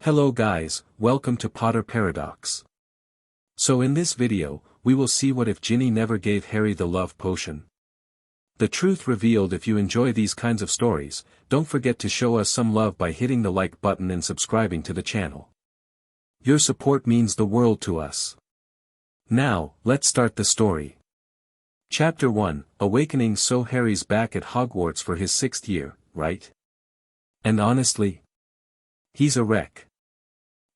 Hello guys, welcome to Potter Paradox. So in this video, we will see what if Ginny never gave Harry the love potion. The truth revealed. If you enjoy these kinds of stories, don't forget to show us some love by hitting the like button and subscribing to the channel. Your support means the world to us. Now, let's start the story. Chapter 1, Awakening. So Harry's back at Hogwarts for his 6th year, right? And honestly, he's a wreck.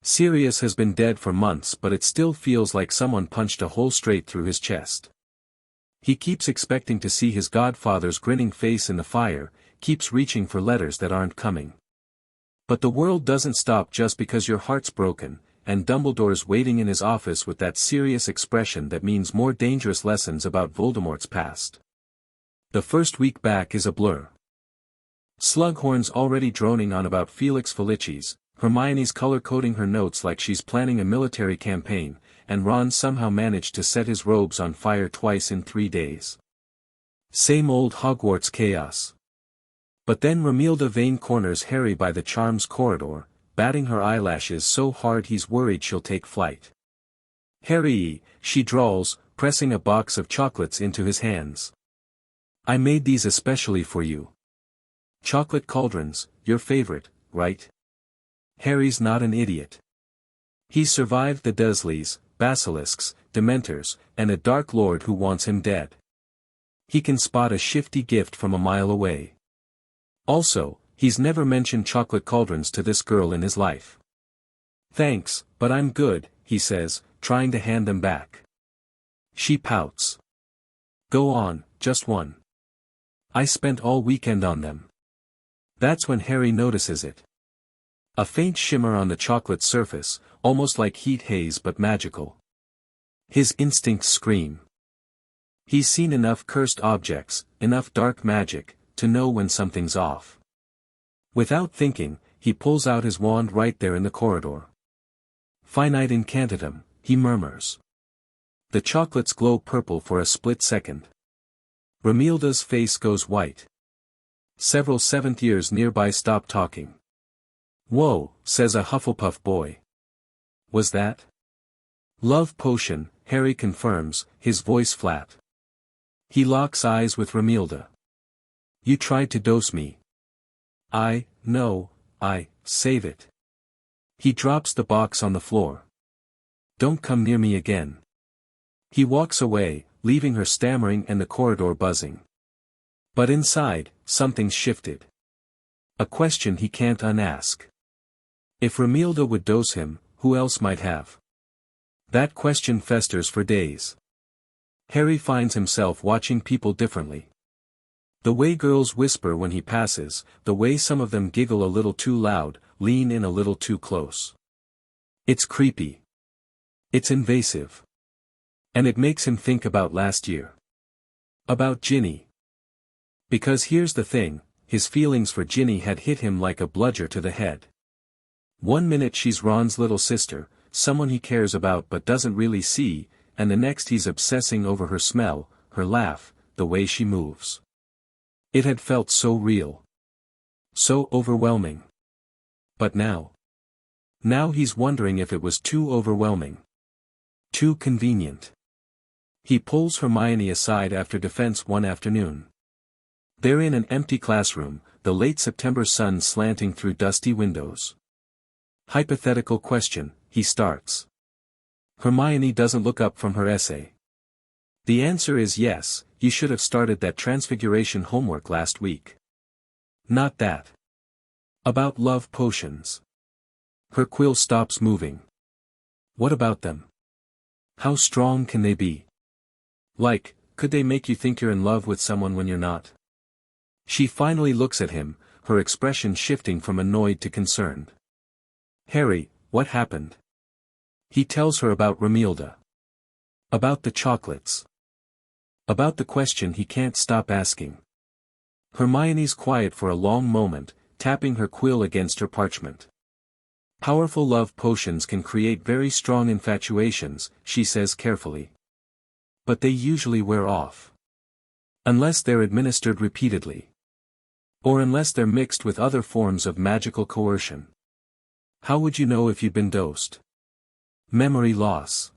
Sirius has been dead for months, but it still feels like someone punched a hole straight through his chest. He keeps expecting to see his godfather's grinning face in the fire, keeps reaching for letters that aren't coming. But the world doesn't stop just because your heart's broken, and Dumbledore's waiting in his office with that serious expression that means more dangerous lessons about Voldemort's past. The first week back is a blur. Slughorn's already droning on about Felix Felicis, Hermione's color-coding her notes like she's planning a military campaign, and Ron somehow managed to set his robes on fire twice in 3 days. Same old Hogwarts chaos. But then Romilda Vane corners Harry by the charms corridor, batting her eyelashes so hard he's worried she'll take flight. "Harry," she drawls, pressing a box of chocolates into his hands. "I made these especially for you. Chocolate cauldrons, your favorite, right?" Harry's not an idiot. He's survived the Dursleys, basilisks, dementors, and a Dark Lord who wants him dead. He can spot a shifty gift from a mile away. Also, he's never mentioned chocolate cauldrons to this girl in his life. "Thanks, but I'm good," he says, trying to hand them back. She pouts. "Go on, just one. I spent all weekend on them." That's when Harry notices it. A faint shimmer on the chocolate surface, almost like heat haze but magical. His instincts scream. He's seen enough cursed objects, enough dark magic, to know when something's off. Without thinking, he pulls out his wand right there in the corridor. "Finite incantatem," he murmurs. The chocolates glow purple for a split second. Romilda's face goes white. Several 7th years nearby stop talking. "Whoa," says a Hufflepuff boy. "Was that?" "Love potion," Harry confirms, his voice flat. He locks eyes with Romilda. "You tried to dose me." No, save it." He drops the box on the floor. "Don't come near me again." He walks away, leaving her stammering and the corridor buzzing. But inside, something's shifted. A question he can't unask. If Romilda would dose him, who else might have? That question festers for days. Harry finds himself watching people differently. The way girls whisper when he passes, the way some of them giggle a little too loud, lean in a little too close. It's creepy. It's invasive. And it makes him think about last year. About Ginny. Because here's the thing, his feelings for Ginny had hit him like a bludger to the head. One minute she's Ron's little sister, someone he cares about but doesn't really see, and the next he's obsessing over her smell, her laugh, the way she moves. It had felt so real. So overwhelming. But now he's wondering if it was too overwhelming. Too convenient. He pulls Hermione aside after defense one afternoon. They're in an empty classroom, the late September sun slanting through dusty windows. "Hypothetical question," he starts. Hermione doesn't look up from her essay. "The answer is yes, you should have started that transfiguration homework last week." "Not that. About love potions." Her quill stops moving. "What about them? How strong can they be? Like, could they make you think you're in love with someone when you're not?" She finally looks at him, her expression shifting from annoyed to concerned. "Harry, what happened?" He tells her about Romilda. About the chocolates. About the question he can't stop asking. Hermione's quiet for a long moment, tapping her quill against her parchment. "Powerful love potions can create very strong infatuations," she says carefully. "But they usually wear off. Unless they're administered repeatedly. Or unless they're mixed with other forms of magical coercion." How would you know if you'd been dosed? Memory loss.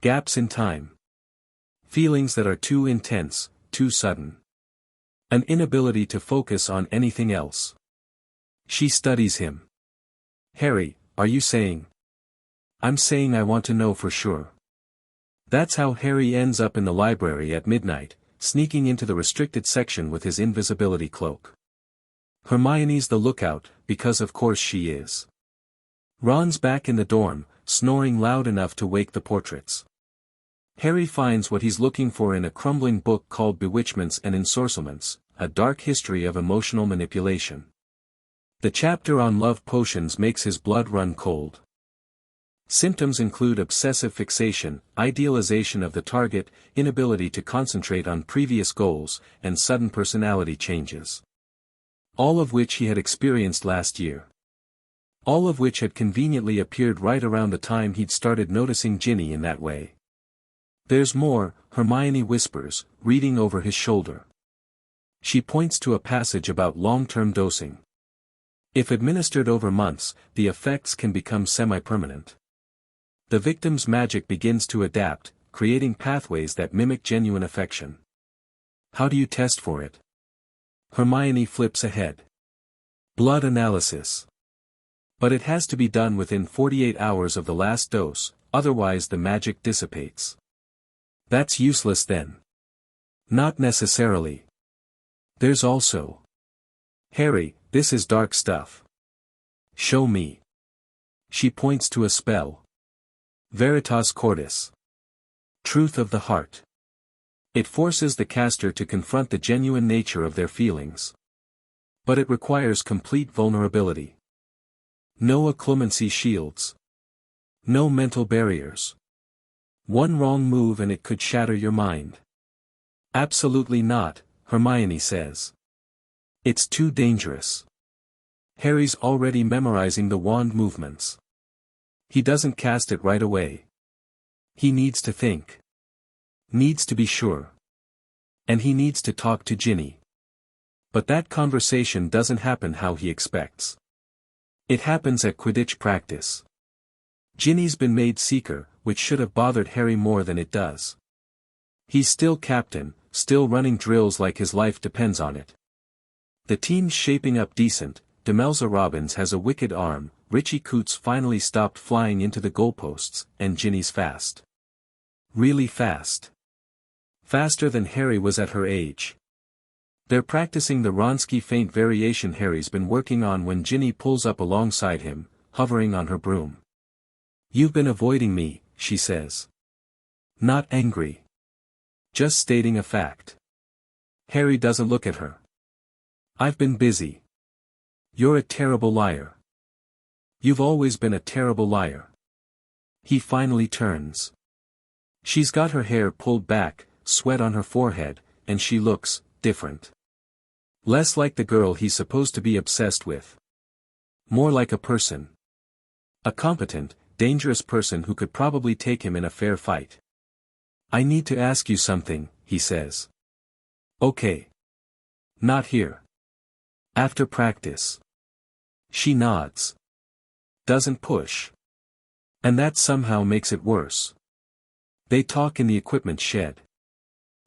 Gaps in time. Feelings that are too intense, too sudden. An inability to focus on anything else. She studies him. Harry, are you saying? I'm saying I want to know for sure. That's how Harry ends up in the library at midnight, sneaking into the restricted section with his invisibility cloak. Hermione's the lookout, because of course she is. Ron's back in the dorm, snoring loud enough to wake the portraits. Harry finds what he's looking for in a crumbling book called Bewitchments and Ensorcelments, a dark history of emotional manipulation. The chapter on love potions makes his blood run cold. Symptoms include obsessive fixation, idealization of the target, inability to concentrate on previous goals, and sudden personality changes. All of which he had experienced last year. All of which had conveniently appeared right around the time he'd started noticing Ginny in that way. There's more, Hermione whispers, reading over his shoulder. She points to a passage about long-term dosing. If administered over months, the effects can become semi-permanent. The victim's magic begins to adapt, creating pathways that mimic genuine affection. How do you test for it? Hermione flips ahead. Blood analysis. But it has to be done within 48 hours of the last dose, otherwise the magic dissipates. That's useless then. Not necessarily. There's also. Harry, this is dark stuff. Show me. She points to a spell. Veritas Cordis. Truth of the heart. It forces the caster to confront the genuine nature of their feelings. But it requires complete vulnerability. No occlumency shields. No mental barriers. One wrong move and it could shatter your mind. Absolutely not, Hermione says. It's too dangerous. Harry's already memorizing the wand movements. He doesn't cast it right away. He needs to think. Needs to be sure. And he needs to talk to Ginny. But that conversation doesn't happen how he expects. It happens at Quidditch practice. Ginny's been made Seeker, which should have bothered Harry more than it does. He's still captain, still running drills like his life depends on it. The team's shaping up decent. Demelza Robbins has a wicked arm, Richie Coots finally stopped flying into the goalposts, and Ginny's fast. Really fast. Faster than Harry was at her age. They're practicing the Wronski feint variation Harry's been working on when Ginny pulls up alongside him, hovering on her broom. You've been avoiding me, she says. Not angry. Just stating a fact. Harry doesn't look at her. I've been busy. You're a terrible liar. You've always been a terrible liar. He finally turns. She's got her hair pulled back, sweat on her forehead, and she looks different. Less like the girl he's supposed to be obsessed with. More like a person. A competent, dangerous person who could probably take him in a fair fight. I need to ask you something, he says. Okay. Not here. After practice. She nods. Doesn't push. And that somehow makes it worse. They talk in the equipment shed.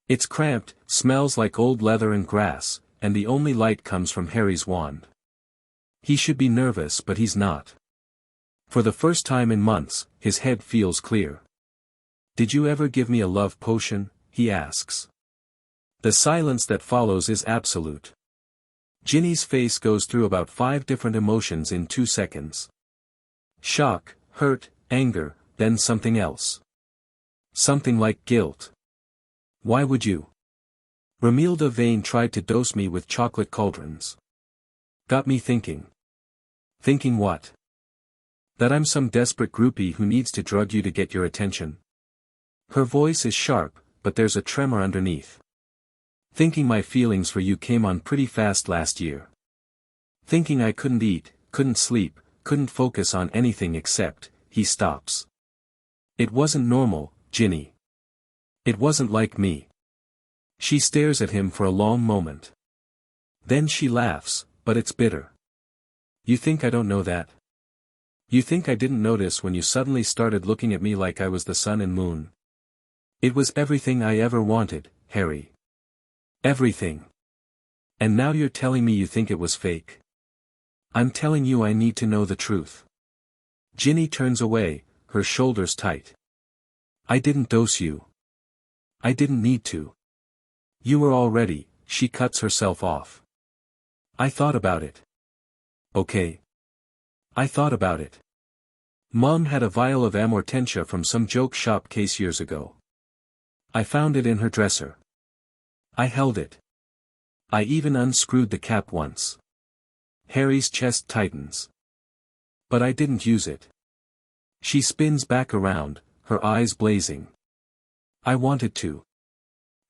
It's cramped, smells like old leather and grass, and the only light comes from Harry's wand. He should be nervous but he's not. For the first time in months, his head feels clear. Did you ever give me a love potion? He asks. The silence that follows is absolute. Ginny's face goes through about 5 different emotions in 2 seconds. Shock, hurt, anger, then something else. Something like guilt. Why would you? Romilda Vane tried to dose me with chocolate cauldrons. Got me thinking. Thinking what? That I'm some desperate groupie who needs to drug you to get your attention. Her voice is sharp, but there's a tremor underneath. Thinking my feelings for you came on pretty fast last year. Thinking I couldn't eat, couldn't sleep, couldn't focus on anything except, he stops. It wasn't normal, Ginny. It wasn't like me. She stares at him for a long moment. Then she laughs, but it's bitter. You think I don't know that? You think I didn't notice when you suddenly started looking at me like I was the sun and moon? It was everything I ever wanted, Harry. Everything. And now you're telling me you think it was fake. I'm telling you I need to know the truth. Ginny turns away, her shoulders tight. I didn't dose you. I didn't need to. You were all ready. She cuts herself off. I thought about it. Okay. I thought about it. Mom had a vial of amortentia from some joke shop case years ago. I found it in her dresser. I held it. I even unscrewed the cap once. Harry's chest tightens. But I didn't use it. She spins back around, her eyes blazing. I wanted to.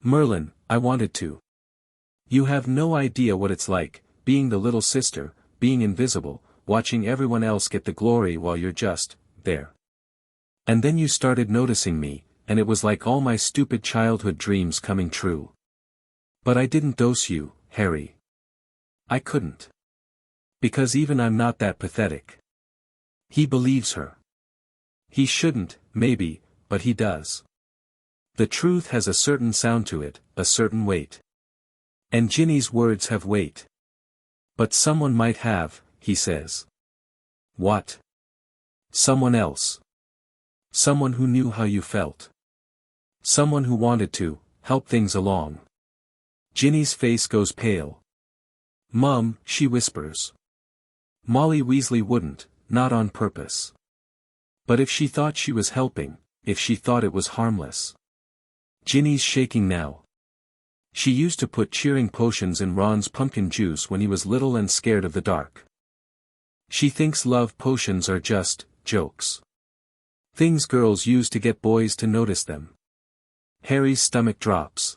Merlin, I wanted to. You have no idea what it's like, being the little sister, being invisible, watching everyone else get the glory while you're just there. And then you started noticing me, and it was like all my stupid childhood dreams coming true. But I didn't dose you, Harry. I couldn't. Because even I'm not that pathetic. He believes her. He shouldn't, maybe, but he does. The truth has a certain sound to it, a certain weight. And Ginny's words have weight. But someone might have, he says. What? Someone else. Someone who knew how you felt. Someone who wanted to help things along. Ginny's face goes pale. Mum, she whispers. Molly Weasley wouldn't, not on purpose. But if she thought she was helping, if she thought it was harmless. Ginny's shaking now. She used to put cheering potions in Ron's pumpkin juice when he was little and scared of the dark. She thinks love potions are just jokes. Things girls use to get boys to notice them. Harry's stomach drops.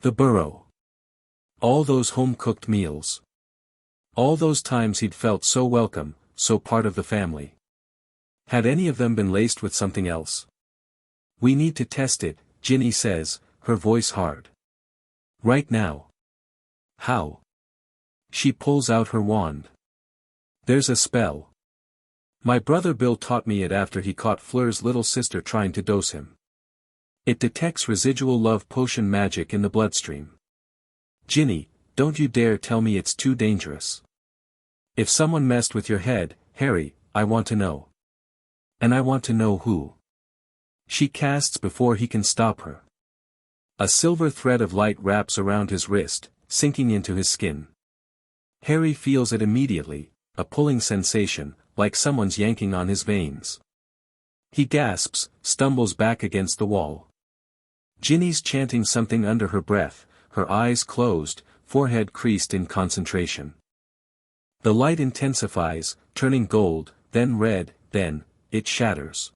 The burrow. All those home-cooked meals. All those times he'd felt so welcome, so part of the family. Had any of them been laced with something else? We need to test it, Ginny says, her voice hard. Right now. How? She pulls out her wand. There's a spell. My brother Bill taught me it after he caught Fleur's little sister trying to dose him. It detects residual love potion magic in the bloodstream. Ginny, don't you dare tell me it's too dangerous. If someone messed with your head, Harry, I want to know. And I want to know who. She casts before he can stop her. A silver thread of light wraps around his wrist, sinking into his skin. Harry feels it immediately, a pulling sensation, like someone's yanking on his veins. He gasps, stumbles back against the wall. Ginny's chanting something under her breath, her eyes closed, forehead creased in concentration. The light intensifies, turning gold, then red, then, it shatters.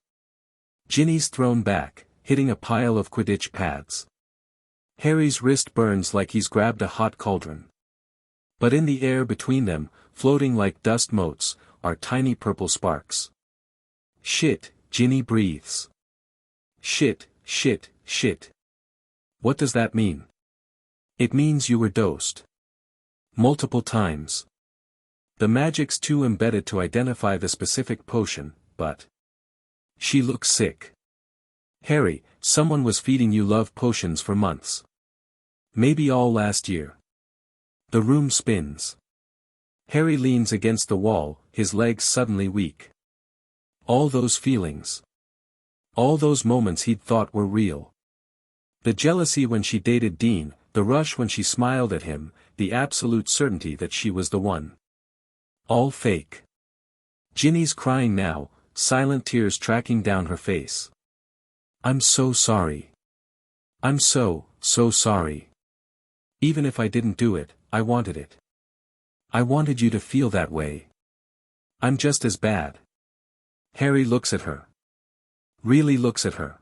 Ginny's thrown back, hitting a pile of Quidditch pads. Harry's wrist burns like he's grabbed a hot cauldron. But in the air between them, floating like dust motes, are tiny purple sparks. Shit, Ginny breathes. Shit, shit, shit. What does that mean? It means you were dosed. Multiple times. The magic's too embedded to identify the specific potion, but... She looks sick. Harry, someone was feeding you love potions for months. Maybe all last year. The room spins. Harry leans against the wall, his legs suddenly weak. All those feelings. All those moments he'd thought were real. The jealousy when she dated Dean, the rush when she smiled at him, the absolute certainty that she was the one. All fake. Ginny's crying now, silent tears tracking down her face. I'm so sorry. I'm so sorry. Even if I didn't do it, I wanted it. I wanted you to feel that way. I'm just as bad. Harry looks at her. Really looks at her.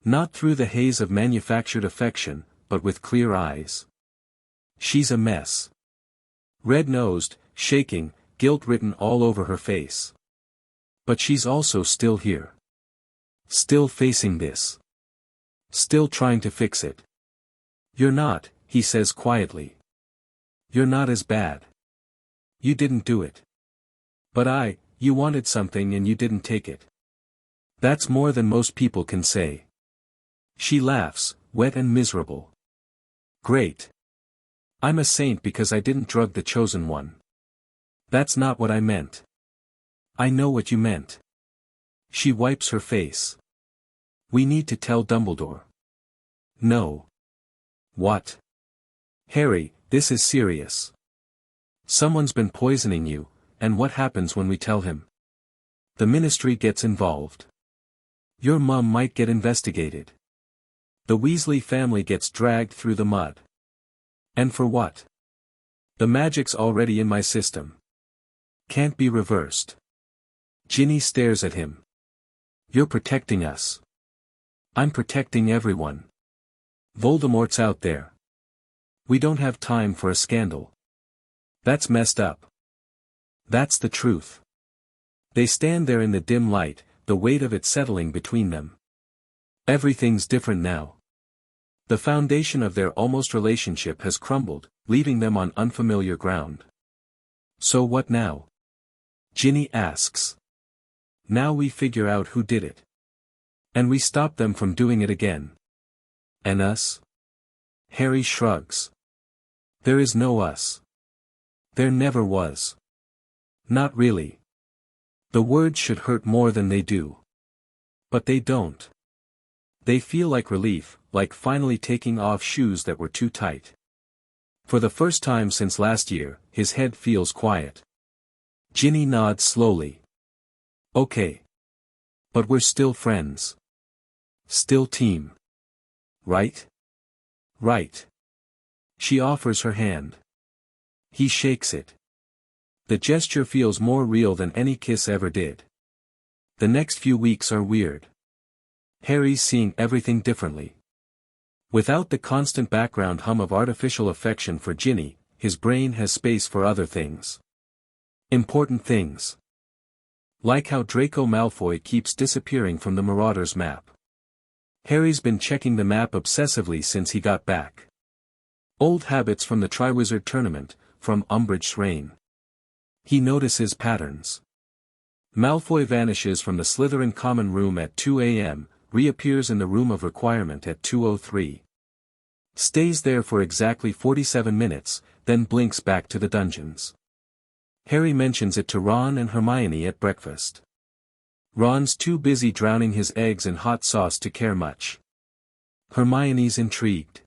Not through the haze of manufactured affection, but with clear eyes. She's a mess. Red-nosed, shaking, guilt written all over her face. But she's also still here. Still facing this. Still trying to fix it. You're not, he says quietly. You're not as bad. You didn't do it. But you wanted something and you didn't take it. That's more than most people can say. She laughs, wet and miserable. Great. I'm a saint because I didn't drug the chosen one. That's not what I meant. I know what you meant. She wipes her face. We need to tell Dumbledore. No. What? Harry, this is serious. Someone's been poisoning you, and what happens when we tell him? The ministry gets involved. Your mum might get investigated. The Weasley family gets dragged through the mud. And for what? The magic's already in my system. Can't be reversed. Ginny stares at him. You're protecting us. I'm protecting everyone. Voldemort's out there. We don't have time for a scandal. That's messed up. That's the truth. They stand there in the dim light, the weight of it settling between them. Everything's different now. The foundation of their almost relationship has crumbled, leaving them on unfamiliar ground. So what now? Ginny asks. Now we figure out who did it. And we stop them from doing it again. And us? Harry shrugs. There is no us. There never was. Not really. The words should hurt more than they do. But they don't. They feel like relief, like finally taking off shoes that were too tight. For the first time since last year, his head feels quiet. Ginny nods slowly. Okay. But we're still friends. Still team. Right? Right. She offers her hand. He shakes it. The gesture feels more real than any kiss ever did. The next few weeks are weird. Harry's seeing everything differently. Without the constant background hum of artificial affection for Ginny, his brain has space for other things. Important things. Like how Draco Malfoy keeps disappearing from the Marauders map. Harry's been checking the map obsessively since he got back. Old habits from the Triwizard Tournament, from Umbridge's reign. He notices patterns. Malfoy vanishes from the Slytherin common room at 2 a.m., reappears in the room of requirement at 2:03. Stays there for exactly 47 minutes, then blinks back to the dungeons. Harry mentions it to Ron and Hermione at breakfast. Ron's too busy drowning his eggs in hot sauce to care much. Hermione's intrigued.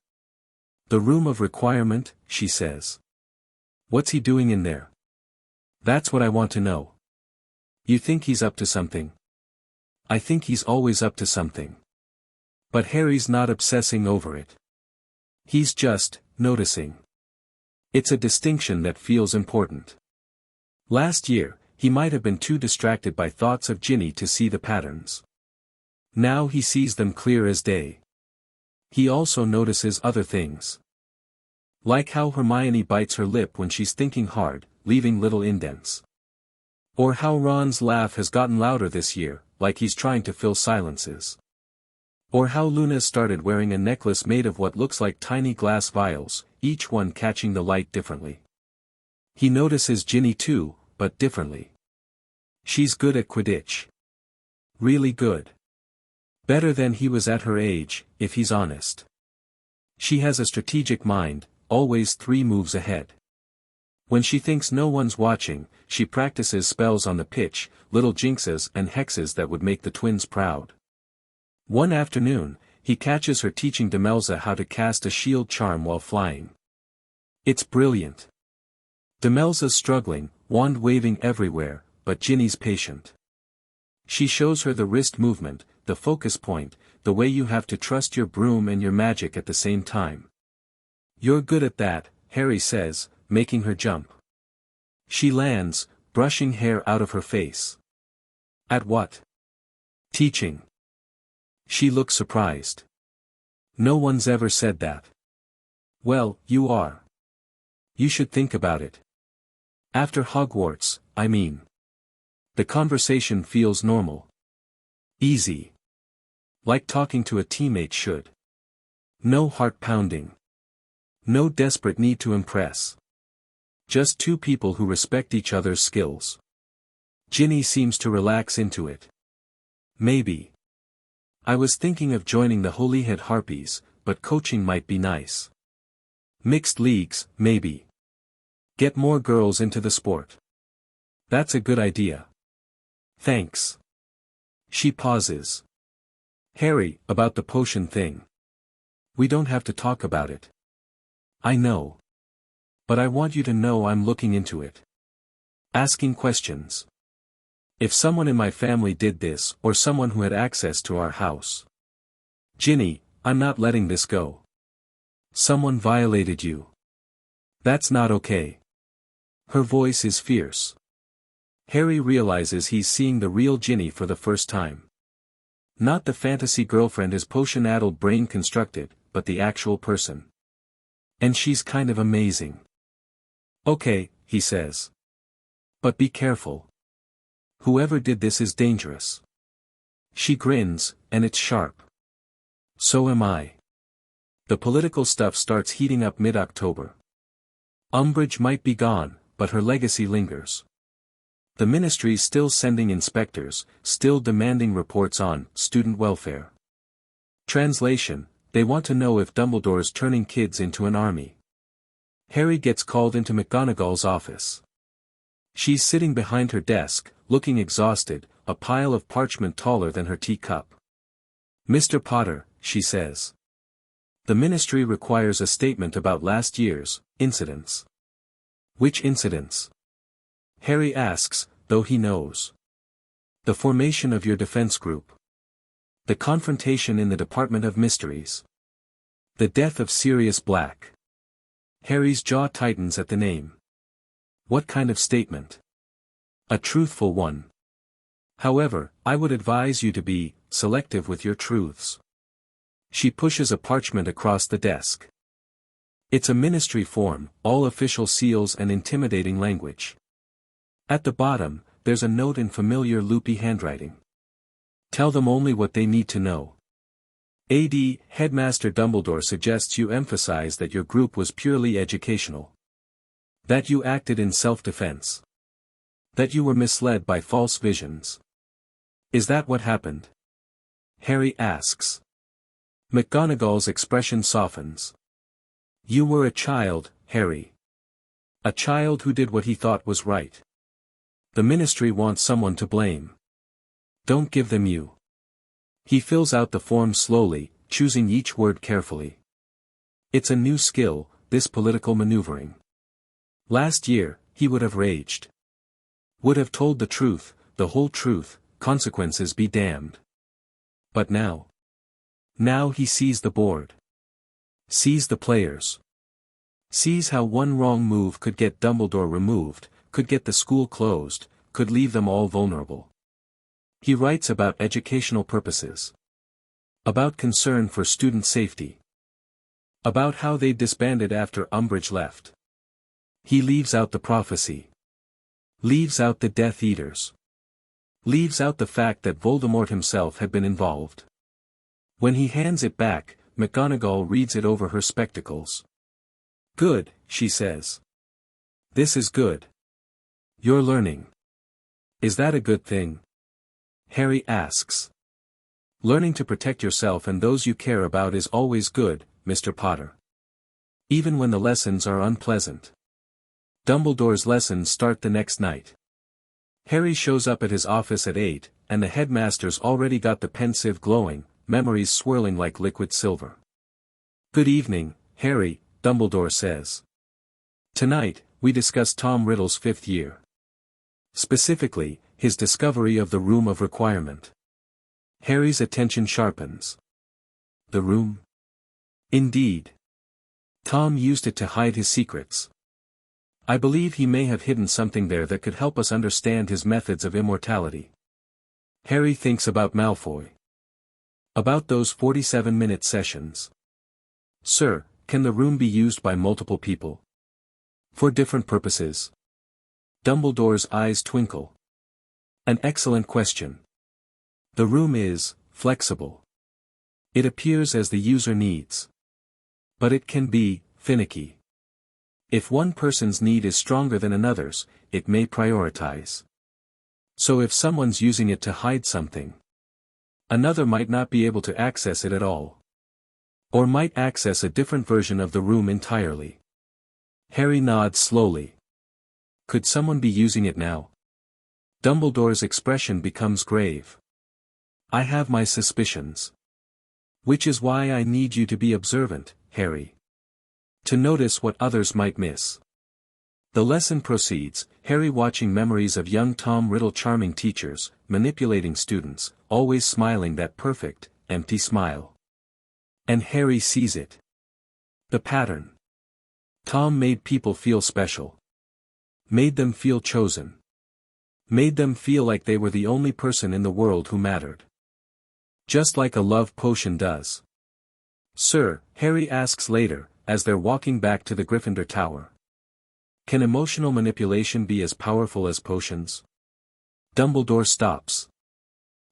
The room of requirement, she says. What's he doing in there? That's what I want to know. You think he's up to something? I think he's always up to something. But Harry's not obsessing over it. He's just noticing. It's a distinction that feels important. Last year, he might have been too distracted by thoughts of Ginny to see the patterns. Now he sees them clear as day. He also notices other things. Like how Hermione bites her lip when she's thinking hard, leaving little indents. Or how Ron's laugh has gotten louder this year, like he's trying to fill silences. Or how Luna's started wearing a necklace made of what looks like tiny glass vials, each one catching the light differently. He notices Ginny too, but differently. She's good at Quidditch. Really good. Better than he was at her age, if he's honest. She has a strategic mind, always 3 moves ahead. When she thinks no one's watching, she practices spells on the pitch, little jinxes and hexes that would make the twins proud. One afternoon, he catches her teaching Demelza how to cast a shield charm while flying. It's brilliant. Demelza's struggling, wand waving everywhere, but Ginny's patient. She shows her the wrist movement, the focus point, the way you have to trust your broom and your magic at the same time. You're good at that, Harry says, making her jump. She lands, brushing hair out of her face. At what? Teaching. She looks surprised. No one's ever said that. Well, you are. You should think about it. After Hogwarts, I mean. The conversation feels normal. Easy. Like talking to a teammate should. No heart-pounding. No desperate need to impress. Just 2 people who respect each other's skills. Ginny seems to relax into it. Maybe. I was thinking of joining the Holyhead Harpies, but coaching might be nice. Mixed leagues, maybe. Get more girls into the sport. That's a good idea. Thanks. She pauses. Harry, about the potion thing. We don't have to talk about it. I know. But I want you to know I'm looking into it. Asking questions. If someone in my family did this, or someone who had access to our house. Ginny, I'm not letting this go. Someone violated you. That's not okay. Her voice is fierce. Harry realizes he's seeing the real Ginny for the first time. Not the fantasy girlfriend his potion-addled brain constructed, but the actual person. And she's kind of amazing. Okay, he says. But be careful. Whoever did this is dangerous. She grins, and it's sharp. So am I. The political stuff starts heating up mid-October. Umbridge might be gone, but her legacy lingers. The ministry's still sending inspectors, still demanding reports on student welfare. Translation, they want to know if Dumbledore's turning kids into an army. Harry gets called into McGonagall's office. She's sitting behind her desk, looking exhausted, a pile of parchment taller than her teacup. Mr. Potter, she says. The ministry requires a statement about last year's incidents. Which incidents? Harry asks, though he knows. The formation of your defense group. The confrontation in the Department of Mysteries. The death of Sirius Black. Harry's jaw tightens at the name. What kind of statement? A truthful one. However, I would advise you to be selective with your truths. She pushes a parchment across the desk. It's a ministry form, all official seals and intimidating language. At the bottom, there's a note in familiar loopy handwriting. Tell them only what they need to know. AD, Headmaster Dumbledore suggests you emphasize that your group was purely educational. That you acted in self-defense. That you were misled by false visions. Is that what happened? Harry asks. McGonagall's expression softens. You were a child, Harry. A child who did what he thought was right. The ministry wants someone to blame. Don't give them you. He fills out the form slowly, choosing each word carefully. It's a new skill, this political maneuvering. Last year, he would have raged. Would have told the truth, the whole truth, consequences be damned. But now. Now he sees the board. Sees the players. Sees how one wrong move could get Dumbledore removed, could get the school closed, could leave them all vulnerable. He writes about educational purposes. About concern for student safety. About how they disbanded after Umbridge left. He leaves out the prophecy. Leaves out the Death Eaters. Leaves out the fact that Voldemort himself had been involved. When he hands it back, McGonagall reads it over her spectacles. Good, she says. This is good. You're learning. Is that a good thing? Harry asks. Learning to protect yourself and those you care about is always good, Mr. Potter. Even when the lessons are unpleasant. Dumbledore's lessons start the next night. Harry shows up at his office at 8, and the headmaster's already got the pensive glowing, memories swirling like liquid silver. Good evening, Harry, Dumbledore says. Tonight, we discuss Tom Riddle's 5th year. Specifically, his discovery of the Room of Requirement. Harry's attention sharpens. The room? Indeed. Tom used it to hide his secrets. I believe he may have hidden something there that could help us understand his methods of immortality. Harry thinks about Malfoy. About those 47-minute sessions. Sir, can the room be used by multiple people? For different purposes? Dumbledore's eyes twinkle. An excellent question. The room is flexible. It appears as the user needs. But it can be finicky. If one person's need is stronger than another's, it may prioritize. So if someone's using it to hide something, another might not be able to access it at all. Or might access a different version of the room entirely. Harry nods slowly. Could someone be using it now? Dumbledore's expression becomes grave. I have my suspicions. Which is why I need you to be observant, Harry. To notice what others might miss. The lesson proceeds, Harry watching memories of young Tom Riddle, charming teachers, manipulating students, always smiling that perfect, empty smile. And Harry sees it. The pattern. Tom made people feel special. Made them feel chosen. Made them feel like they were the only person in the world who mattered. Just like a love potion does. Sir, Harry asks later, as they're walking back to the Gryffindor Tower. Can emotional manipulation be as powerful as potions? Dumbledore stops.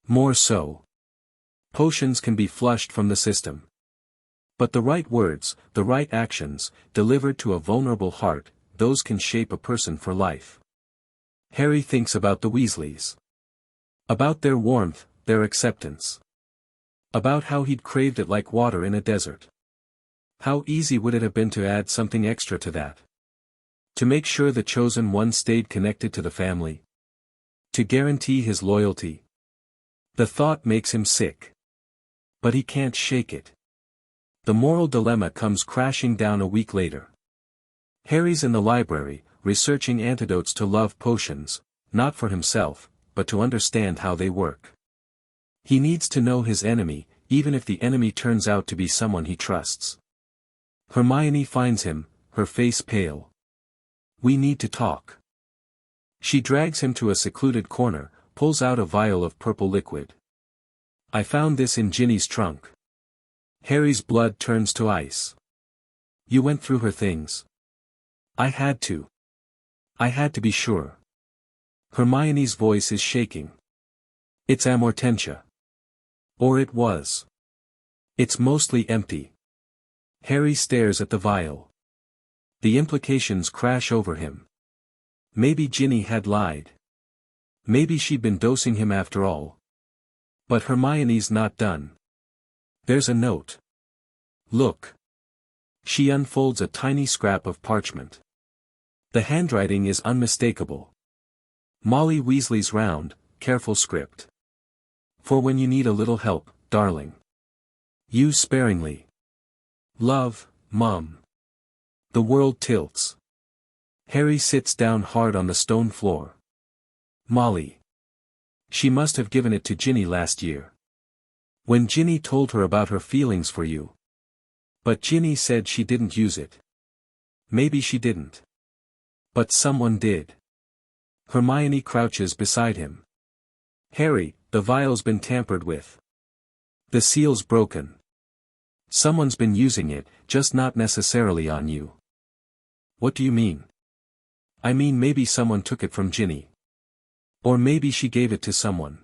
More so. Potions can be flushed from the system. But the right words, the right actions, delivered to a vulnerable heart, those can shape a person for life. Harry thinks about the Weasleys. About their warmth, their acceptance. About how he'd craved it like water in a desert. How easy would it have been to add something extra to that? To make sure the chosen one stayed connected to the family. To guarantee his loyalty. The thought makes him sick. But he can't shake it. The moral dilemma comes crashing down a week later. Harry's in the library, researching antidotes to love potions, not for himself, but to understand how they work. He needs to know his enemy, even if the enemy turns out to be someone he trusts. Hermione finds him, her face pale. We need to talk. She drags him to a secluded corner, pulls out a vial of purple liquid. I found this in Ginny's trunk. Harry's blood turns to ice. You went through her things. I had to. I had to be sure. Hermione's voice is shaking. It's amortentia. Or it was. It's mostly empty. Harry stares at the vial. The implications crash over him. Maybe Ginny had lied. Maybe she'd been dosing him after all. But Hermione's not done. There's a note. Look. She unfolds a tiny scrap of parchment. The handwriting is unmistakable. Molly Weasley's round, careful script. For when you need a little help, darling. Use sparingly. Love, Mum. The world tilts. Harry sits down hard on the stone floor. Molly. She must have given it to Ginny last year. When Ginny told her about her feelings for you. But Ginny said she didn't use it. Maybe she didn't. But someone did. Hermione crouches beside him. Harry, the vial's been tampered with. The seal's broken. Someone's been using it, just not necessarily on you. What do you mean? I mean maybe someone took it from Ginny. Or maybe she gave it to someone.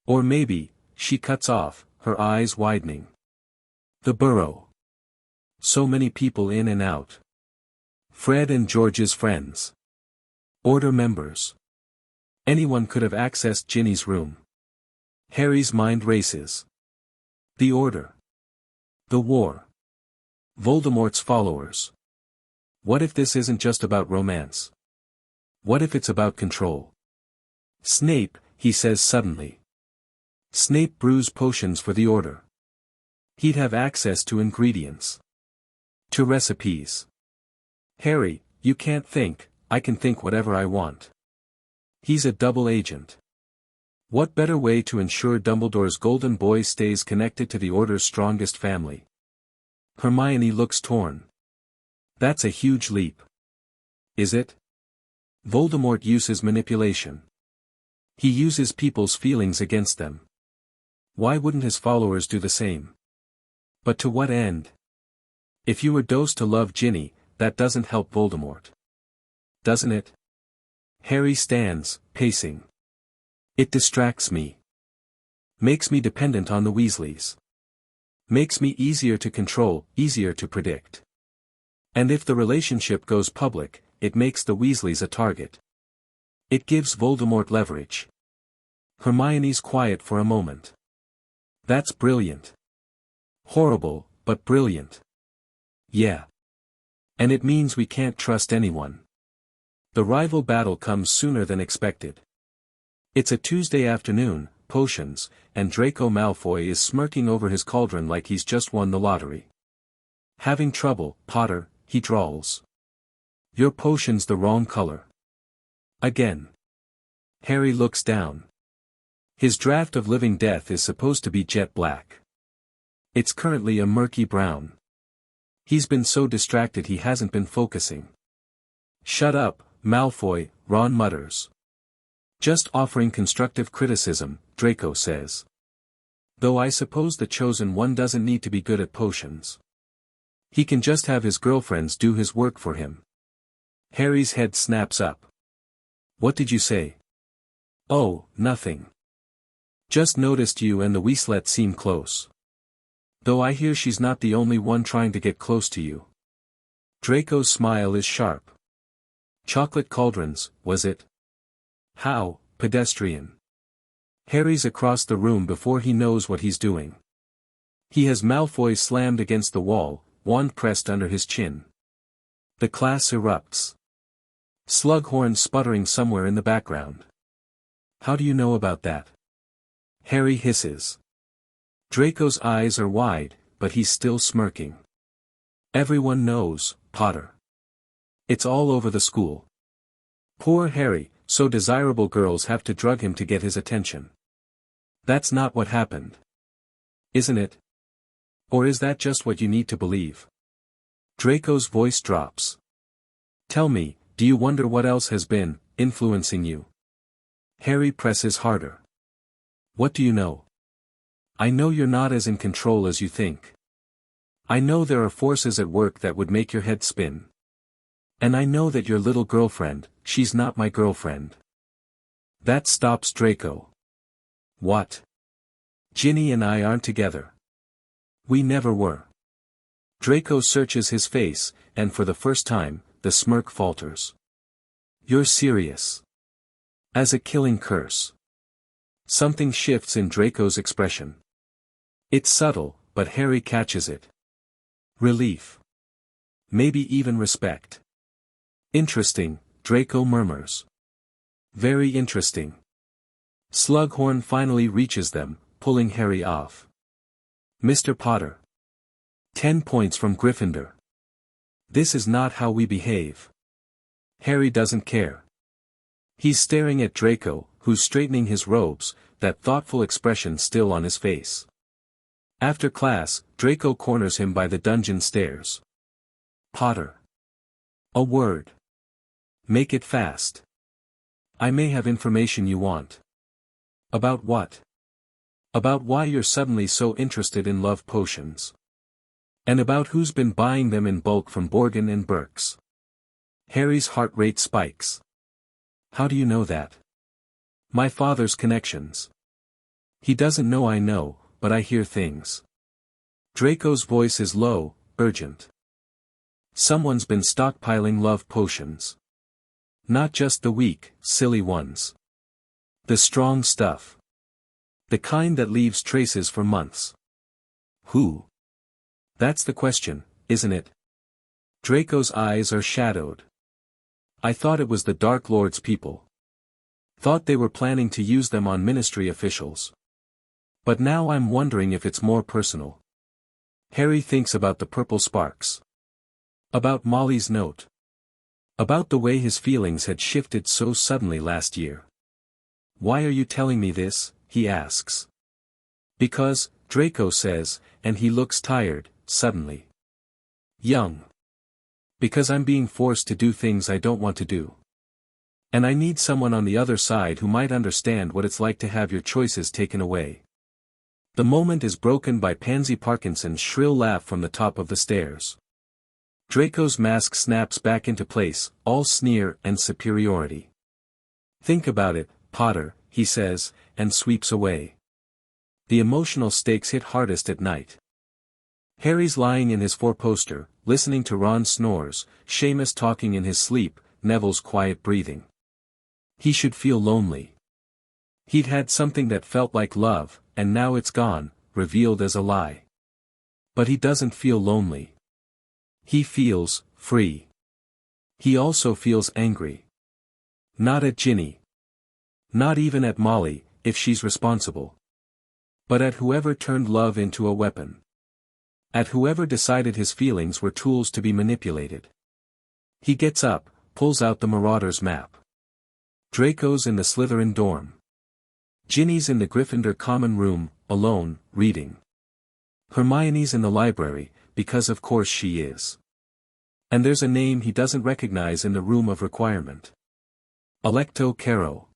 Or maybe, she cuts off, her eyes widening. The burrow. So many people in and out. Fred and George's friends. Order members. Anyone could have accessed Ginny's room. Harry's mind races. The Order. The war. Voldemort's followers. What if this isn't just about romance? What if it's about control? Snape, he says suddenly. Snape brews potions for the Order. He'd have access to ingredients. To recipes. Harry, you can't think, I can think whatever I want. He's a double agent. What better way to ensure Dumbledore's golden boy stays connected to the Order's strongest family? Hermione looks torn. That's a huge leap. Is it? Voldemort uses manipulation. He uses people's feelings against them. Why wouldn't his followers do the same? But to what end? If you were dosed to love Ginny, that doesn't help Voldemort. Doesn't it? Harry stands, pacing. It distracts me. Makes me dependent on the Weasleys. Makes me easier to control, easier to predict. And if the relationship goes public, it makes the Weasleys a target. It gives Voldemort leverage. Hermione's quiet for a moment. That's brilliant. Horrible, but brilliant. Yeah. And it means we can't trust anyone. The rival battle comes sooner than expected. It's a Tuesday afternoon, potions, and Draco Malfoy is smirking over his cauldron like he's just won the lottery. Having trouble, Potter, he drawls. Your potion's the wrong color. Again. Harry looks down. His draft of living death is supposed to be jet black. It's currently a murky brown. He's been so distracted he hasn't been focusing. Shut up, Malfoy, Ron mutters. Just offering constructive criticism, Draco says. Though I suppose the chosen one doesn't need to be good at potions. He can just have his girlfriends do his work for him. Harry's head snaps up. What did you say? Oh, nothing. Just noticed you and the Weaslette seem close. Though I hear she's not the only one trying to get close to you. Draco's smile is sharp. Chocolate cauldrons, was it? How, pedestrian. Harry's across the room before he knows what he's doing. He has Malfoy slammed against the wall, wand pressed under his chin. The class erupts. Slughorn sputtering somewhere in the background. How do you know about that? Harry hisses. Draco's eyes are wide, but he's still smirking. Everyone knows, Potter. It's all over the school. Poor Harry, so desirable girls have to drug him to get his attention. That's not what happened. Isn't it? Or is that just what you need to believe? Draco's voice drops. Tell me, do you wonder what else has been influencing you? Harry presses harder. What do you know? I know you're not as in control as you think. I know there are forces at work that would make your head spin. And I know that your little girlfriend, she's not my girlfriend. That stops Draco. What? Ginny and I aren't together. We never were. Draco searches his face, and for the first time, the smirk falters. You're serious. As a killing curse. Something shifts in Draco's expression. It's subtle, but Harry catches it. Relief. Maybe even respect. Interesting, Draco murmurs. Very interesting. Slughorn finally reaches them, pulling Harry off. Mr. Potter. 10 points from Gryffindor. This is not how we behave. Harry doesn't care. He's staring at Draco, who's straightening his robes, that thoughtful expression still on his face. After class, Draco corners him by the dungeon stairs. Potter. A word. Make it fast. I may have information you want. About what? About why you're suddenly so interested in love potions. And about who's been buying them in bulk from Borgin and Burke's. Harry's heart rate spikes. How do you know that? My father's connections. He doesn't know I know, but I hear things. Draco's voice is low, urgent. Someone's been stockpiling love potions. Not just the weak, silly ones. The strong stuff. The kind that leaves traces for months. Who? That's the question, isn't it? Draco's eyes are shadowed. I thought it was the Dark Lord's people. Thought they were planning to use them on ministry officials. But now I'm wondering if it's more personal. Harry thinks about the purple sparks. About Molly's note. About the way his feelings had shifted so suddenly last year. Why are you telling me this? He asks. Because, Draco says, and he looks tired, suddenly. Young. Because I'm being forced to do things I don't want to do. And I need someone on the other side who might understand what it's like to have your choices taken away. The moment is broken by Pansy Parkinson's shrill laugh from the top of the stairs. Draco's mask snaps back into place, all sneer and superiority. Think about it, Potter, he says, and sweeps away. The emotional stakes hit hardest at night. Harry's lying in his four-poster, listening to Ron's snores, Seamus talking in his sleep, Neville's quiet breathing. He should feel lonely. He'd had something that felt like love, and now it's gone, revealed as a lie. But he doesn't feel lonely. He feels free. He also feels angry. Not at Ginny. Not even at Molly, if she's responsible. But at whoever turned love into a weapon. At whoever decided his feelings were tools to be manipulated. He gets up, pulls out the Marauder's map. Draco's in the Slytherin dorm. Ginny's in the Gryffindor common room, alone, reading. Hermione's in the library, because of course she is. And there's a name he doesn't recognize in the room of requirement. Alecto Caro.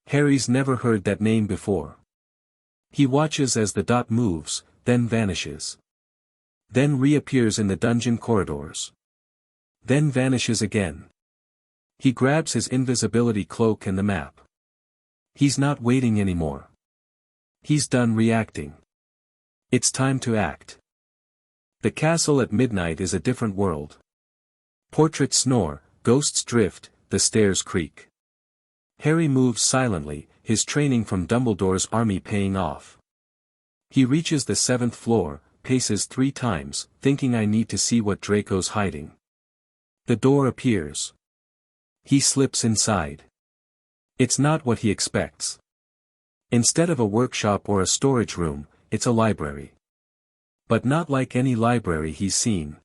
Harry's never heard that name before. He watches as the dot moves, then vanishes. Then reappears in the dungeon corridors. Then vanishes again. He grabs his invisibility cloak and the map. He's not waiting anymore. He's done reacting. It's time to act. The castle at midnight is a different world. Portraits snore, ghosts drift, the stairs creak. Harry moves silently, his training from Dumbledore's army paying off. He reaches the 7th floor, paces 3 times, thinking I need to see what Draco's hiding. The door appears. He slips inside. It's not what he expects. Instead of a workshop or a storage room, it's a library. But not like any library he's seen.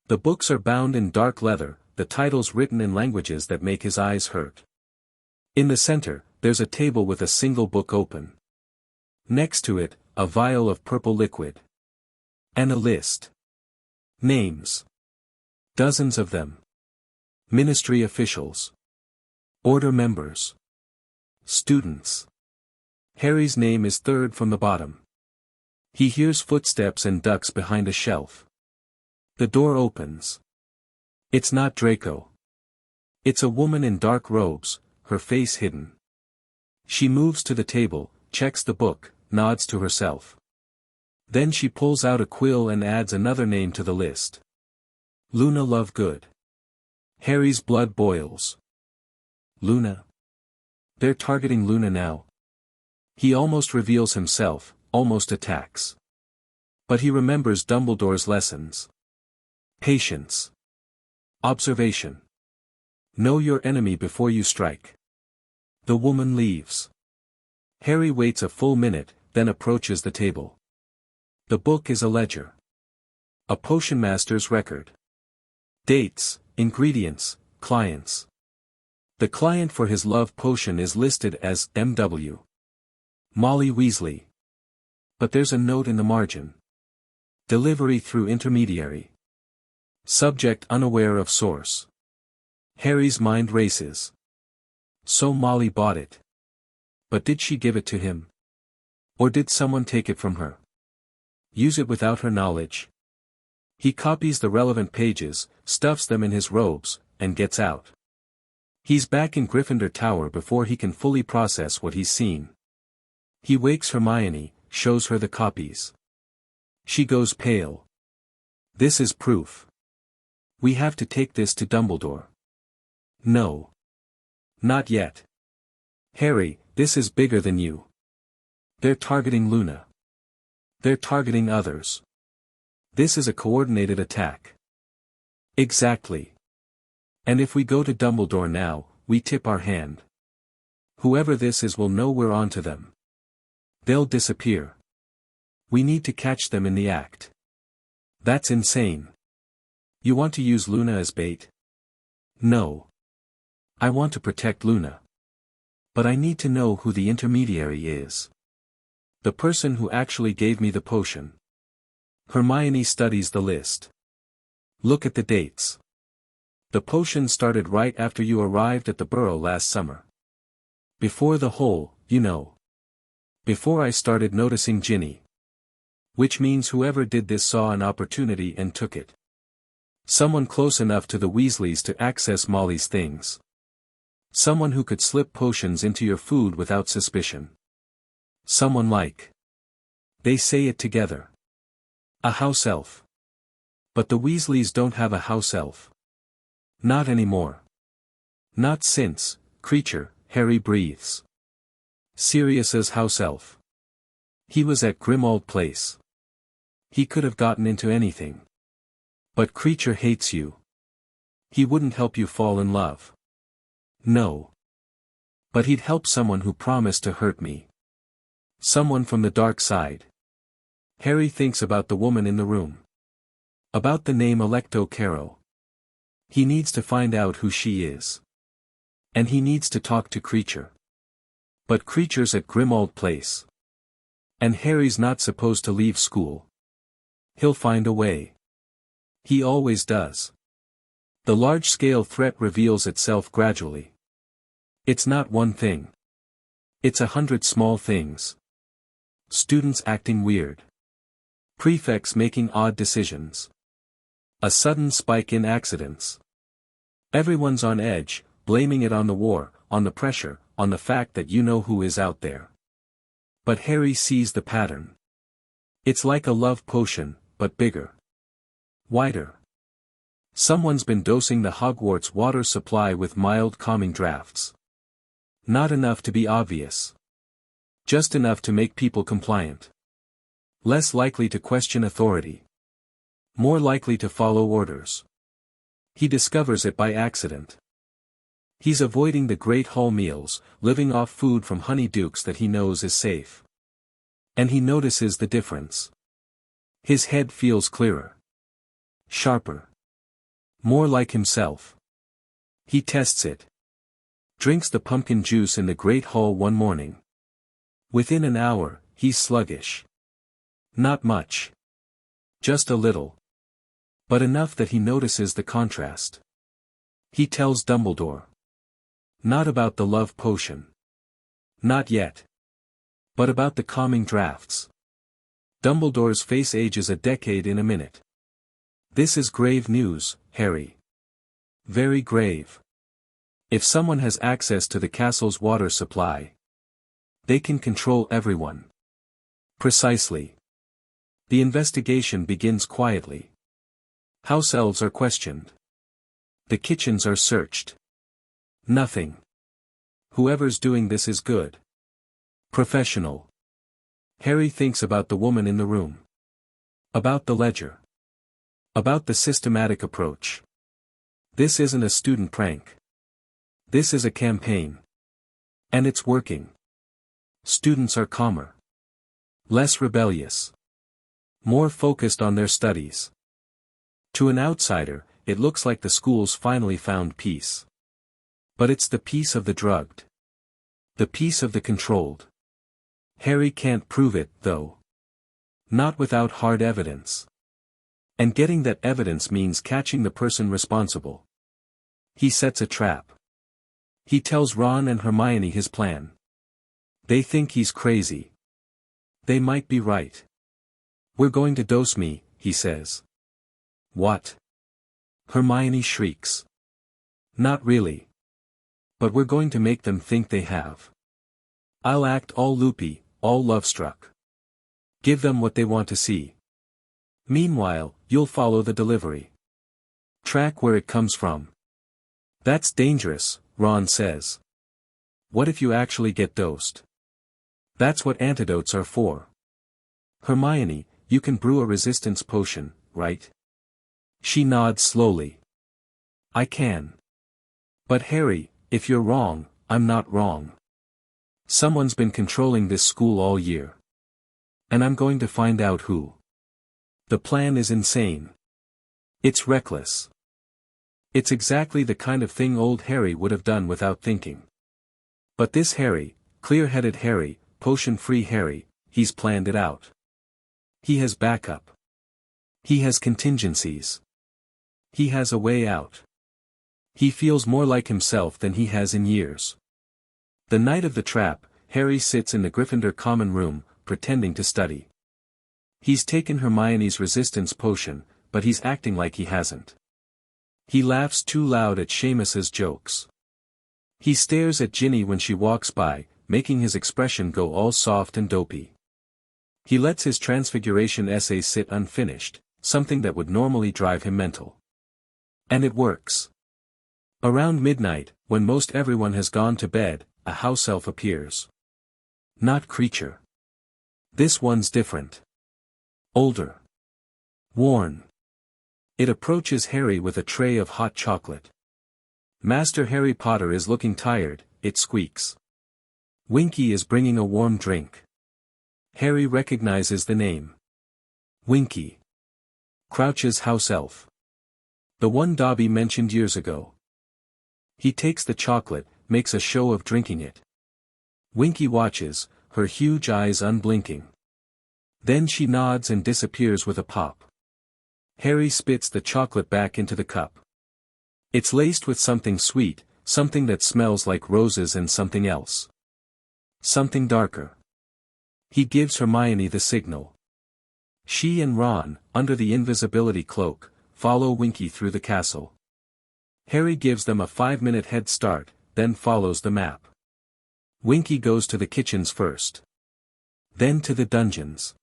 The books are bound in dark leather, the titles written in languages that make his eyes hurt. In the center, there's a table with a single book open. Next to it, a vial of purple liquid. And a list. Names. Dozens of them. Ministry officials. Order members. Students. Harry's name is third from the bottom. He hears footsteps and ducks behind a shelf. The door opens. It's not Draco. It's a woman in dark robes, her face hidden. She moves to the table, checks the book, nods to herself. Then she pulls out a quill and adds another name to the list. Luna Lovegood. Harry's blood boils. Luna. They're targeting Luna now. He almost reveals himself, almost attacks. But he remembers Dumbledore's lessons. Patience. Observation. Know your enemy before you strike. The woman leaves. Harry waits a full minute, then approaches the table. The book is a ledger. A potion master's record. Dates, ingredients, clients. The client for his love potion is listed as M.W. Molly Weasley. But there's a note in the margin. Delivery through intermediary. Subject unaware of source. Harry's mind races. So Molly bought it. But did she give it to him? Or did someone take it from her? Use it without her knowledge? He copies the relevant pages, stuffs them in his robes, and gets out. He's back in Gryffindor Tower before he can fully process what he's seen. He wakes Hermione, shows her the copies. She goes pale. This is proof. We have to take this to Dumbledore. No. Not yet. Harry, this is bigger than you. They're targeting Luna. They're targeting others. This is a coordinated attack. Exactly. And if we go to Dumbledore now, we tip our hand. Whoever this is will know we're on to them. They'll disappear. We need to catch them in the act. That's insane. You want to use Luna as bait? No. I want to protect Luna. But I need to know who the intermediary is. The person who actually gave me the potion. Hermione studies the list. Look at the dates. The potion started right after you arrived at the Burrow last summer. Before the whole, you know. Before I started noticing Ginny. Which means whoever did this saw an opportunity and took it. Someone close enough to the Weasleys to access Molly's things. Someone who could slip potions into your food without suspicion. Someone like. They say it together. A house elf. But the Weasleys don't have a house elf. Not anymore. Not since, creature, Harry breathes. Serious as house elf. He was at Grimmauld Place. He could have gotten into anything. But creature hates you. He wouldn't help you fall in love. No. But he'd help someone who promised to hurt me. Someone from the dark side. Harry thinks about the woman in the room. About the name Alecto Caro. He needs to find out who she is. And he needs to talk to Creature. But Creature's at Grimmauld Place. And Harry's not supposed to leave school. He'll find a way. He always does. The large-scale threat reveals itself gradually. It's not one thing. It's 100 small things. Students acting weird. Prefects making odd decisions. A sudden spike in accidents. Everyone's on edge, blaming it on the war, on the pressure, on the fact that you know who is out there. But Harry sees the pattern. It's like a love potion, but bigger. Wider. Someone's been dosing the Hogwarts water supply with mild calming drafts. Not enough to be obvious. Just enough to make people compliant. Less likely to question authority. More likely to follow orders. He discovers it by accident. He's avoiding the great hall meals, living off food from honeydukes that he knows is safe. And he notices the difference. His head feels clearer. Sharper. More like himself. He tests it. Drinks the pumpkin juice in the great hall one morning. Within an hour, he's sluggish. Not much. Just a little. But enough that he notices the contrast. He tells Dumbledore. Not about the love potion. Not yet. But about the calming drafts. Dumbledore's face ages a decade in a minute. This is grave news, Harry. Very grave. If someone has access to the castle's water supply, they can control everyone. Precisely. The investigation begins quietly. House elves are questioned. The kitchens are searched. Nothing. Whoever's doing this is good. Professional. Harry thinks about the woman in the room. About the ledger. About the systematic approach. This isn't a student prank. This is a campaign. And it's working. Students are calmer. Less rebellious. More focused on their studies. To an outsider, it looks like the school's finally found peace. But it's the peace of the drugged. The peace of the controlled. Harry can't prove it, though. Not without hard evidence. And getting that evidence means catching the person responsible. He sets a trap. He tells Ron and Hermione his plan. They think he's crazy. They might be right. We're going to dose me, he says. What? Hermione shrieks. Not really. But we're going to make them think they have. I'll act all loopy, all love-struck. Give them what they want to see. Meanwhile, you'll follow the delivery. Track where it comes from. That's dangerous, Ron says. What if you actually get dosed? That's what antidotes are for. Hermione, you can brew a resistance potion, right? She nods slowly. I can. But Harry, if you're wrong, I'm not wrong. Someone's been controlling this school all year. And I'm going to find out who. The plan is insane. It's reckless. It's exactly the kind of thing old Harry would have done without thinking. But this Harry, clear-headed Harry, potion-free Harry, he's planned it out. He has backup. He has contingencies. He has a way out. He feels more like himself than he has in years. The night of the trap, Harry sits in the Gryffindor common room, pretending to study. He's taken Hermione's resistance potion, but he's acting like he hasn't. He laughs too loud at Seamus's jokes. He stares at Ginny when she walks by, making his expression go all soft and dopey. He lets his transfiguration essay sit unfinished, something that would normally drive him mental. And it works. Around midnight, when most everyone has gone to bed, a house elf appears. Not creature. This one's different. Older. Worn. It approaches Harry with a tray of hot chocolate. Master Harry Potter is looking tired, it squeaks. Winky is bringing a warm drink. Harry recognizes the name. Winky. Crouch's house elf. The one Dobby mentioned years ago. He takes the chocolate, makes a show of drinking it. Winky watches, her huge eyes unblinking. Then she nods and disappears with a pop. Harry spits the chocolate back into the cup. It's laced with something sweet, something that smells like roses and something else. Something darker. He gives Hermione the signal. She and Ron, under the invisibility cloak, follow Winky through the castle. Harry gives them a 5-minute head start, then follows the map. Winky goes to the kitchens first. Then to the dungeons.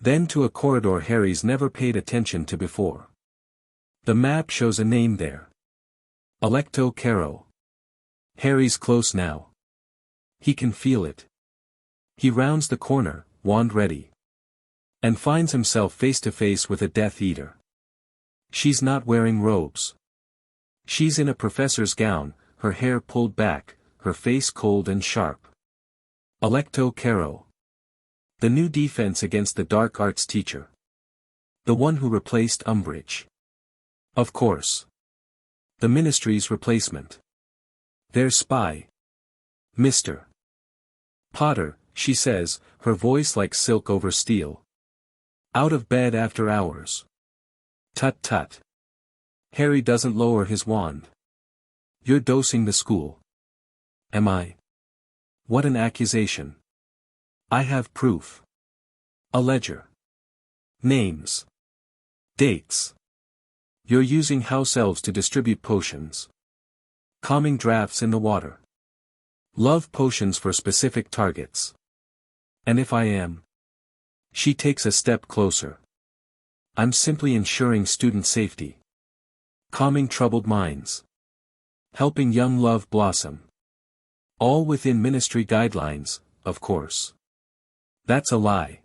Then to a corridor Harry's never paid attention to before. The map shows a name there. Alecto Carrow. Harry's close now. He can feel it. He rounds the corner, wand ready. And finds himself face to face with a Death Eater. She's not wearing robes. She's in a professor's gown, her hair pulled back, her face cold and sharp. Alecto Carrow. The new defense against the dark arts teacher. The one who replaced Umbridge. Of course. The Ministry's replacement. Their spy. Mr. Potter, she says, her voice like silk over steel. Out of bed after hours. Tut tut. Harry doesn't lower his wand. You're dosing the school. Am I? What an accusation. I have proof. A ledger. Names. Dates. You're using house elves to distribute potions. Calming drafts in the water. Love potions for specific targets. And if I am? She takes a step closer. I'm simply ensuring student safety. Calming troubled minds. Helping young love blossom. All within ministry guidelines, of course. That's a lie.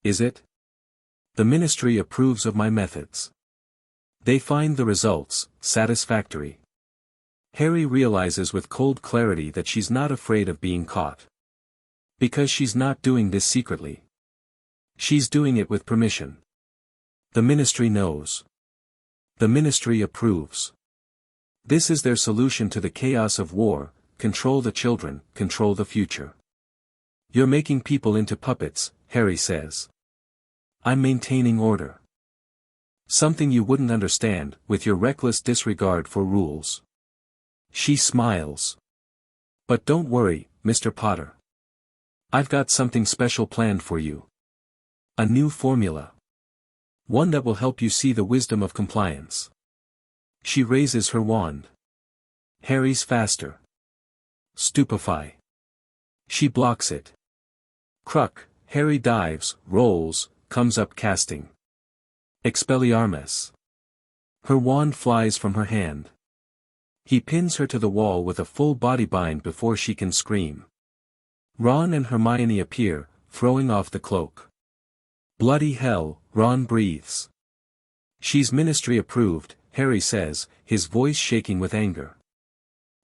Is it? The ministry approves of my methods. They find the results satisfactory. Harry realizes with cold clarity that she's not afraid of being caught. Because she's not doing this secretly. She's doing it with permission. The ministry knows. The ministry approves. This is their solution to the chaos of war: control the children, control the future. You're making people into puppets, Harry says. I'm maintaining order. Something you wouldn't understand, with your reckless disregard for rules. She smiles. But don't worry, Mr. Potter. I've got something special planned for you. A new formula. One that will help you see the wisdom of compliance. She raises her wand. Harry's faster. Stupefy. She blocks it. Cruck, Harry dives, rolls, comes up casting. Expelliarmus. Her wand flies from her hand. He pins her to the wall with a full body bind before she can scream. Ron and Hermione appear, throwing off the cloak. Bloody hell, Ron breathes. She's ministry approved, Harry says, his voice shaking with anger.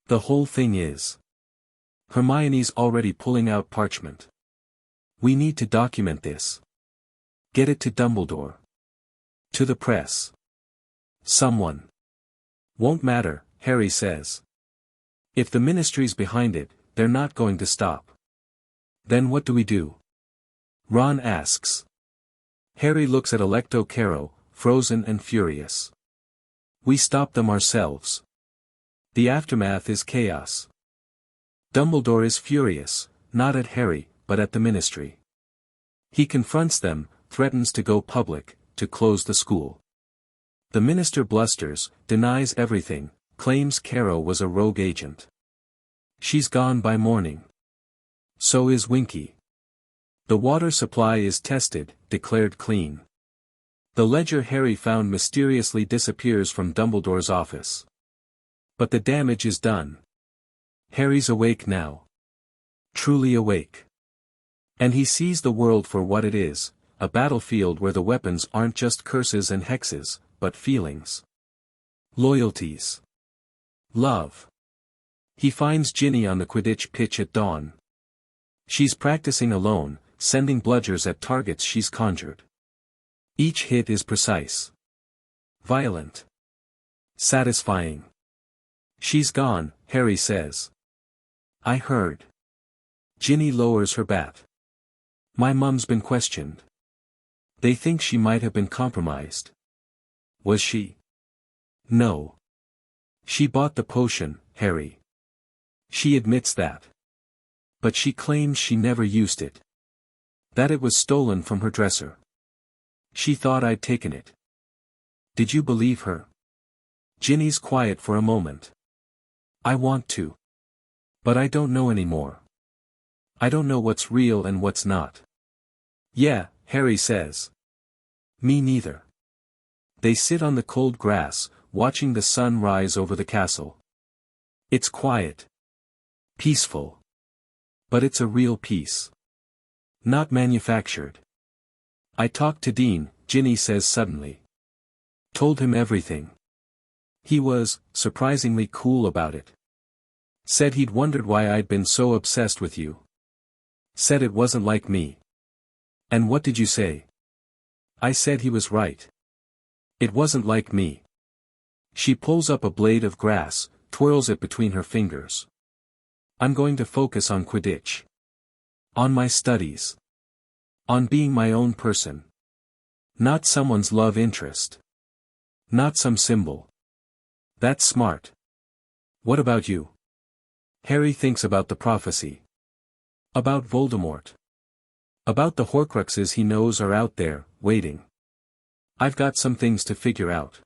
The whole thing is. Hermione's already pulling out parchment. We need to document this. Get it to Dumbledore. To the press. Someone. Won't matter, Harry says. If the ministry's behind it, they're not going to stop. Then what do we do? Ron asks. Harry looks at Alecto Carrow, frozen and furious. We stop them ourselves. The aftermath is chaos. Dumbledore is furious, not at Harry, but at the ministry. He confronts them, threatens to go public, to close the school. The minister blusters, denies everything, claims Carrow was a rogue agent. She's gone by morning. So is Winky. The water supply is tested, declared clean. The ledger Harry found mysteriously disappears from Dumbledore's office. But the damage is done. Harry's awake now. Truly awake. And he sees the world for what it is, a battlefield where the weapons aren't just curses and hexes, but feelings. Loyalties. Love. He finds Ginny on the Quidditch pitch at dawn. She's practicing alone, sending bludgers at targets she's conjured. Each hit is precise. Violent. Satisfying. She's gone, Harry says. I heard. Ginny lowers her bat. My mum's been questioned. They think she might have been compromised. Was she? No. She bought the potion, Harry. She admits that. But she claims she never used it. That it was stolen from her dresser. She thought I'd taken it. Did you believe her? Ginny's quiet for a moment. I want to. But I don't know anymore. I don't know what's real and what's not. Yeah, Harry says. Me neither. They sit on the cold grass, watching the sun rise over the castle. It's quiet. Peaceful. But it's a real peace. Not manufactured. I talked to Dean, Ginny says suddenly. Told him everything. He was, surprisingly cool about it. Said he'd wondered why I'd been so obsessed with you. Said it wasn't like me. And what did you say? I said he was right. It wasn't like me. She pulls up a blade of grass, twirls it between her fingers. I'm going to focus on Quidditch. On my studies. On being my own person. Not someone's love interest. Not some symbol. That's smart. What about you? Harry thinks about the prophecy. About Voldemort. About the Horcruxes he knows are out there, waiting. I've got some things to figure out.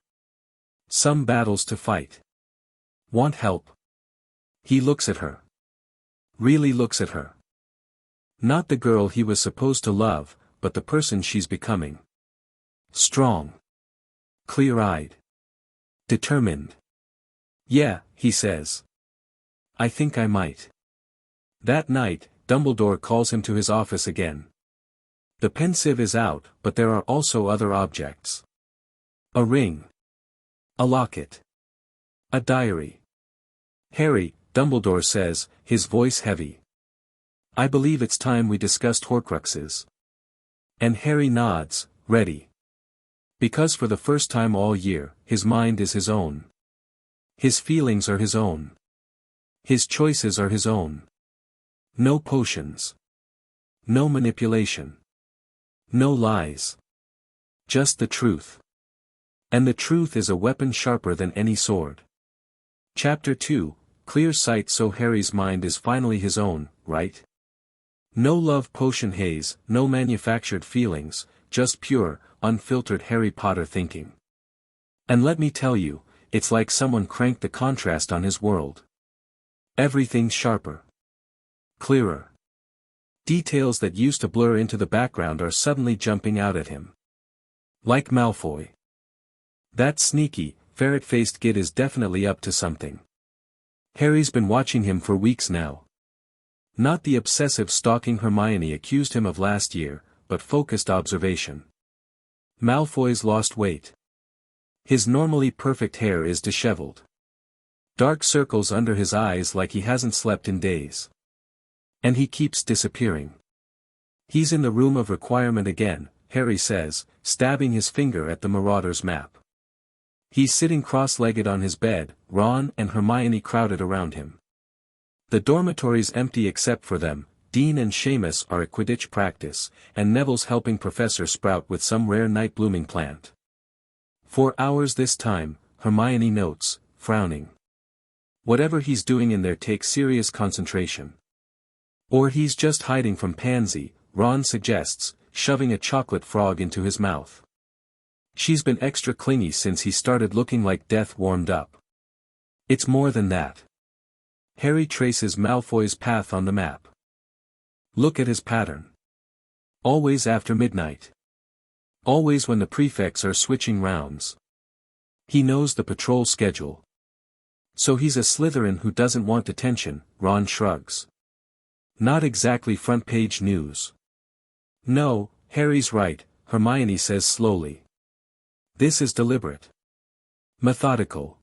Some battles to fight. Want help? He looks at her. Really looks at her. Not the girl he was supposed to love, but the person she's becoming. Strong. Clear-eyed. Determined. Yeah, he says. I think I might. That night, Dumbledore calls him to his office again. The pensieve is out, but there are also other objects. A ring. A locket. A diary. Harry, Dumbledore says, his voice heavy. I believe it's time we discussed Horcruxes. And Harry nods, ready. Because for the first time all year, his mind is his own. His feelings are his own. His choices are his own. No potions. No manipulation. No lies. Just the truth. And the truth is a weapon sharper than any sword. Chapter 2, Clear Sight. So Harry's mind is finally his own, right? No love potion haze, no manufactured feelings, just pure, unfiltered Harry Potter thinking. And let me tell you, it's like someone cranked the contrast on his world. Everything's sharper. Clearer. Details that used to blur into the background are suddenly jumping out at him. Like Malfoy. That sneaky, ferret-faced kid is definitely up to something. Harry's been watching him for weeks now. Not the obsessive stalking Hermione accused him of last year, but focused observation. Malfoy's lost weight. His normally perfect hair is disheveled. Dark circles under his eyes like he hasn't slept in days. And he keeps disappearing. He's in the room of requirement again, Harry says, stabbing his finger at the Marauder's map. He's sitting cross-legged on his bed, Ron and Hermione crowded around him. The dormitory's empty except for them. Dean and Seamus are at Quidditch practice, and Neville's helping Professor Sprout with some rare night-blooming plant. 4 hours this time, Hermione notes, frowning. Whatever he's doing in there takes serious concentration. Or he's just hiding from Pansy, Ron suggests, shoving a chocolate frog into his mouth. She's been extra clingy since he started looking like death warmed up. It's more than that. Harry traces Malfoy's path on the map. Look at his pattern. Always after midnight. Always when the prefects are switching rounds. He knows the patrol schedule. So he's a Slytherin who doesn't want attention, Ron shrugs. Not exactly front-page news. No, Harry's right, Hermione says slowly. This is deliberate. Methodical.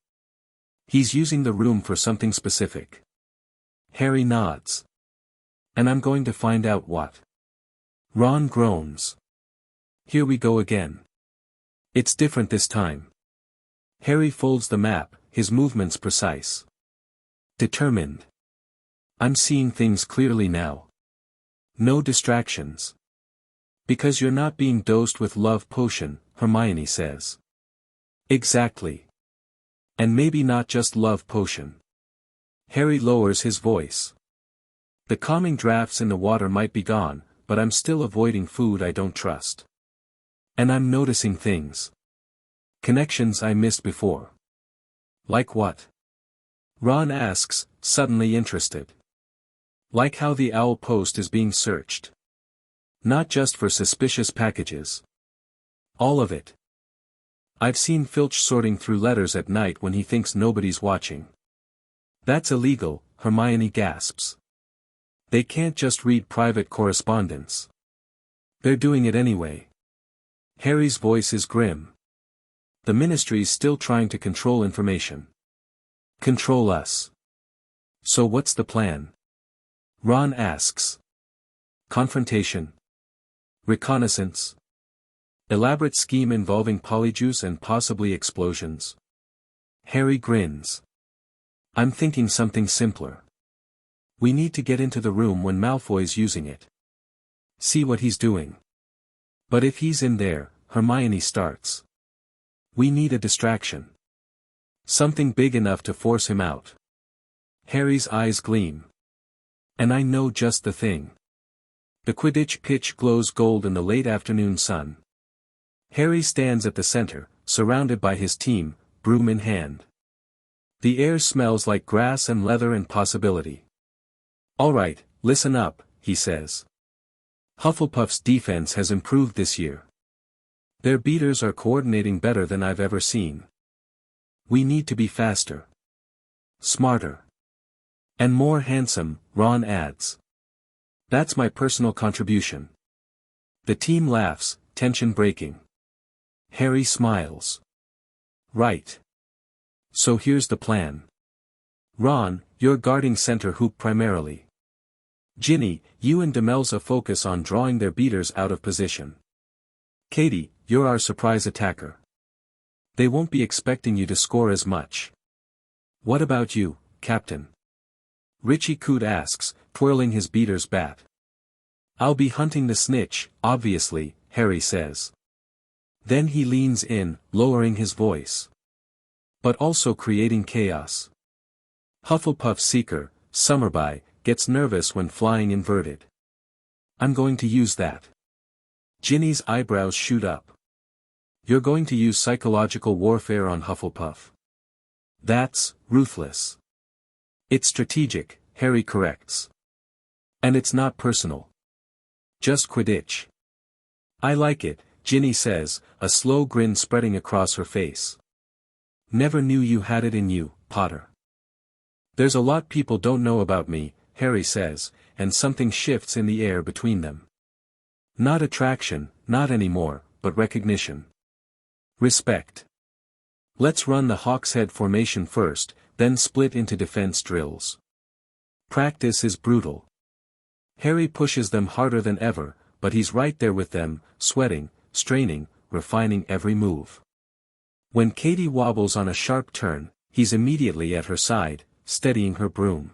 He's using the room for something specific. Harry nods. And I'm going to find out what. Ron groans. Here we go again. It's different this time. Harry folds the map, his movements precise. Determined. I'm seeing things clearly now. No distractions. Because you're not being dosed with love potion, Hermione says. Exactly. And maybe not just love potion. Harry lowers his voice. The calming drafts in the water might be gone, but I'm still avoiding food I don't trust. And I'm noticing things. Connections I missed before. Like what? Ron asks, suddenly interested. Like how the owl post is being searched. Not just for suspicious packages. All of it. I've seen Filch sorting through letters at night when he thinks nobody's watching. That's illegal, Hermione gasps. They can't just read private correspondence. They're doing it anyway. Harry's voice is grim. The Ministry's still trying to control information. Control us. So what's the plan? Ron asks. Confrontation. Reconnaissance. Elaborate scheme involving polyjuice and possibly explosions. Harry grins. I'm thinking something simpler. We need to get into the room when Malfoy's using it. See what he's doing. But if he's in there, Hermione starts. We need a distraction. Something big enough to force him out. Harry's eyes gleam. And I know just the thing. The Quidditch pitch glows gold in the late afternoon sun. Harry stands at the center, surrounded by his team, broom in hand. The air smells like grass and leather and possibility. All right, listen up, he says. Hufflepuff's defense has improved this year. Their beaters are coordinating better than I've ever seen. We need to be faster. Smarter. And more handsome, Ron adds. That's my personal contribution. The team laughs, tension breaking. Harry smiles. Right. So here's the plan. Ron, you're guarding center hoop primarily. Ginny, you and Demelza focus on drawing their beaters out of position. Katie, you're our surprise attacker. They won't be expecting you to score as much. What about you, Captain? Richie Coot asks, twirling his beater's bat. I'll be hunting the snitch, obviously, Harry says. Then he leans in, lowering his voice. But also creating chaos. Hufflepuff Seeker, Summerby, gets nervous when flying inverted. I'm going to use that. Ginny's eyebrows shoot up. You're going to use psychological warfare on Hufflepuff. That's ruthless. It's strategic, Harry corrects. And it's not personal. Just Quidditch. I like it, Ginny says, a slow grin spreading across her face. Never knew you had it in you, Potter. There's a lot people don't know about me, Harry says, and something shifts in the air between them. Not attraction, not anymore, but recognition. Respect. Let's run the Hawk's Head formation first, then split into defense drills. Practice is brutal. Harry pushes them harder than ever, but he's right there with them, sweating, straining, refining every move. When Katie wobbles on a sharp turn, he's immediately at her side, steadying her broom.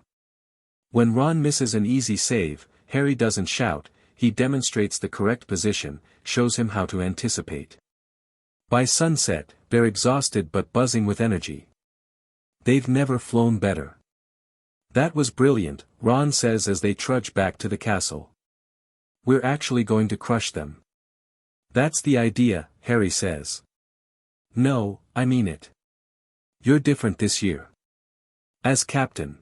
When Ron misses an easy save, Harry doesn't shout, he demonstrates the correct position, shows him how to anticipate. By sunset, they're exhausted but buzzing with energy. They've never flown better. That was brilliant, Ron says as they trudge back to the castle. We're actually going to crush them. That's the idea, Harry says. No, I mean it. You're different this year. As captain.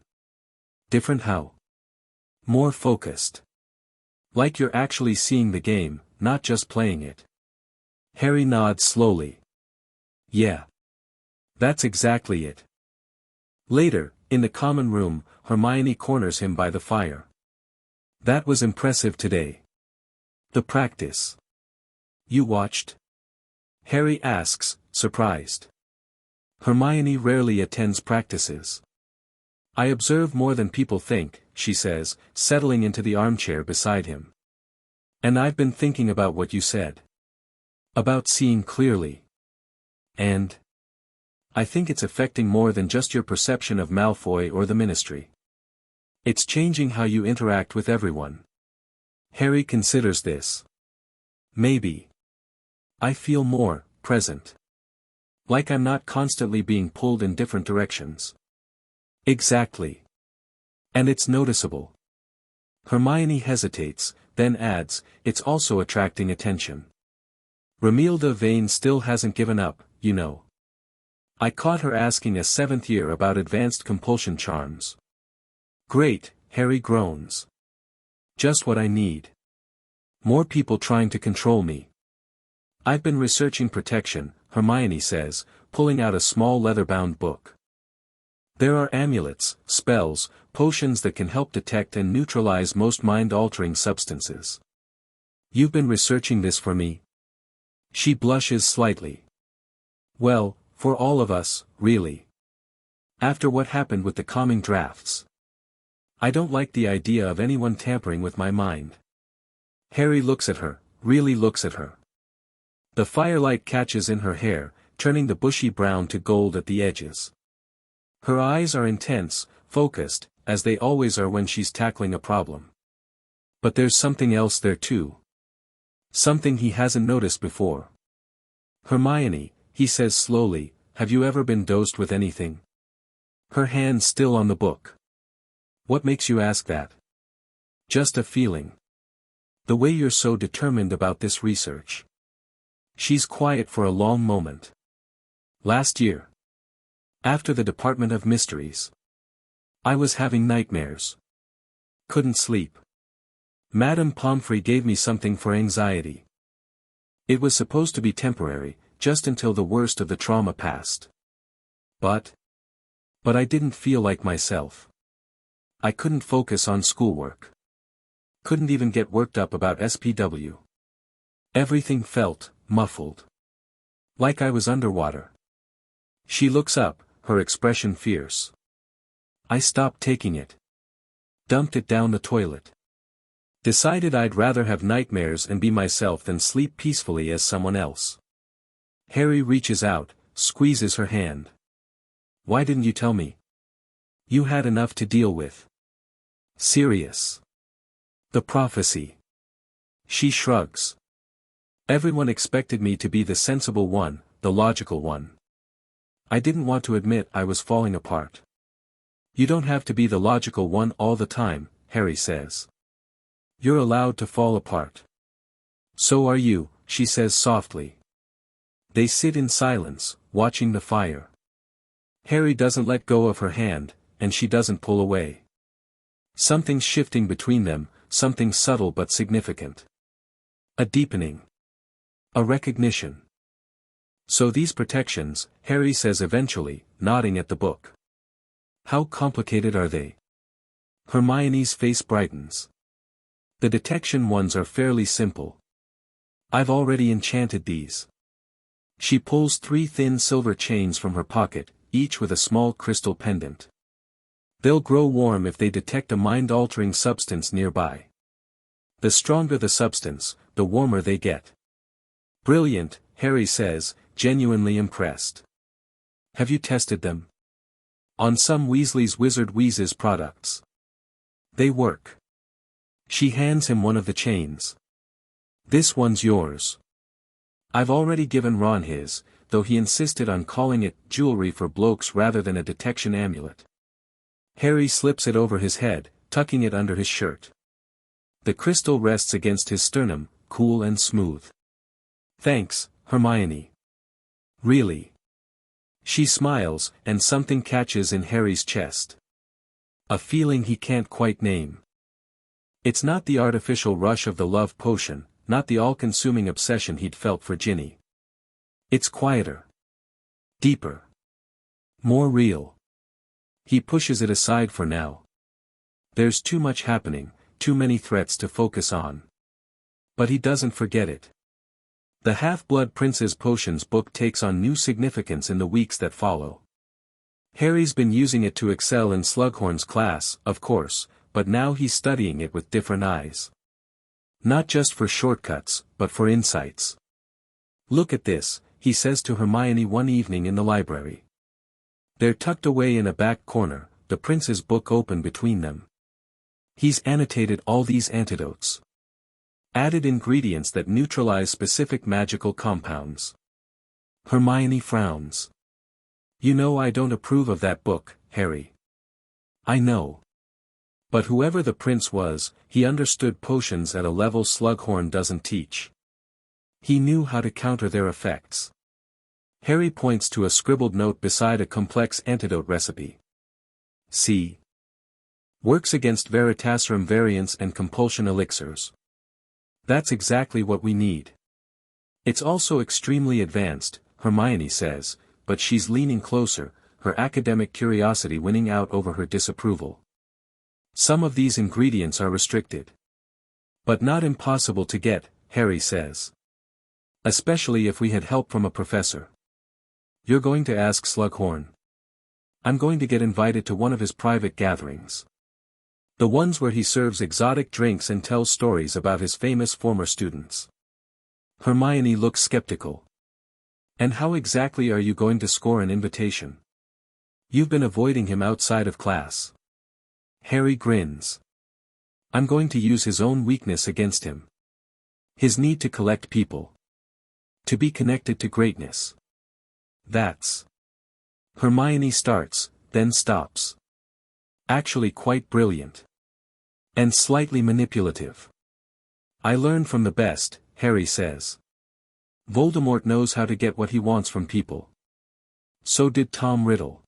Different how? More focused. Like you're actually seeing the game, not just playing it. Harry nods slowly. Yeah. That's exactly it. Later, in the common room, Hermione corners him by the fire. That was impressive today. The practice. You watched? Harry asks, surprised. Hermione rarely attends practices. I observe more than people think, she says, settling into the armchair beside him. And I've been thinking about what you said. About seeing clearly. And I think it's affecting more than just your perception of Malfoy or the Ministry. It's changing how you interact with everyone. Harry considers this. Maybe. I feel more present. Like I'm not constantly being pulled in different directions. Exactly. And it's noticeable. Hermione hesitates, then adds, it's also attracting attention. Romilda Vane still hasn't given up, you know. I caught her asking a 7th year about advanced compulsion charms. Great, Harry groans. Just what I need. More people trying to control me. I've been researching protection, Hermione says, pulling out a small leather-bound book. There are amulets, spells, potions that can help detect and neutralize most mind-altering substances. You've been researching this for me? She blushes slightly. Well, for all of us, really. After what happened with the calming drafts. I don't like the idea of anyone tampering with my mind. Harry looks at her, really looks at her. The firelight catches in her hair, turning the bushy brown to gold at the edges. Her eyes are intense, focused, as they always are when she's tackling a problem. But there's something else there too. Something he hasn't noticed before. Hermione, he says slowly, have you ever been dosed with anything? Her hand still on the book. What makes you ask that? Just a feeling. The way you're so determined about this research. She's quiet for a long moment. Last year. After the Department of Mysteries. I was having nightmares. Couldn't sleep. Madame Pomfrey gave me something for anxiety. It was supposed to be temporary, just until the worst of the trauma passed. But I didn't feel like myself. I couldn't focus on schoolwork. Couldn't even get worked up about SPW. Everything felt muffled. Like I was underwater. She looks up, her expression fierce. I stopped taking it. Dumped it down the toilet. Decided I'd rather have nightmares and be myself than sleep peacefully as someone else. Harry reaches out, squeezes her hand. Why didn't you tell me? You had enough to deal with. Serious. The prophecy. She shrugs. Everyone expected me to be the sensible one, the logical one. I didn't want to admit I was falling apart. You don't have to be the logical one all the time, Harry says. You're allowed to fall apart. So are you, she says softly. They sit in silence, watching the fire. Harry doesn't let go of her hand, and she doesn't pull away. Something's shifting between them, something subtle but significant. A deepening. A recognition. So these protections, Harry says eventually, nodding at the book. How complicated are they? Hermione's face brightens. The detection ones are fairly simple. I've already enchanted these. She pulls 3 thin silver chains from her pocket, each with a small crystal pendant. They'll grow warm if they detect a mind-altering substance nearby. The stronger the substance, the warmer they get. Brilliant, Harry says, genuinely impressed. Have you tested them? On some Weasley's Wizard Wheezes products. They work. She hands him one of the chains. This one's yours. I've already given Ron his, though he insisted on calling it jewelry for blokes rather than a detection amulet. Harry slips it over his head, tucking it under his shirt. The crystal rests against his sternum, cool and smooth. Thanks, Hermione. Really? She smiles, and something catches in Harry's chest. A feeling he can't quite name. It's not the artificial rush of the love potion, not the all-consuming obsession he'd felt for Ginny. It's quieter. Deeper. More real. He pushes it aside for now. There's too much happening, too many threats to focus on. But he doesn't forget it. The Half-Blood Prince's Potions book takes on new significance in the weeks that follow. Harry's been using it to excel in Slughorn's class, of course, but now he's studying it with different eyes. Not just for shortcuts, but for insights. "Look at this," he says to Hermione one evening in the library. They're tucked away in a back corner, the prince's book open between them. He's annotated all these antidotes. Added ingredients that neutralize specific magical compounds. Hermione frowns. "You know I don't approve of that book, Harry." "I know. But whoever the prince was, he understood potions at a level Slughorn doesn't teach. He knew how to counter their effects." Harry points to a scribbled note beside a complex antidote recipe. "See. Works against Veritaserum variants and compulsion elixirs. That's exactly what we need." "It's also extremely advanced," Hermione says, but she's leaning closer, her academic curiosity winning out over her disapproval. "Some of these ingredients are restricted. But not impossible to get," Harry says. "Especially if we had help from a professor." "You're going to ask Slughorn?" "I'm going to get invited to one of his private gatherings. The ones where he serves exotic drinks and tells stories about his famous former students." Hermione looks skeptical. "And how exactly are you going to score an invitation? You've been avoiding him outside of class." Harry grins. "I'm going to use his own weakness against him. His need to collect people. To be connected to greatness. That's..." Hermione starts, then stops. "Actually quite brilliant. And slightly manipulative. I learned from the best," Harry says. "Voldemort knows how to get what he wants from people. So did Tom Riddle.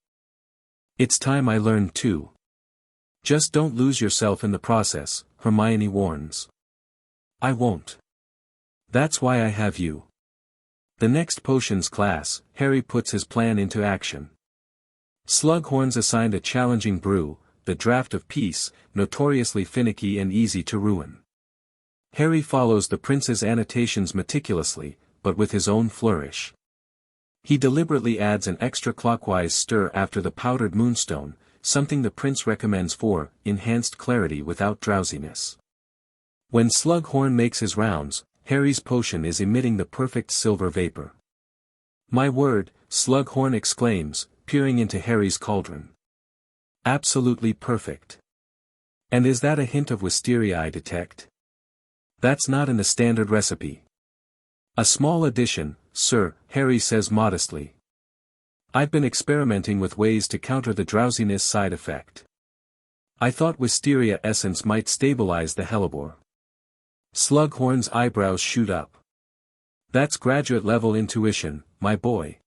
It's time I learned too. Just don't lose yourself in the process," Hermione warns. "I won't. That's why I have you." The next potions class, Harry puts his plan into action. Slughorn's assigned a challenging brew, the Draught of Peace, notoriously finicky and easy to ruin. Harry follows the prince's annotations meticulously, but with his own flourish. He deliberately adds an extra clockwise stir after the powdered moonstone, something the prince recommends for enhanced clarity without drowsiness. When Slughorn makes his rounds, Harry's potion is emitting the perfect silver vapor. "My word," Slughorn exclaims, peering into Harry's cauldron. "Absolutely perfect. And is that a hint of wisteria I detect? That's not in the standard recipe." "A small addition, sir," Harry says modestly. "I've been experimenting with ways to counter the drowsiness side effect. I thought wisteria essence might stabilize the hellebore." Slughorn's eyebrows shoot up. "That's graduate-level intuition, my boy.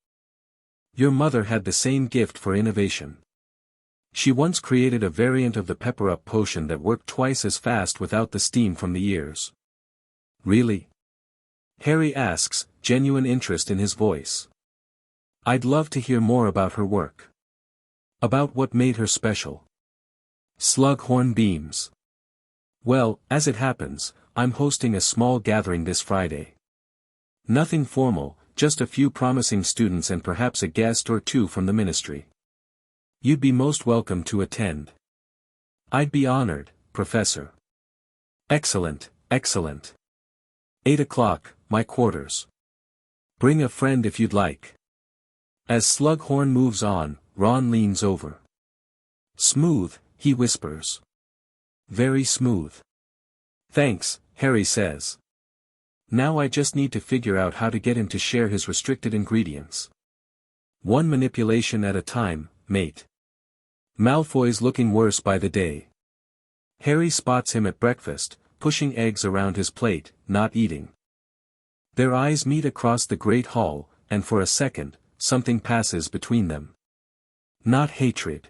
Your mother had the same gift for innovation. She once created a variant of the pepper-up potion that worked twice as fast without the steam from the ears." "Really?" Harry asks, genuine interest in his voice. "I'd love to hear more about her work. About what made her special." Slughorn beams. "Well, as it happens, I'm hosting a small gathering this Friday. Nothing formal, just a few promising students and perhaps a guest or two from the ministry. You'd be most welcome to attend." "I'd be honored, Professor." "Excellent, excellent. 8 o'clock, my quarters. Bring a friend if you'd like." As Slughorn moves on, Ron leans over. "Smooth," he whispers. "Very smooth." "Thanks," Harry says. "Now I just need to figure out how to get him to share his restricted ingredients. One manipulation at a time, mate." Malfoy's looking worse by the day. Harry spots him at breakfast, pushing eggs around his plate, not eating. Their eyes meet across the great hall, and for a second, something passes between them. Not hatred.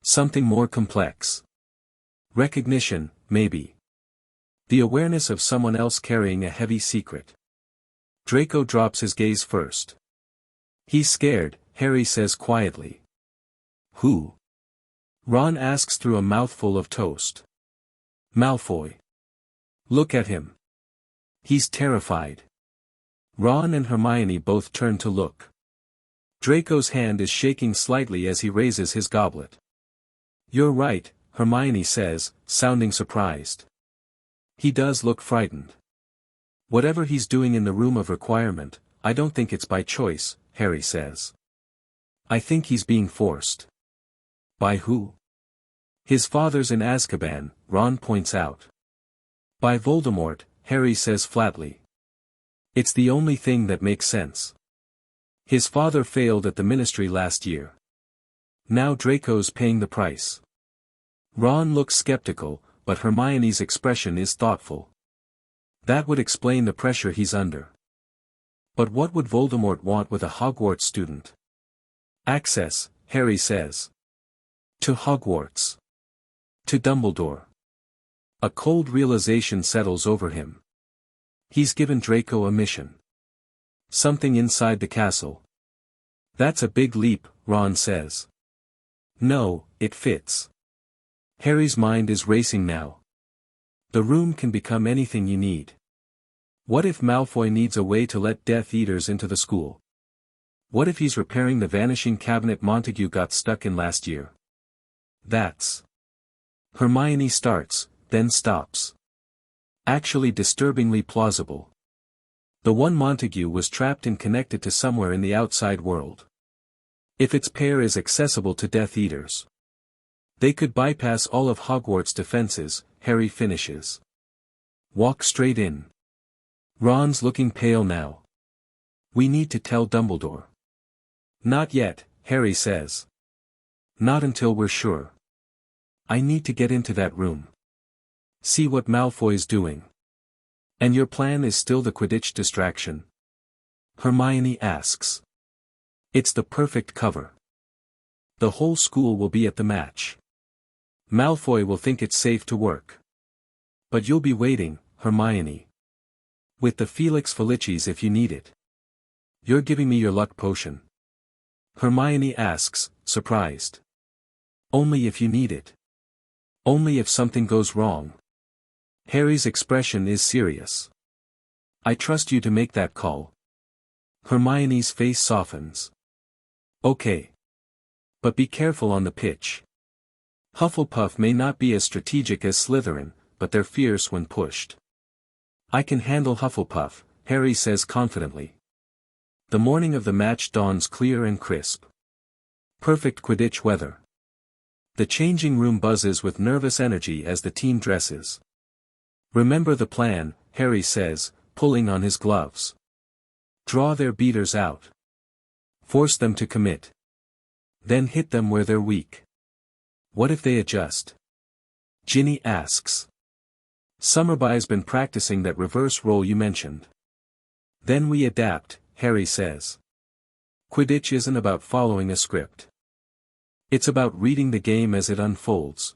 Something more complex. Recognition, maybe. The awareness of someone else carrying a heavy secret. Draco drops his gaze first. "He's scared," Harry says quietly. "Who?" Ron asks through a mouthful of toast. Malfoy. Look at him. He's terrified. Ron and Hermione both turn to look. Draco's hand is shaking slightly as he raises his goblet. You're right, Hermione says, sounding surprised. He does look frightened. Whatever he's doing in the room of requirement, I don't think it's by choice, Harry says. I think he's being forced. By who? His father's in Azkaban, Ron points out. By Voldemort, Harry says flatly. It's the only thing that makes sense. His father failed at the Ministry last year. Now Draco's paying the price. Ron looks skeptical, but Hermione's expression is thoughtful. That would explain the pressure he's under. But what would Voldemort want with a Hogwarts student? Access, Harry says. To Hogwarts. To Dumbledore. A cold realization settles over him. He's given Draco a mission. Something inside the castle. That's a big leap, Ron says. No, it fits. Harry's mind is racing now. The room can become anything you need. What if Malfoy needs a way to let Death Eaters into the school? What if he's repairing the vanishing cabinet Montague got stuck in last year? That's... Hermione starts, then stops. Actually disturbingly plausible. The one Montague was trapped and connected to somewhere in the outside world. If its pair is accessible to Death Eaters, they could bypass all of Hogwarts' defenses, Harry finishes. Walk straight in. Ron's looking pale now. We need to tell Dumbledore. Not yet, Harry says. Not until we're sure. I need to get into that room. See what Malfoy's doing. And your plan is still the Quidditch distraction? Hermione asks. It's the perfect cover. The whole school will be at the match. Malfoy will think it's safe to work. But you'll be waiting, Hermione. With the Felix Felicis if you need it. You're giving me your luck potion. Hermione asks, surprised. Only if you need it. Only if something goes wrong. Harry's expression is serious. I trust you to make that call. Hermione's face softens. Okay. But be careful on the pitch. Hufflepuff may not be as strategic as Slytherin, but they're fierce when pushed. I can handle Hufflepuff, Harry says confidently. The morning of the match dawns clear and crisp. Perfect Quidditch weather. The changing room buzzes with nervous energy as the team dresses. Remember the plan, Harry says, pulling on his gloves. Draw their beaters out. Force them to commit. Then hit them where they're weak. What if they adjust? Ginny asks. Summerby's been practicing that reverse roll you mentioned. Then we adapt, Harry says. Quidditch isn't about following a script. It's about reading the game as it unfolds.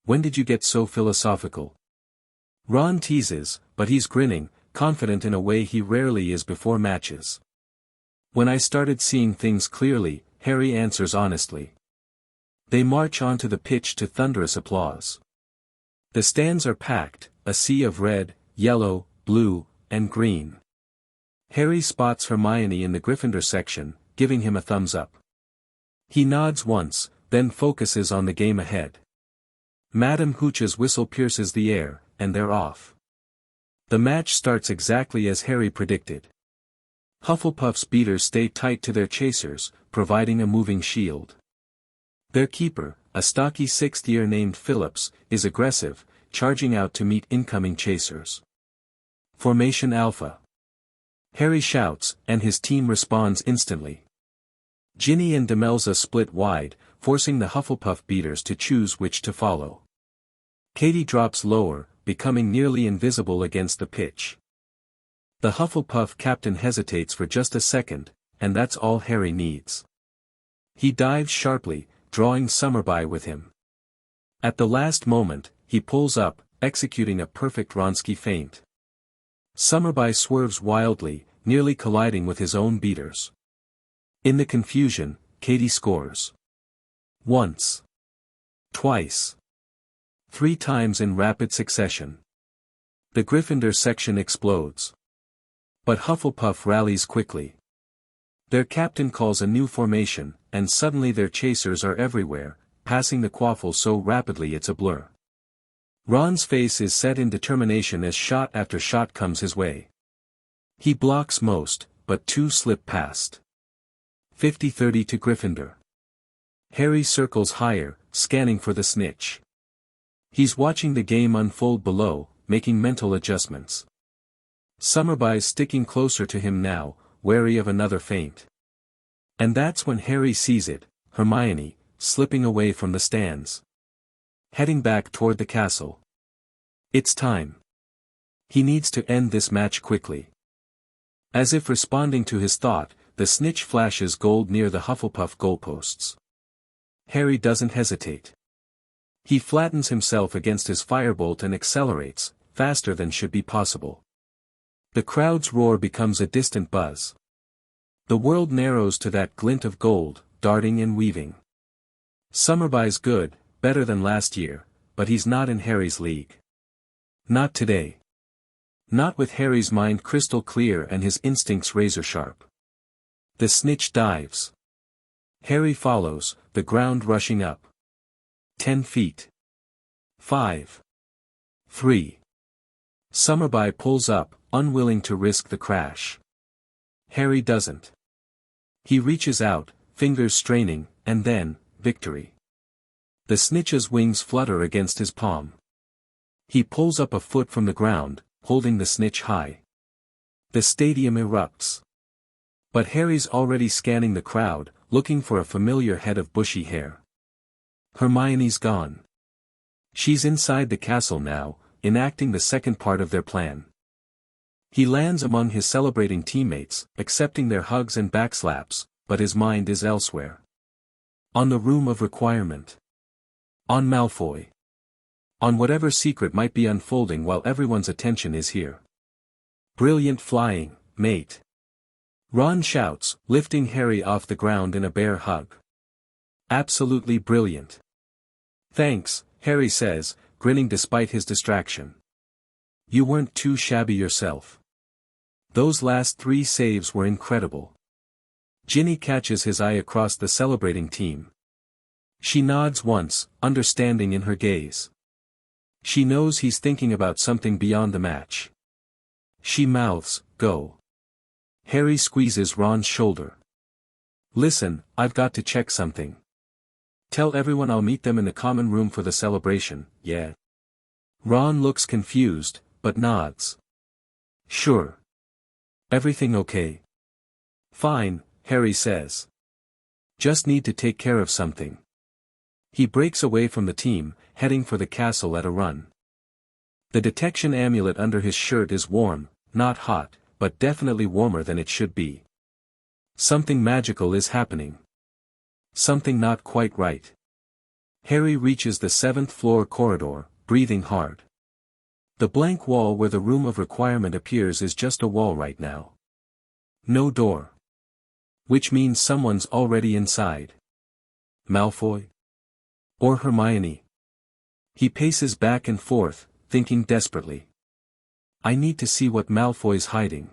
When did you get so philosophical? Ron teases, but he's grinning, confident in a way he rarely is before matches. When I started seeing things clearly, Harry answers honestly. They march onto the pitch to thunderous applause. The stands are packed, a sea of red, yellow, blue, and green. Harry spots Hermione in the Gryffindor section, giving him a thumbs up. He nods once, then focuses on the game ahead. Madame Hooch's whistle pierces the air, and they're off. The match starts exactly as Harry predicted. Hufflepuff's beaters stay tight to their chasers, providing a moving shield. Their keeper, a stocky sixth-year named Phillips, is aggressive, charging out to meet incoming chasers. Formation Alpha. Harry shouts, and his team responds instantly. Ginny and Demelza split wide, forcing the Hufflepuff beaters to choose which to follow. Katie drops lower, becoming nearly invisible against the pitch. The Hufflepuff captain hesitates for just a second, and that's all Harry needs. He dives sharply, drawing Summerby with him. At the last moment, he pulls up, executing a perfect Wronski feint. Summerby swerves wildly, nearly colliding with his own beaters. In the confusion, Katie scores. Once. Twice. 3 times in rapid succession. The Gryffindor section explodes. But Hufflepuff rallies quickly. Their captain calls a new formation, and suddenly their chasers are everywhere, passing the quaffle so rapidly it's a blur. Ron's face is set in determination as shot after shot comes his way. He blocks most, but 2 slip past. 50-30 to Gryffindor. Harry circles higher, scanning for the snitch. He's watching the game unfold below, making mental adjustments. Summerby's sticking closer to him now, wary of another feint. And that's when Harry sees it, Hermione, slipping away from the stands. Heading back toward the castle. It's time. He needs to end this match quickly. As if responding to his thought, the snitch flashes gold near the Hufflepuff goalposts. Harry doesn't hesitate. He flattens himself against his firebolt and accelerates, faster than should be possible. The crowd's roar becomes a distant buzz. The world narrows to that glint of gold, darting and weaving. Summerby's good, better than last year, but he's not in Harry's league. Not today. Not with Harry's mind crystal clear and his instincts razor sharp. The snitch dives. Harry follows, the ground rushing up. 10 feet. 5. 3. Summerby pulls up, unwilling to risk the crash. Harry doesn't. He reaches out, fingers straining, and then, victory. The snitch's wings flutter against his palm. He pulls up a foot from the ground, holding the snitch high. The stadium erupts. But Harry's already scanning the crowd, looking for a familiar head of bushy hair. Hermione's gone. She's inside the castle now, enacting the second part of their plan. He lands among his celebrating teammates, accepting their hugs and backslaps, but his mind is elsewhere. On the room of requirement. On Malfoy. On whatever secret might be unfolding while everyone's attention is here. Brilliant flying, mate. Ron shouts, lifting Harry off the ground in a bear hug. Absolutely brilliant. Thanks, Harry says, grinning despite his distraction. You weren't too shabby yourself. Those last 3 saves were incredible. Ginny catches his eye across the celebrating team. She nods once, understanding in her gaze. She knows he's thinking about something beyond the match. She mouths, go. Harry squeezes Ron's shoulder. Listen, I've got to check something. Tell everyone I'll meet them in the common room for the celebration, yeah? Ron looks confused, but nods. Sure. Everything okay? Fine, Harry says. Just need to take care of something. He breaks away from the team, heading for the castle at a run. The detection amulet under his shirt is warm, not hot, but definitely warmer than it should be. Something magical is happening. Something not quite right. Harry reaches the 7th floor corridor, breathing hard. The blank wall where the room of requirement appears is just a wall right now. No door. Which means someone's already inside. Malfoy? Or Hermione? He paces back and forth, thinking desperately. I need to see what Malfoy's hiding.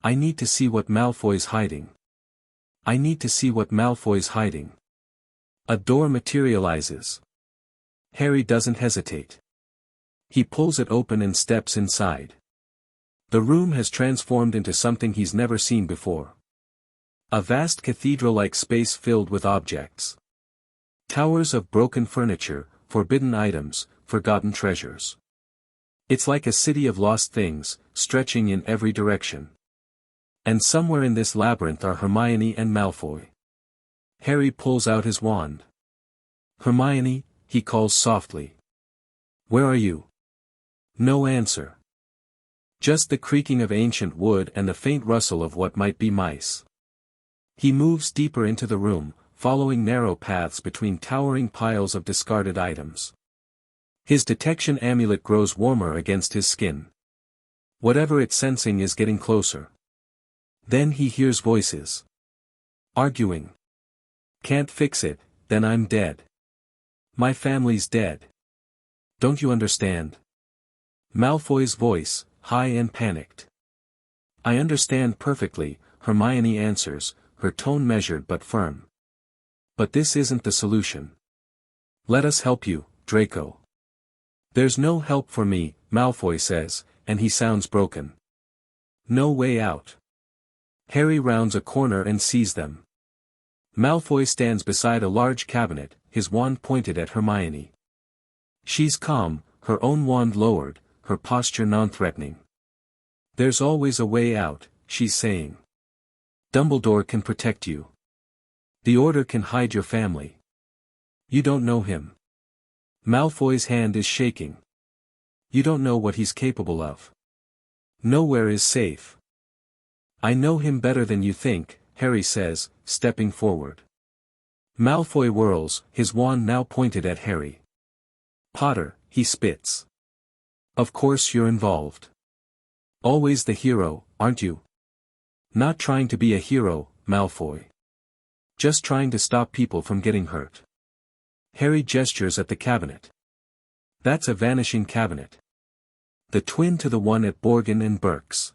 I need to see what Malfoy's hiding. I need to see what Malfoy's hiding. A door materializes. Harry doesn't hesitate. He pulls it open and steps inside. The room has transformed into something he's never seen before. A vast cathedral-like space filled with objects. Towers of broken furniture, forbidden items, forgotten treasures. It's like a city of lost things, stretching in every direction. And somewhere in this labyrinth are Hermione and Malfoy. Harry pulls out his wand. Hermione, he calls softly. Where are you? No answer. Just the creaking of ancient wood and the faint rustle of what might be mice. He moves deeper into the room, following narrow paths between towering piles of discarded items. His detection amulet grows warmer against his skin. Whatever it's sensing is getting closer. Then he hears voices. Arguing. Can't fix it, then I'm dead. My family's dead. Don't you understand? Malfoy's voice, high and panicked. I understand perfectly, Hermione answers, her tone measured but firm. But this isn't the solution. Let us help you, Draco. There's no help for me, Malfoy says, and he sounds broken. No way out. Harry rounds a corner and sees them. Malfoy stands beside a large cabinet, his wand pointed at Hermione. She's calm, her own wand lowered, her posture non-threatening. There's always a way out, she's saying. Dumbledore can protect you. The Order can hide your family. You don't know him. Malfoy's hand is shaking. You don't know what he's capable of. Nowhere is safe. I know him better than you think, Harry says, stepping forward. Malfoy whirls, his wand now pointed at Harry. Potter, he spits. Of course you're involved. Always the hero, aren't you? Not trying to be a hero, Malfoy. Just trying to stop people from getting hurt. Harry gestures at the cabinet. That's a vanishing cabinet. The twin to the one at Borgin and Burke's.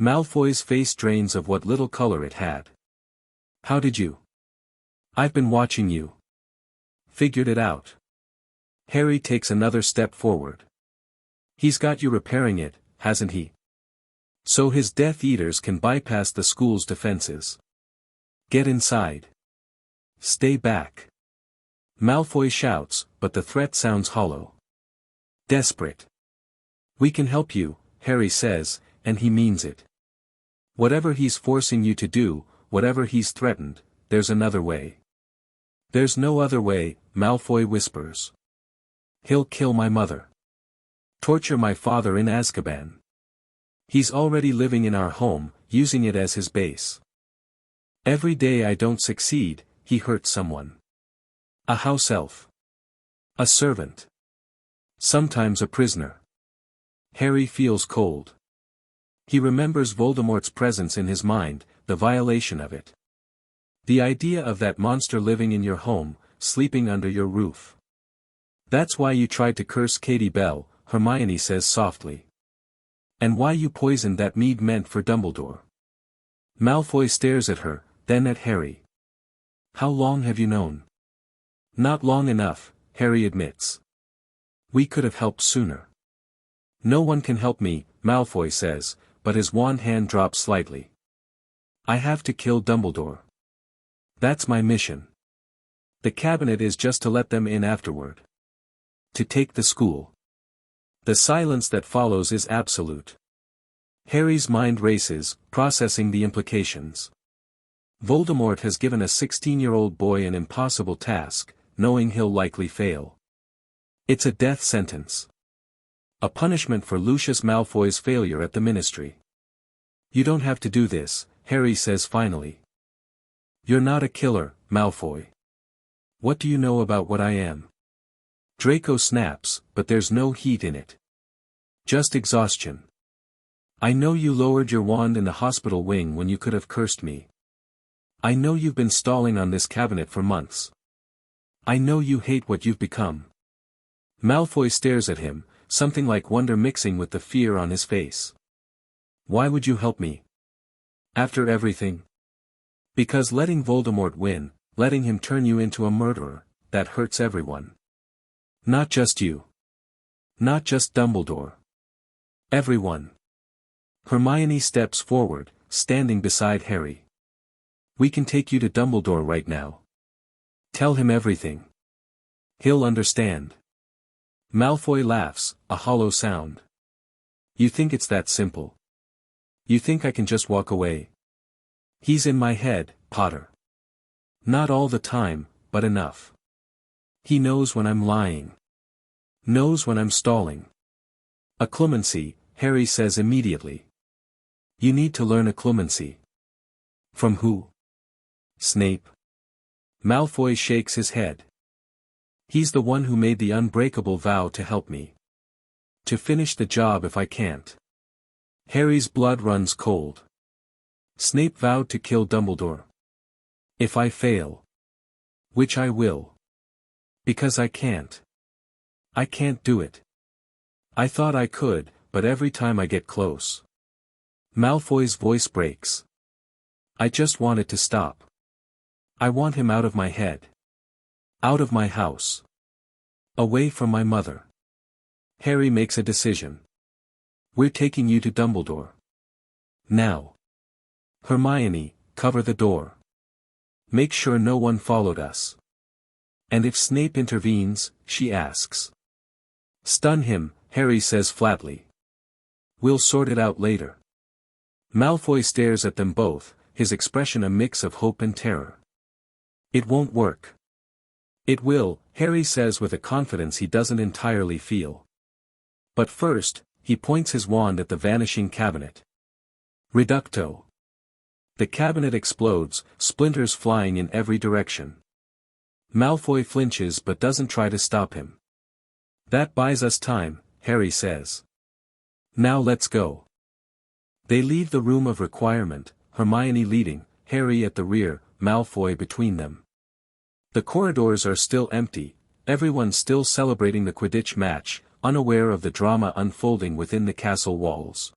Malfoy's face drains of what little color it had. How did you? I've been watching you. Figured it out. Harry takes another step forward. He's got you repairing it, hasn't he? So his Death Eaters can bypass the school's defenses. Get inside. Stay back. Malfoy shouts, but the threat sounds hollow. Desperate. We can help you, Harry says, and he means it. Whatever he's forcing you to do, whatever he's threatened, there's another way. There's no other way, Malfoy whispers. He'll kill my mother. Torture my father in Azkaban. He's already living in our home, using it as his base. Every day I don't succeed, he hurts someone. A house elf. A servant. Sometimes a prisoner. Harry feels cold. He remembers Voldemort's presence in his mind, the violation of it. The idea of that monster living in your home, sleeping under your roof. That's why you tried to curse Katie Bell, Hermione says softly. And why you poisoned that mead meant for Dumbledore. Malfoy stares at her, then at Harry. How long have you known? Not long enough, Harry admits. We could have helped sooner. No one can help me, Malfoy says, but his wand hand drops slightly. I have to kill Dumbledore. That's my mission. The cabinet is just to let them in afterward. To take the school. The silence that follows is absolute. Harry's mind races, processing the implications. Voldemort has given a 16-year-old boy an impossible task, knowing he'll likely fail. It's a death sentence. A punishment for Lucius Malfoy's failure at the Ministry. You don't have to do this, Harry says finally. You're not a killer, Malfoy. What do you know about what I am? Draco snaps, but there's no heat in it. Just exhaustion. I know you lowered your wand in the hospital wing when you could have cursed me. I know you've been stalling on this cabinet for months. I know you hate what you've become. Malfoy stares at him, something like wonder mixing with the fear on his face. Why would you help me? After everything? Because letting Voldemort win, letting him turn you into a murderer, that hurts everyone. Not just you. Not just Dumbledore. Everyone. Hermione steps forward, standing beside Harry. We can take you to Dumbledore right now. Tell him everything. He'll understand. Malfoy laughs, a hollow sound. You think it's that simple? You think I can just walk away? He's in my head, Potter. Not all the time, but enough. He knows when I'm lying. Knows when I'm stalling. A clemency, Harry says immediately. You need to learn a clemency. From who? Snape. Malfoy shakes his head. He's the one who made the unbreakable vow to help me. To finish the job if I can't. Harry's blood runs cold. Snape vowed to kill Dumbledore. If I fail. Which I will. Because I can't. I can't do it. I thought I could, but every time I get close. Malfoy's voice breaks. I just want it to stop. I want him out of my head. Out of my house. Away from my mother. Harry makes a decision. We're taking you to Dumbledore. Now. Hermione, cover the door. Make sure no one followed us. And if Snape intervenes, she asks. Stun him, Harry says flatly. We'll sort it out later. Malfoy stares at them both, his expression a mix of hope and terror. It won't work. It will, Harry says with a confidence he doesn't entirely feel. But first, he points his wand at the vanishing cabinet. Reducto. The cabinet explodes, splinters flying in every direction. Malfoy flinches but doesn't try to stop him. That buys us time, Harry says. Now let's go. They leave the room of requirement, Hermione leading, Harry at the rear, Malfoy between them. The corridors are still empty, everyone still celebrating the Quidditch match, unaware of the drama unfolding within the castle walls.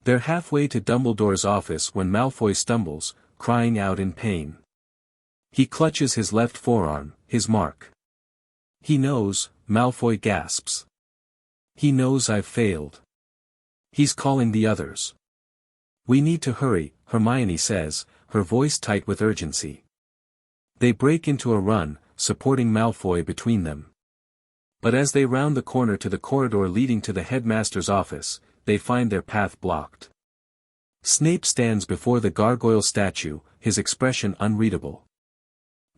They're halfway to Dumbledore's office when Malfoy stumbles, crying out in pain. He clutches his left forearm, his mark. He knows, Malfoy gasps. He knows I've failed. He's calling the others. We need to hurry, Hermione says, her voice tight with urgency. They break into a run, supporting Malfoy between them. But as they round the corner to the corridor leading to the headmaster's office, they find their path blocked. Snape stands before the gargoyle statue, his expression unreadable.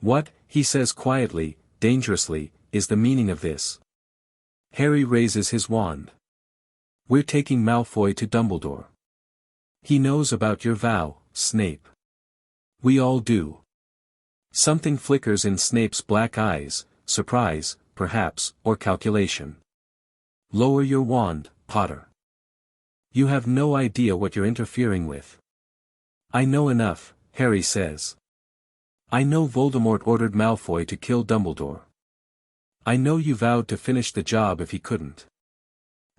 What, he says quietly, dangerously, is the meaning of this? Harry raises his wand. We're taking Malfoy to Dumbledore. He knows about your vow, Snape. We all do. Something flickers in Snape's black eyes, surprise, perhaps, or calculation. Lower your wand, Potter. You have no idea what you're interfering with. I know enough, Harry says. I know Voldemort ordered Malfoy to kill Dumbledore. I know you vowed to finish the job if he couldn't.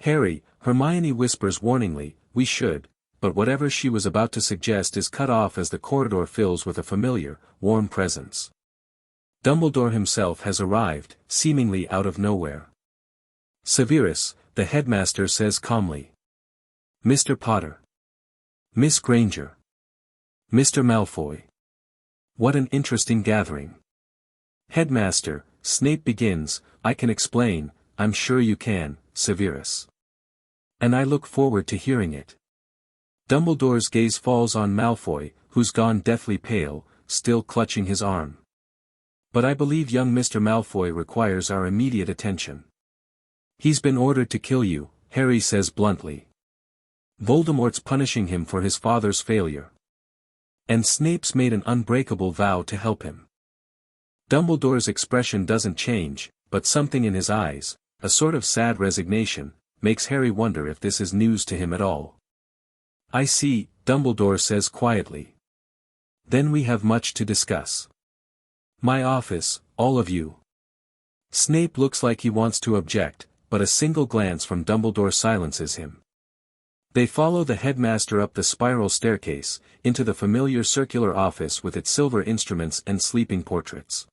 Harry, Hermione whispers warningly, we should, but whatever she was about to suggest is cut off as the corridor fills with a familiar, warm presence. Dumbledore himself has arrived, seemingly out of nowhere. Severus, the headmaster says calmly. Mr. Potter. Miss Granger. Mr. Malfoy. What an interesting gathering. Headmaster, Snape begins, I can explain, I'm sure you can, Severus. And I look forward to hearing it. Dumbledore's gaze falls on Malfoy, who's gone deathly pale, still clutching his arm. But I believe young Mr. Malfoy requires our immediate attention. He's been ordered to kill you, Harry says bluntly. Voldemort's punishing him for his father's failure. And Snape's made an unbreakable vow to help him. Dumbledore's expression doesn't change, but something in his eyes, a sort of sad resignation, makes Harry wonder if this is news to him at all. I see, Dumbledore says quietly. Then we have much to discuss. My office, all of you. Snape looks like he wants to object, but a single glance from Dumbledore silences him. They follow the headmaster up the spiral staircase, into the familiar circular office with its silver instruments and sleeping portraits.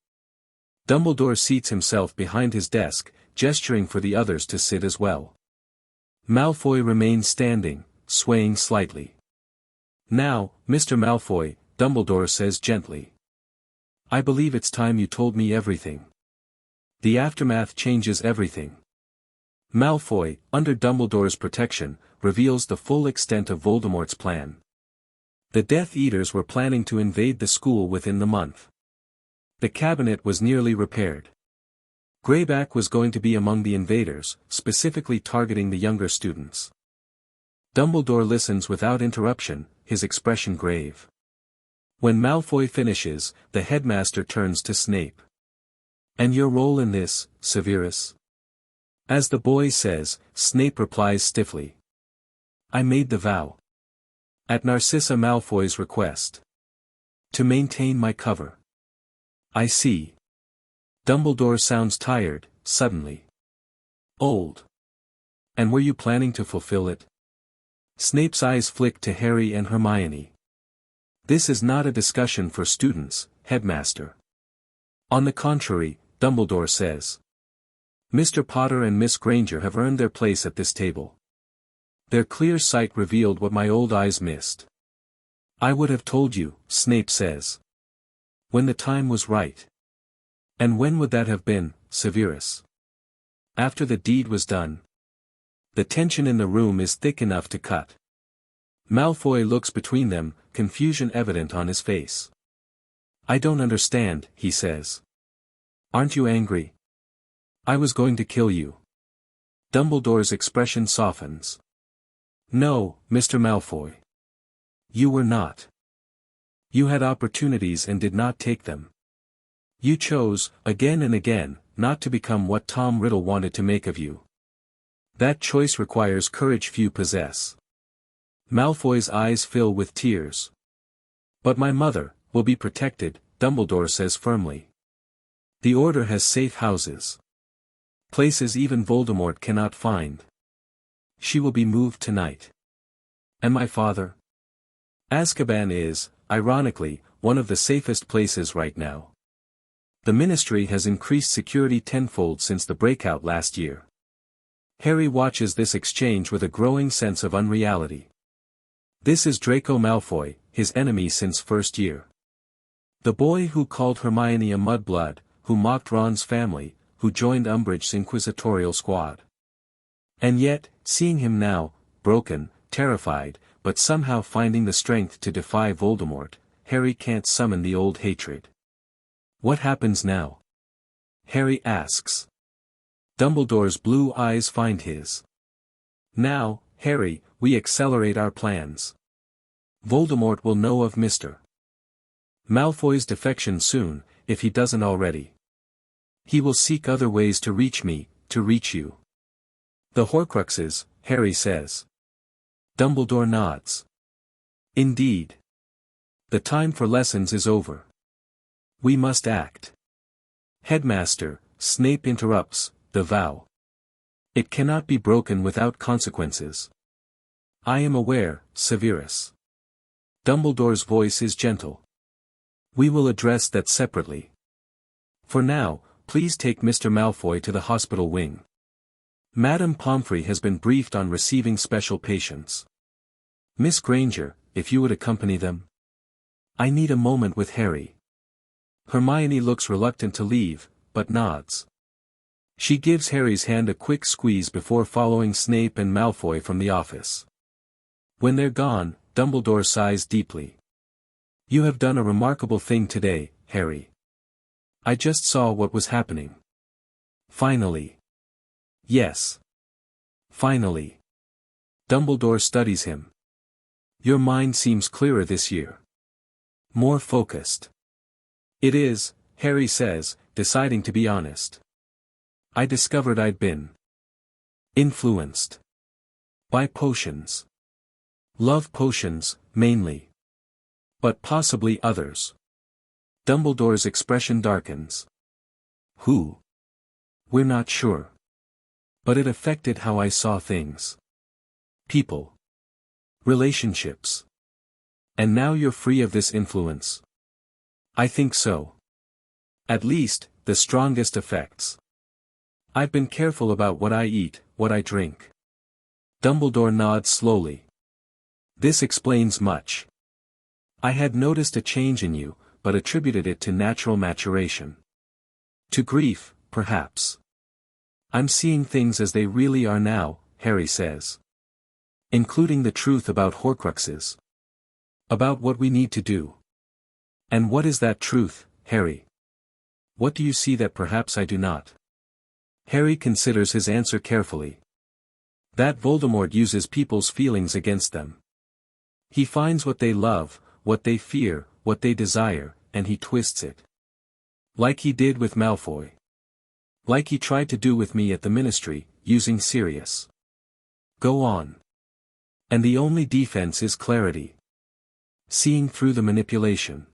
Dumbledore seats himself behind his desk, gesturing for the others to sit as well. Malfoy remains standing, swaying slightly. Now, Mr. Malfoy, Dumbledore says gently. I believe it's time you told me everything. The aftermath changes everything. Malfoy, under Dumbledore's protection, reveals the full extent of Voldemort's plan. The Death Eaters were planning to invade the school within the month. The cabinet was nearly repaired. Greyback was going to be among the invaders, specifically targeting the younger students. Dumbledore listens without interruption, his expression grave. When Malfoy finishes, the headmaster turns to Snape. And your role in this, Severus? As the boy says, Snape replies stiffly. I made the vow. At Narcissa Malfoy's request. To maintain my cover. I see. Dumbledore sounds tired, suddenly. Old. And were you planning to fulfill it? Snape's eyes flick to Harry and Hermione. This is not a discussion for students, Headmaster. On the contrary, Dumbledore says. Mr. Potter and Miss Granger have earned their place at this table. Their clear sight revealed what my old eyes missed. I would have told you, Snape says. When the time was right. And when would that have been, Severus? After the deed was done. The tension in the room is thick enough to cut. Malfoy looks between them, confusion evident on his face. I don't understand, he says. Aren't you angry? I was going to kill you. Dumbledore's expression softens. No, Mr. Malfoy. You were not. You had opportunities and did not take them. You chose, again and again, not to become what Tom Riddle wanted to make of you. That choice requires courage few possess. Malfoy's eyes fill with tears. But my mother will be protected, Dumbledore says firmly. The Order has safe houses. Places even Voldemort cannot find. She will be moved tonight. And my father? Azkaban is, ironically, one of the safest places right now. The Ministry has increased security tenfold since the breakout last year. Harry watches this exchange with a growing sense of unreality. This is Draco Malfoy, his enemy since first year. The boy who called Hermione a mudblood, who mocked Ron's family, who joined Umbridge's inquisitorial squad. And yet, seeing him now, broken, terrified, but somehow finding the strength to defy Voldemort, Harry can't summon the old hatred. What happens now? Harry asks. Dumbledore's blue eyes find his. Now, Harry, we accelerate our plans. Voldemort will know of Mr. Malfoy's defection soon, if he doesn't already. He will seek other ways to reach me, to reach you. The Horcruxes, Harry says. Dumbledore nods. Indeed. The time for lessons is over. We must act. Headmaster, Snape interrupts, the vow. It cannot be broken without consequences. I am aware, Severus. Dumbledore's voice is gentle. We will address that separately. For now, please take Mr. Malfoy to the hospital wing. Madame Pomfrey has been briefed on receiving special patients. Miss Granger, if you would accompany them. I need a moment with Harry. Hermione looks reluctant to leave, but nods. She gives Harry's hand a quick squeeze before following Snape and Malfoy from the office. When they're gone, Dumbledore sighs deeply. You have done a remarkable thing today, Harry. I just saw what was happening. Finally. Yes. Finally. Dumbledore studies him. Your mind seems clearer this year. More focused. It is, Harry says, deciding to be honest. I discovered I'd been influenced by potions. Love potions, mainly. But possibly others. Dumbledore's expression darkens. Who? We're not sure. But it affected how I saw things. People. Relationships. And now you're free of this influence. I think so. At least, the strongest effects. I've been careful about what I eat, what I drink. Dumbledore nods slowly. This explains much. I had noticed a change in you, but attributed it to natural maturation. To grief, perhaps. I'm seeing things as they really are now, Harry says. Including the truth about Horcruxes. About what we need to do. And what is that truth, Harry? What do you see that perhaps I do not? Harry considers his answer carefully. That Voldemort uses people's feelings against them. He finds what they love, what they fear, what they desire, and he twists it. Like he did with Malfoy. Like he tried to do with me at the Ministry, using Sirius. Go on. And the only defense is clarity. Seeing through the manipulation.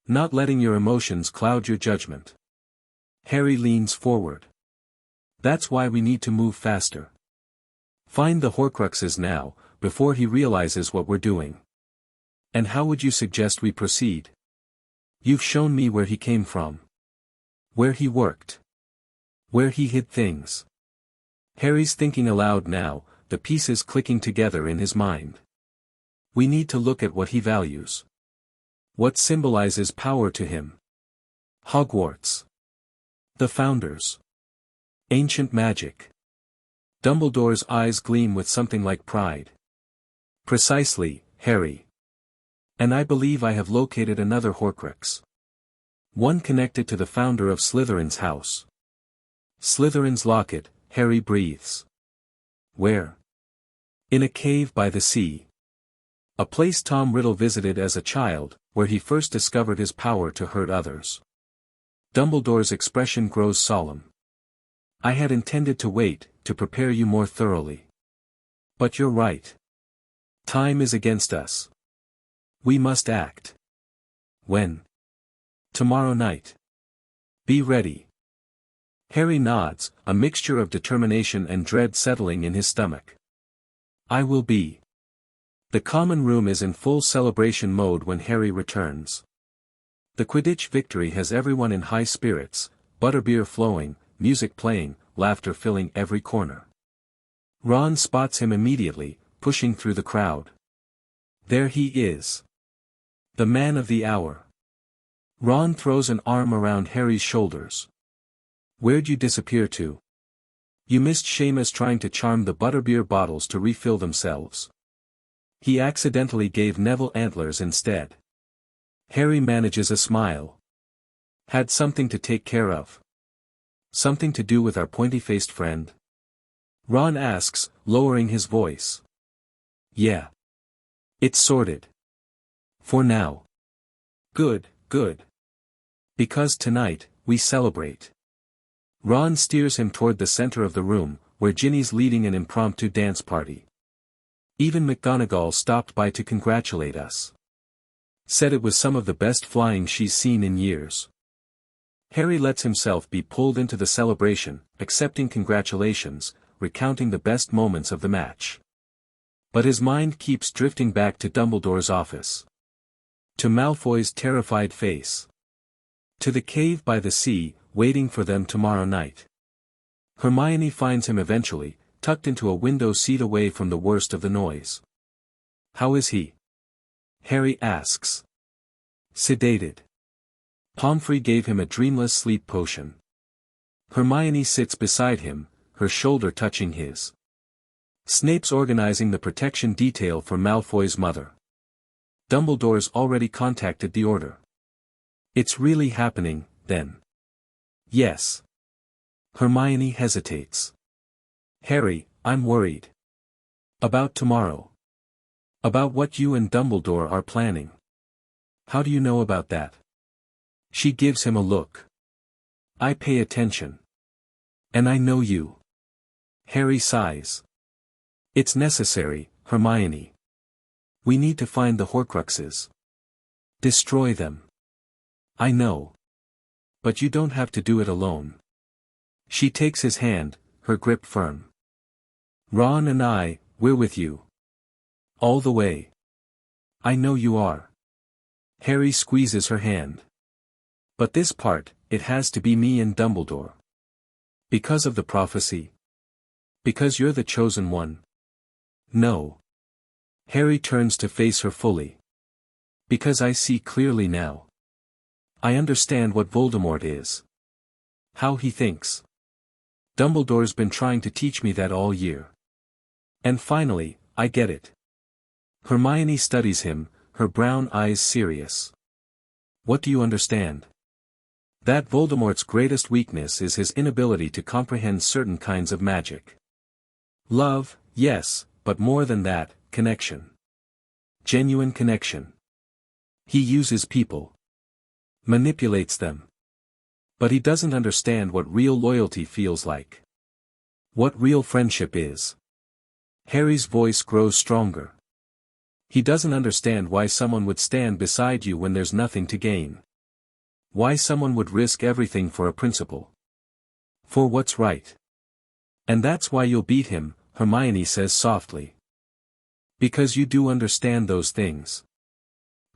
Not letting your emotions cloud your judgment. Harry leans forward. That's why we need to move faster. Find the Horcruxes now, before he realizes what we're doing. And how would you suggest we proceed? You've shown me where he came from. Where he worked. Where he hid things. Harry's thinking aloud now, the pieces clicking together in his mind. We need to look at what he values. What symbolizes power to him? Hogwarts. The Founders. Ancient magic. Dumbledore's eyes gleam with something like pride. Precisely, Harry. And I believe I have located another Horcrux. One connected to the founder of Slytherin's house. Slytherin's locket, Harry breathes. Where? In a cave by the sea. A place Tom Riddle visited as a child, where he first discovered his power to hurt others. Dumbledore's expression grows solemn. I had intended to wait, to prepare you more thoroughly. But you're right. Time is against us. We must act. When? Tomorrow night. Be ready. Harry nods, a mixture of determination and dread settling in his stomach. I will be. The common room is in full celebration mode when Harry returns. The Quidditch victory has everyone in high spirits, butterbeer flowing, music playing, laughter filling every corner. Ron spots him immediately, pushing through the crowd. There he is. The man of the hour. Ron throws an arm around Harry's shoulders. Where'd you disappear to? You missed Seamus trying to charm the butterbeer bottles to refill themselves. He accidentally gave Neville antlers instead. Harry manages a smile. Had something to take care of. Something to do with our pointy-faced friend? Ron asks, lowering his voice. Yeah. It's sorted. For now. Good, good. Because tonight, we celebrate. Ron steers him toward the center of the room, where Ginny's leading an impromptu dance party. Even McGonagall stopped by to congratulate us. Said it was some of the best flying she's seen in years. Harry lets himself be pulled into the celebration, accepting congratulations, recounting the best moments of the match. But his mind keeps drifting back to Dumbledore's office. To Malfoy's terrified face. To the cave by the sea, waiting for them tomorrow night. Hermione finds him eventually, tucked into a window seat away from the worst of the noise. How is he? Harry asks. Sedated. Pomfrey gave him a dreamless sleep potion. Hermione sits beside him, her shoulder touching his. Snape's organizing the protection detail for Malfoy's mother. Dumbledore's already contacted the Order. It's really happening, then. Yes. Hermione hesitates. Harry, I'm worried. About tomorrow. About what you and Dumbledore are planning. How do you know about that? She gives him a look. I pay attention. And I know you. Harry sighs. It's necessary, Hermione. We need to find the Horcruxes. Destroy them. I know. But you don't have to do it alone. She takes his hand, her grip firm. Ron and we're with you. All the way. I know you are. Harry squeezes her hand. But this part, it has to be me and Dumbledore. Because of the prophecy. Because you're the chosen one. No. Harry turns to face her fully. Because I see clearly now. I understand what Voldemort is. How he thinks. Dumbledore's been trying to teach me that all year. And finally, I get it. Hermione studies him, her brown eyes serious. What do you understand? That Voldemort's greatest weakness is his inability to comprehend certain kinds of magic. Love, yes, but more than that, connection. Genuine connection. He uses people. Manipulates them. But he doesn't understand what real loyalty feels like. What real friendship is. Harry's voice grows stronger. He doesn't understand why someone would stand beside you when there's nothing to gain. Why someone would risk everything for a principle. For what's right. And that's why you'll beat him, Hermione says softly. Because you do understand those things.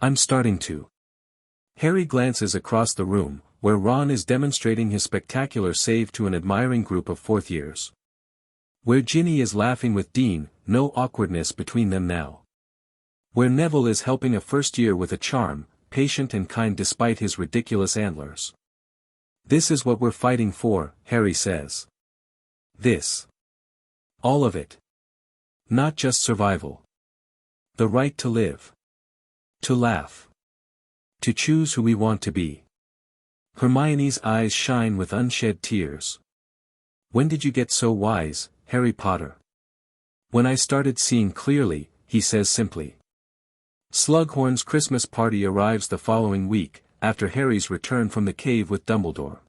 I'm starting to. Harry glances across the room, where Ron is demonstrating his spectacular save to an admiring group of fourth years. Where Ginny is laughing with Dean, no awkwardness between them now. Where Neville is helping a first year with a charm, patient and kind despite his ridiculous antlers. This is what we're fighting for, Harry says. This. All of it. Not just survival. The right to live. To laugh. To choose who we want to be. Hermione's eyes shine with unshed tears. When did you get so wise, Harry Potter? When I started seeing clearly, he says simply. Slughorn's Christmas party arrives the following week, after Harry's return from the cave with Dumbledore.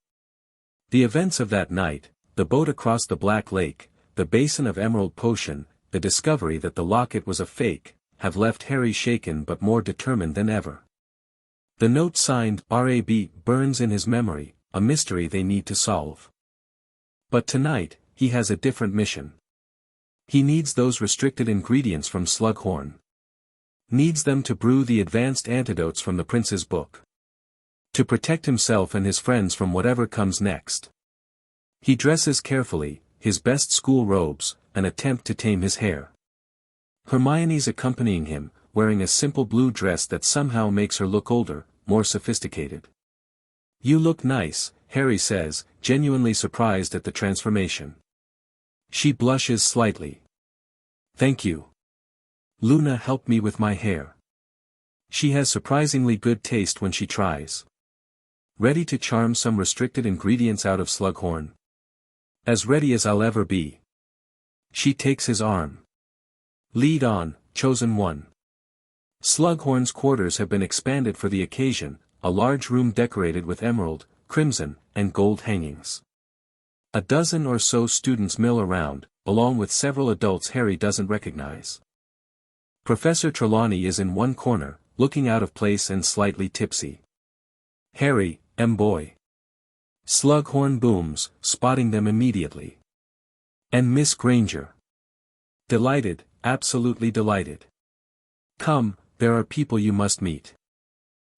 The events of that night, the boat across the Black Lake, the basin of emerald potion, the discovery that the locket was a fake, have left Harry shaken but more determined than ever. The note signed R.A.B. burns in his memory, a mystery they need to solve. But tonight, he has a different mission. He needs those restricted ingredients from Slughorn. Needs them to brew the advanced antidotes from the prince's book. To protect himself and his friends from whatever comes next. He dresses carefully, his best school robes, an attempt to tame his hair. Hermione's accompanying him, wearing a simple blue dress that somehow makes her look older, more sophisticated. You look nice, Harry says, genuinely surprised at the transformation. She blushes slightly. Thank you. Luna helped me with my hair. She has surprisingly good taste when she tries. Ready to charm some restricted ingredients out of Slughorn? As ready as I'll ever be. She takes his arm. Lead on, chosen one. Slughorn's quarters have been expanded for the occasion, a large room decorated with emerald, crimson, and gold hangings. A dozen or so students mill around, along with several adults Harry doesn't recognize. Professor Trelawney is in one corner, looking out of place and slightly tipsy. Harry, boy. Slughorn booms, spotting them immediately. And Miss Granger. Delighted, absolutely delighted. Come, there are people you must meet.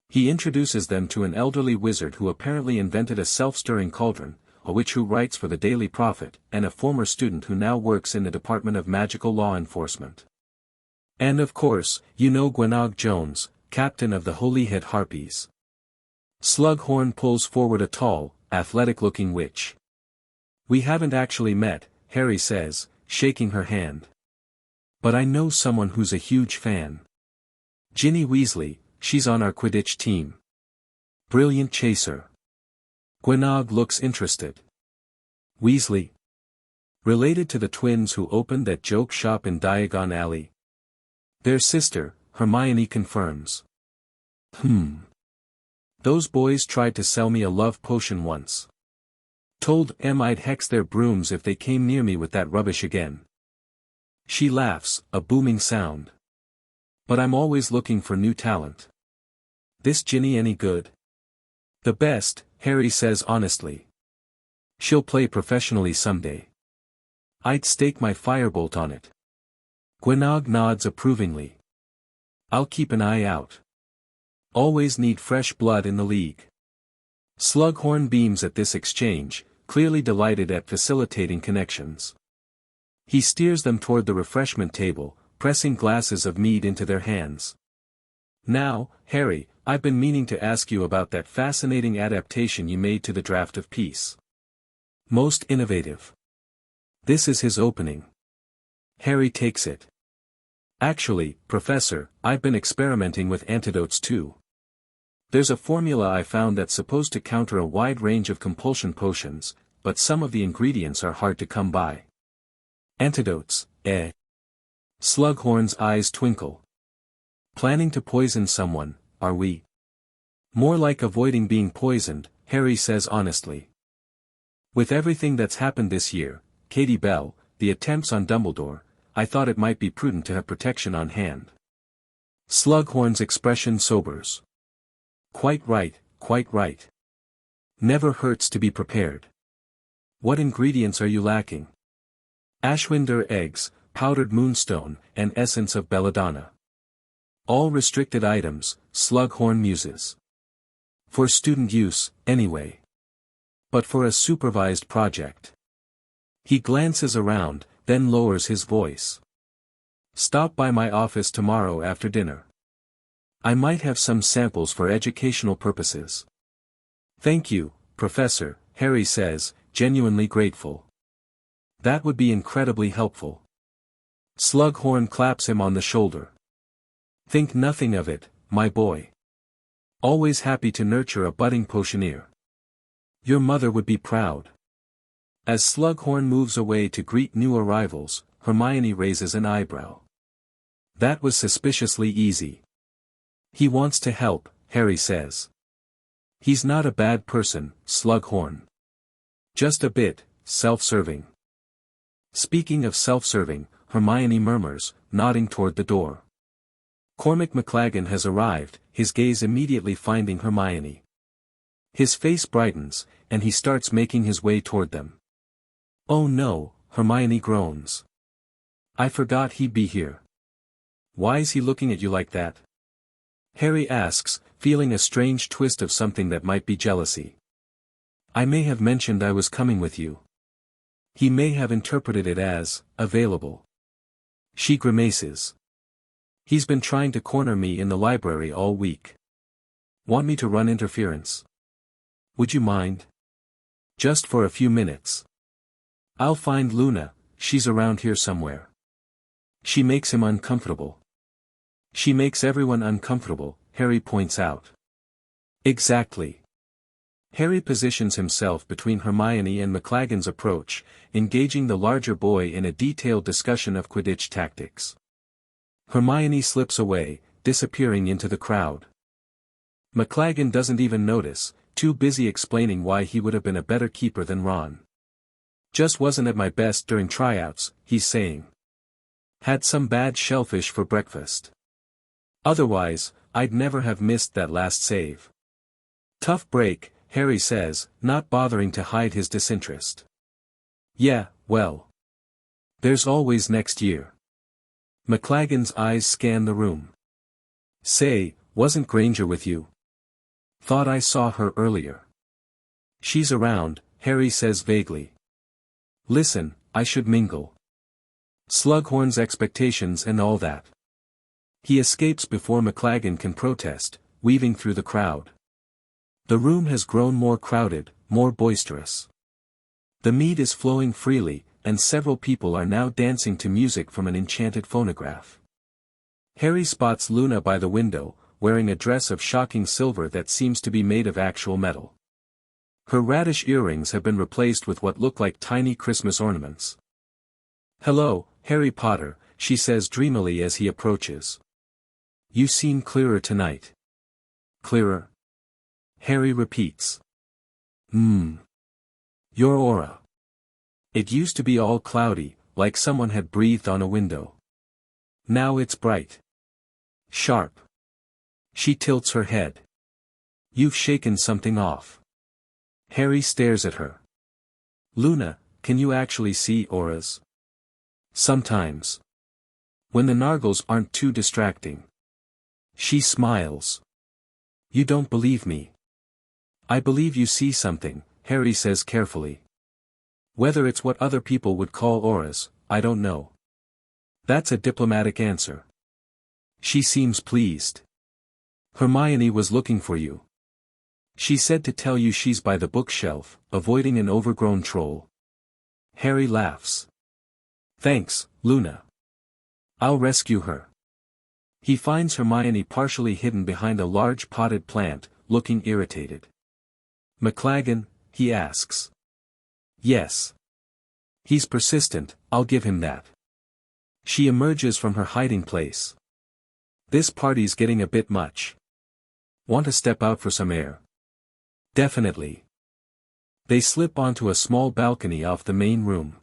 He introduces them to an elderly wizard who apparently invented a self-stirring cauldron, a witch who writes for the Daily Prophet, and a former student who now works in the Department of Magical Law Enforcement. And of course, you know Gwenog Jones, captain of the Holy Head Harpies. Slughorn pulls forward a tall, athletic-looking witch. We haven't actually met, Harry says, shaking her hand. But I know someone who's a huge fan. Ginny Weasley, she's on our Quidditch team. Brilliant chaser. Gwenog looks interested. Weasley? Related to the twins who opened that joke shop in Diagon Alley? Their sister, Hermione confirms. Those boys tried to sell me a love potion once. Told them I'd hex their brooms if they came near me with that rubbish again. She laughs, a booming sound. But I'm always looking for new talent. This Ginny any good? The best, Harry says honestly. She'll play professionally someday. I'd stake my firebolt on it. Gwenog nods approvingly. I'll keep an eye out. Always need fresh blood in the league. Slughorn beams at this exchange, clearly delighted at facilitating connections. He steers them toward the refreshment table, pressing glasses of mead into their hands. Now, Harry, I've been meaning to ask you about that fascinating adaptation you made to the Draft of Peace. Most innovative. This is his opening. Harry takes it. Actually, Professor, I've been experimenting with antidotes too. There's a formula I found that's supposed to counter a wide range of compulsion potions, but some of the ingredients are hard to come by. Antidotes, eh? Slughorn's eyes twinkle. Planning to poison someone, are we? More like avoiding being poisoned, Harry says honestly. With everything that's happened this year, Katie Bell, the attempts on Dumbledore, I thought it might be prudent to have protection on hand. Slughorn's expression sobers. Quite right, quite right. Never hurts to be prepared. What ingredients are you lacking? Ashwinder eggs, powdered moonstone, and essence of belladonna. All restricted items, Slughorn muses. For student use, anyway. But for a supervised project. He glances around, then lowers his voice. Stop by my office tomorrow after dinner. I might have some samples for educational purposes. Thank you, Professor, Harry says, genuinely grateful. That would be incredibly helpful. Slughorn claps him on the shoulder. Think nothing of it, my boy. Always happy to nurture a budding potioneer. Your mother would be proud. As Slughorn moves away to greet new arrivals, Hermione raises an eyebrow. That was suspiciously easy. He wants to help, Harry says. He's not a bad person, Slughorn. Just a bit, self-serving. Speaking of self-serving, Hermione murmurs, nodding toward the door. Cormac McLaggen has arrived, his gaze immediately finding Hermione. His face brightens, and he starts making his way toward them. Oh no, Hermione groans. I forgot he'd be here. Why is he looking at you like that? Harry asks, feeling a strange twist of something that might be jealousy. I may have mentioned I was coming with you. He may have interpreted it as, available. She grimaces. He's been trying to corner me in the library all week. Want me to run interference? Would you mind? Just for a few minutes. I'll find Luna, she's around here somewhere. She makes him uncomfortable. She makes everyone uncomfortable, Harry points out. Exactly. Harry positions himself between Hermione and McLaggen's approach, engaging the larger boy in a detailed discussion of Quidditch tactics. Hermione slips away, disappearing into the crowd. McLaggen doesn't even notice, too busy explaining why he would have been a better keeper than Ron. Just wasn't at my best during tryouts, he's saying. Had some bad shellfish for breakfast. Otherwise, I'd never have missed that last save. Tough break, Harry says, not bothering to hide his disinterest. Yeah, well. There's always next year. McLaggen's eyes scan the room. Say, wasn't Granger with you? Thought I saw her earlier. She's around, Harry says vaguely. Listen, I should mingle. Slughorn's expectations and all that. He escapes before McLaggen can protest, weaving through the crowd. The room has grown more crowded, more boisterous. The mead is flowing freely, and several people are now dancing to music from an enchanted phonograph. Harry spots Luna by the window, wearing a dress of shocking silver that seems to be made of actual metal. Her radish earrings have been replaced with what look like tiny Christmas ornaments. Hello, Harry Potter, she says dreamily as he approaches. You seem clearer tonight. Clearer? Harry repeats. Your aura. It used to be all cloudy, like someone had breathed on a window. Now it's bright. Sharp. She tilts her head. You've shaken something off. Harry stares at her. Luna, can you actually see auras? Sometimes. When the nargles aren't too distracting. She smiles. You don't believe me. I believe you see something, Harry says carefully. Whether it's what other people would call auras, I don't know. That's a diplomatic answer. She seems pleased. Hermione was looking for you. She said to tell you she's by the bookshelf, avoiding an overgrown troll. Harry laughs. Thanks, Luna. I'll rescue her. He finds Hermione partially hidden behind a large potted plant, looking irritated. McLaggen, he asks. Yes. He's persistent, I'll give him that. She emerges from her hiding place. This party's getting a bit much. Want to step out for some air? Definitely. They slip onto a small balcony off the main room.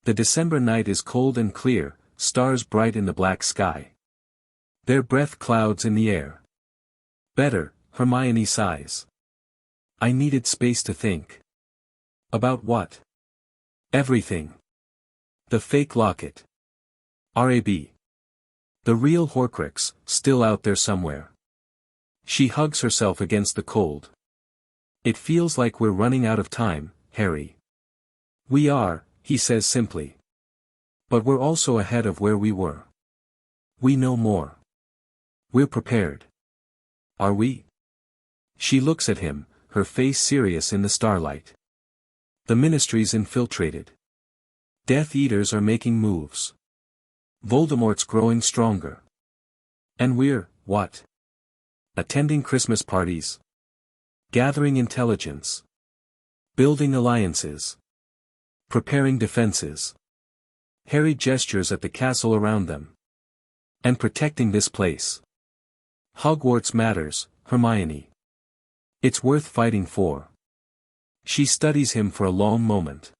The December night is cold and clear, stars bright in the black sky. Their breath clouds in the air. Better, Hermione sighs. I needed space to think. About what? Everything. The fake locket. RAB. The real Horcrux, still out there somewhere. She hugs herself against the cold. It feels like we're running out of time, Harry. We are, he says simply. But we're also ahead of where we were. We know more. We're prepared. Are we? She looks at him, her face serious in the starlight. The Ministry's infiltrated. Death Eaters are making moves. Voldemort's growing stronger. And we're, what? Attending Christmas parties. Gathering intelligence. Building alliances. Preparing defenses. Harry gestures at the castle around them. And protecting this place. Hogwarts matters, Hermione. It's worth fighting for. She studies him for a long moment.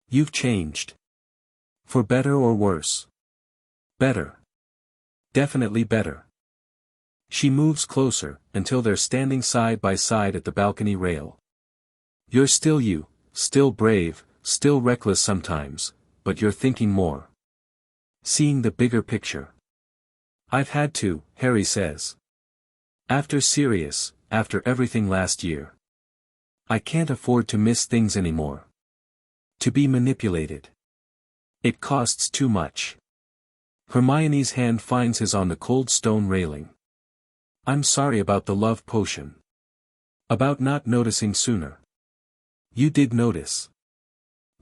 You've changed. For better or worse? Better. Definitely better. She moves closer, until they're standing side by side at the balcony rail. You're still you, still brave, still reckless sometimes, but you're thinking more. Seeing the bigger picture. I've had to, Harry says. After Sirius, after everything last year. I can't afford to miss things anymore. To be manipulated. It costs too much. Hermione's hand finds his on the cold stone railing. I'm sorry about the love potion. About not noticing sooner. You did notice.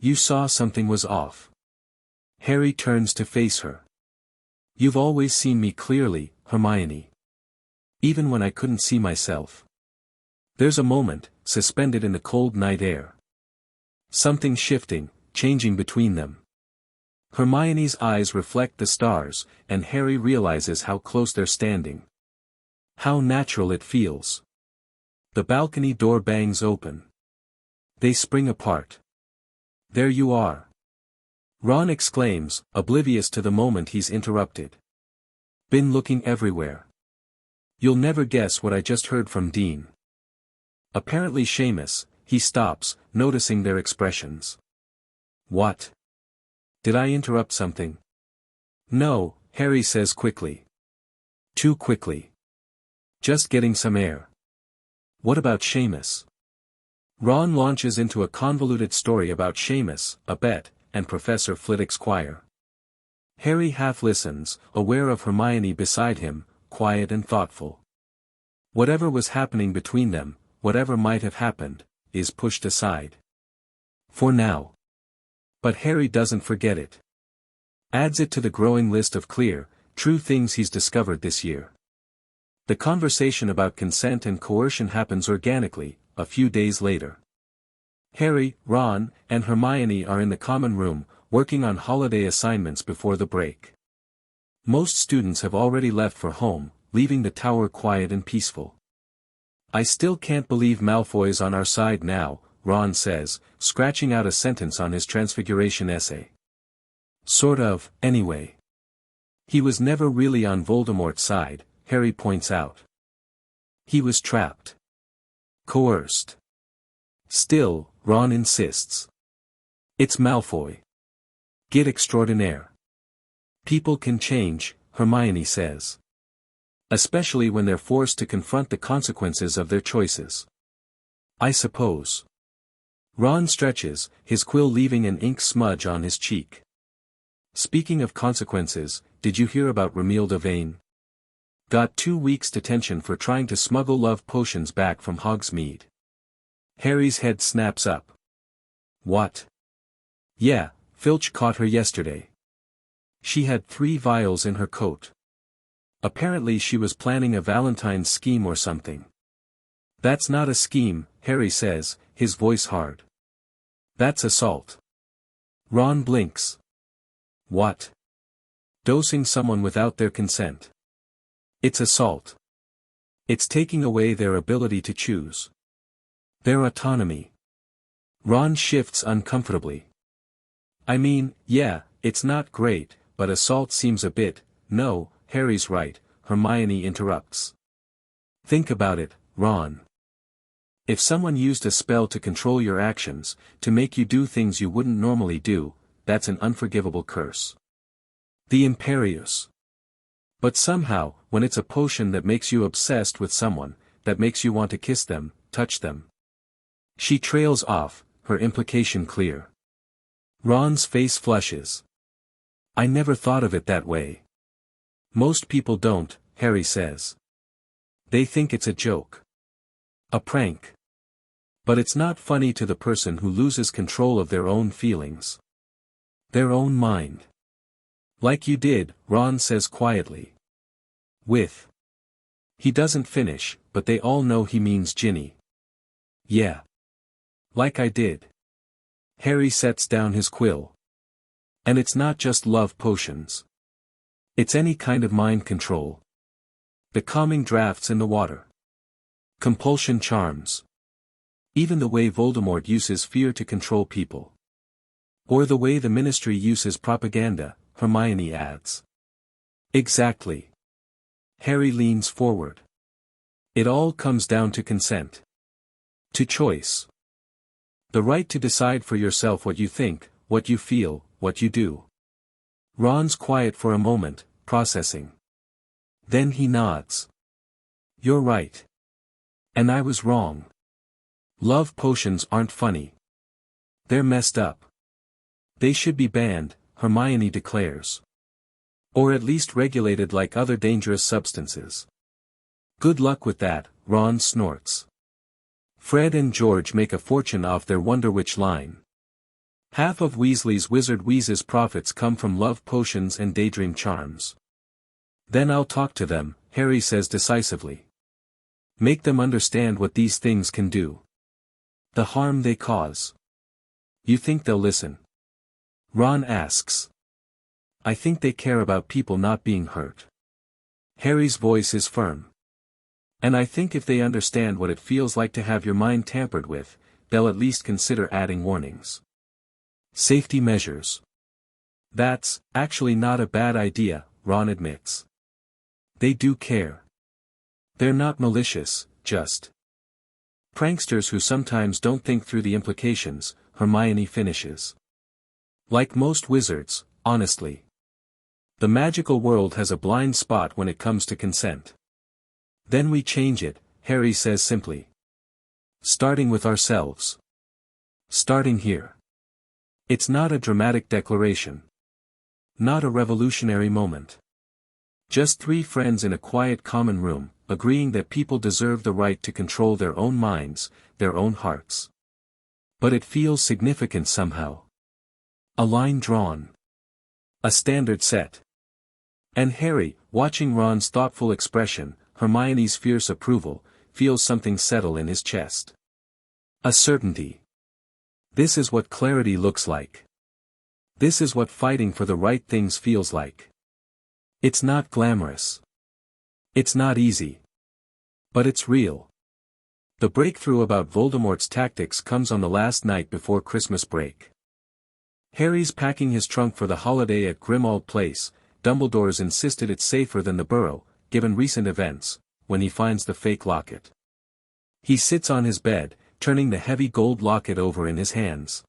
You saw something was off. Harry turns to face her. You've always seen me clearly, Hermione. Even when I couldn't see myself. There's a moment, suspended in the cold night air. Something shifting, changing between them. Hermione's eyes reflect the stars, and Harry realizes how close they're standing. How natural it feels. The balcony door bangs open. They spring apart. There you are. Ron exclaims, oblivious to the moment he's interrupted. Been looking everywhere. You'll never guess what I just heard from Dean. Apparently Seamus, he stops, noticing their expressions. What? Did I interrupt something? No, Harry says quickly. Too quickly. Just getting some air. What about Seamus? Ron launches into a convoluted story about Seamus, a bet, and Professor Flitwick's choir. Harry half listens, aware of Hermione beside him, quiet and thoughtful. Whatever was happening between them, whatever might have happened, is pushed aside. For now. But Harry doesn't forget it. Adds it to the growing list of clear, true things he's discovered this year. The conversation about consent and coercion happens organically, a few days later. Harry, Ron, and Hermione are in the common room, working on holiday assignments before the break. Most students have already left for home, leaving the tower quiet and peaceful. I still can't believe Malfoy's on our side now, Ron says, scratching out a sentence on his Transfiguration essay. Sort of, anyway. He was never really on Voldemort's side, Harry points out. He was trapped. Coerced. Still, Ron insists. It's Malfoy. Get extraordinaire. People can change, Hermione says. Especially when they're forced to confront the consequences of their choices. I suppose. Ron stretches, his quill leaving an ink smudge on his cheek. Speaking of consequences, did you hear about Romilda Vane? Got 2 weeks detention for trying to smuggle love potions back from Hogsmeade. Harry's head snaps up. What? Yeah, Filch caught her yesterday. She had 3 vials in her coat. Apparently she was planning a Valentine's scheme or something. That's not a scheme, Harry says, his voice hard. That's assault. Ron blinks. What? Dosing someone without their consent. It's assault. It's taking away their ability to choose. Their autonomy. Ron shifts uncomfortably. I mean, yeah, it's not great, but assault seems a bit, no, Harry's right, Hermione interrupts. Think about it, Ron. If someone used a spell to control your actions, to make you do things you wouldn't normally do, that's an unforgivable curse. The Imperious. But somehow, when it's a potion that makes you obsessed with someone, that makes you want to kiss them, touch them. She trails off, her implication clear. Ron's face flushes. I never thought of it that way. Most people don't, Harry says. They think it's a joke. A prank. But it's not funny to the person who loses control of their own feelings. Their own mind. Like you did, Ron says quietly. With. He doesn't finish, but they all know he means Ginny. Yeah. Like I did. Harry sets down his quill. And it's not just love potions. It's any kind of mind control. The calming drafts in the water. Compulsion charms. Even the way Voldemort uses fear to control people. Or the way the Ministry uses propaganda, Hermione adds. Exactly. Harry leans forward. It all comes down to consent. To choice. The right to decide for yourself what you think, what you feel, what you do. Ron's quiet for a moment, processing. Then he nods. You're right. And I was wrong. Love potions aren't funny. They're messed up. They should be banned, Hermione declares. Or at least regulated like other dangerous substances. Good luck with that, Ron snorts. Fred and George make a fortune off their Wonder Witch line. Half of Weasley's Wizard Wheez's profits come from love potions and daydream charms. Then I'll talk to them, Harry says decisively. Make them understand what these things can do. The harm they cause. You think they'll listen? Ron asks. I think they care about people not being hurt. Harry's voice is firm. And I think if they understand what it feels like to have your mind tampered with, they'll at least consider adding warnings. Safety measures. That's, actually not a bad idea, Ron admits. They do care. They're not malicious, just pranksters who sometimes don't think through the implications, Hermione finishes. Like most wizards, honestly. The magical world has a blind spot when it comes to consent. Then we change it, Harry says simply. Starting with ourselves. Starting here. It's not a dramatic declaration. Not a revolutionary moment. Just three friends in a quiet common room, agreeing that people deserve the right to control their own minds, their own hearts. But it feels significant somehow. A line drawn. A standard set. And Harry, watching Ron's thoughtful expression, Hermione's fierce approval, feels something settle in his chest. A certainty. This is what clarity looks like. This is what fighting for the right things feels like. It's not glamorous. It's not easy. But it's real. The breakthrough about Voldemort's tactics comes on the last night before Christmas break. Harry's packing his trunk for the holiday at Grimmauld Place. Dumbledore's insisted it's safer than the Burrow, given recent events, when he finds the fake locket. He sits on his bed, turning the heavy gold locket over in his hands.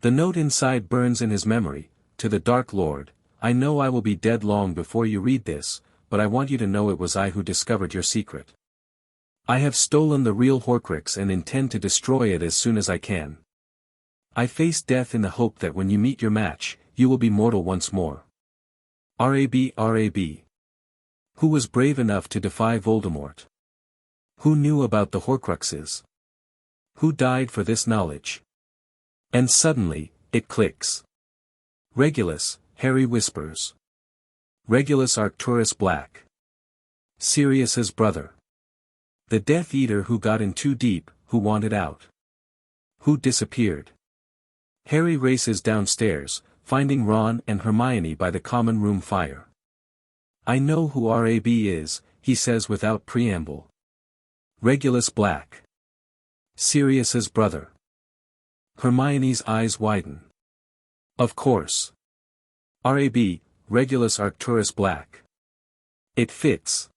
The note inside burns in his memory, to the Dark Lord, I know I will be dead long before you read this, but I want you to know it was I who discovered your secret. I have stolen the real Horcrux and intend to destroy it as soon as I can. I face death in the hope that when you meet your match, you will be mortal once more. R.A.B. R.A.B. Who was brave enough to defy Voldemort? Who knew about the Horcruxes? Who died for this knowledge? And suddenly, it clicks. Regulus, Harry whispers. Regulus Arcturus Black. Sirius's brother. The Death Eater who got in too deep, who wanted out. Who disappeared. Harry races downstairs, finding Ron and Hermione by the common room fire. I know who R.A.B. is, he says without preamble. Regulus Black. Sirius's brother. Hermione's eyes widen. Of course. R.A.B., Regulus Arcturus Black. It fits.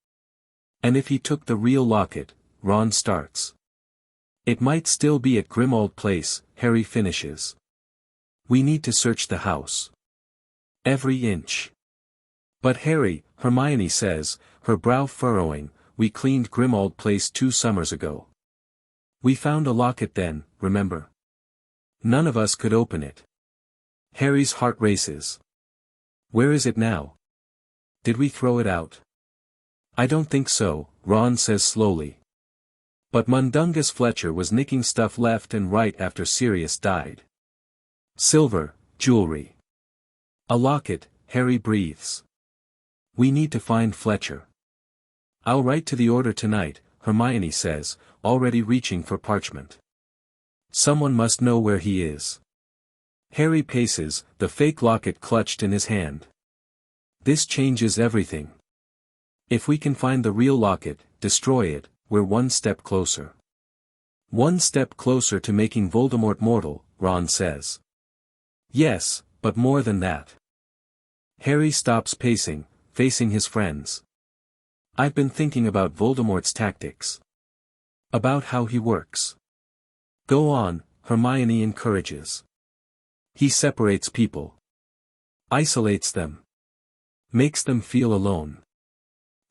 And if he took the real locket, Ron starts. It might still be at Grimmauld Place, Harry finishes. We need to search the house. Every inch. But Harry, Hermione says, her brow furrowing, we cleaned Grimmauld Place 2 summers ago. We found a locket then, remember? None of us could open it. Harry's heart races. Where is it now? Did we throw it out? I don't think so, Ron says slowly. But Mundungus Fletcher was nicking stuff left and right after Sirius died. Silver, jewelry. A locket, Harry breathes. We need to find Fletcher. I'll write to the Order tonight, Hermione says, already reaching for parchment. Someone must know where he is. Harry paces, the fake locket clutched in his hand. This changes everything. If we can find the real locket, destroy it, we're one step closer. One step closer to making Voldemort mortal, Ron says. Yes, but more than that. Harry stops pacing, facing his friends. I've been thinking about Voldemort's tactics. About how he works. Go on, Hermione encourages. He separates people. Isolates them. Makes them feel alone.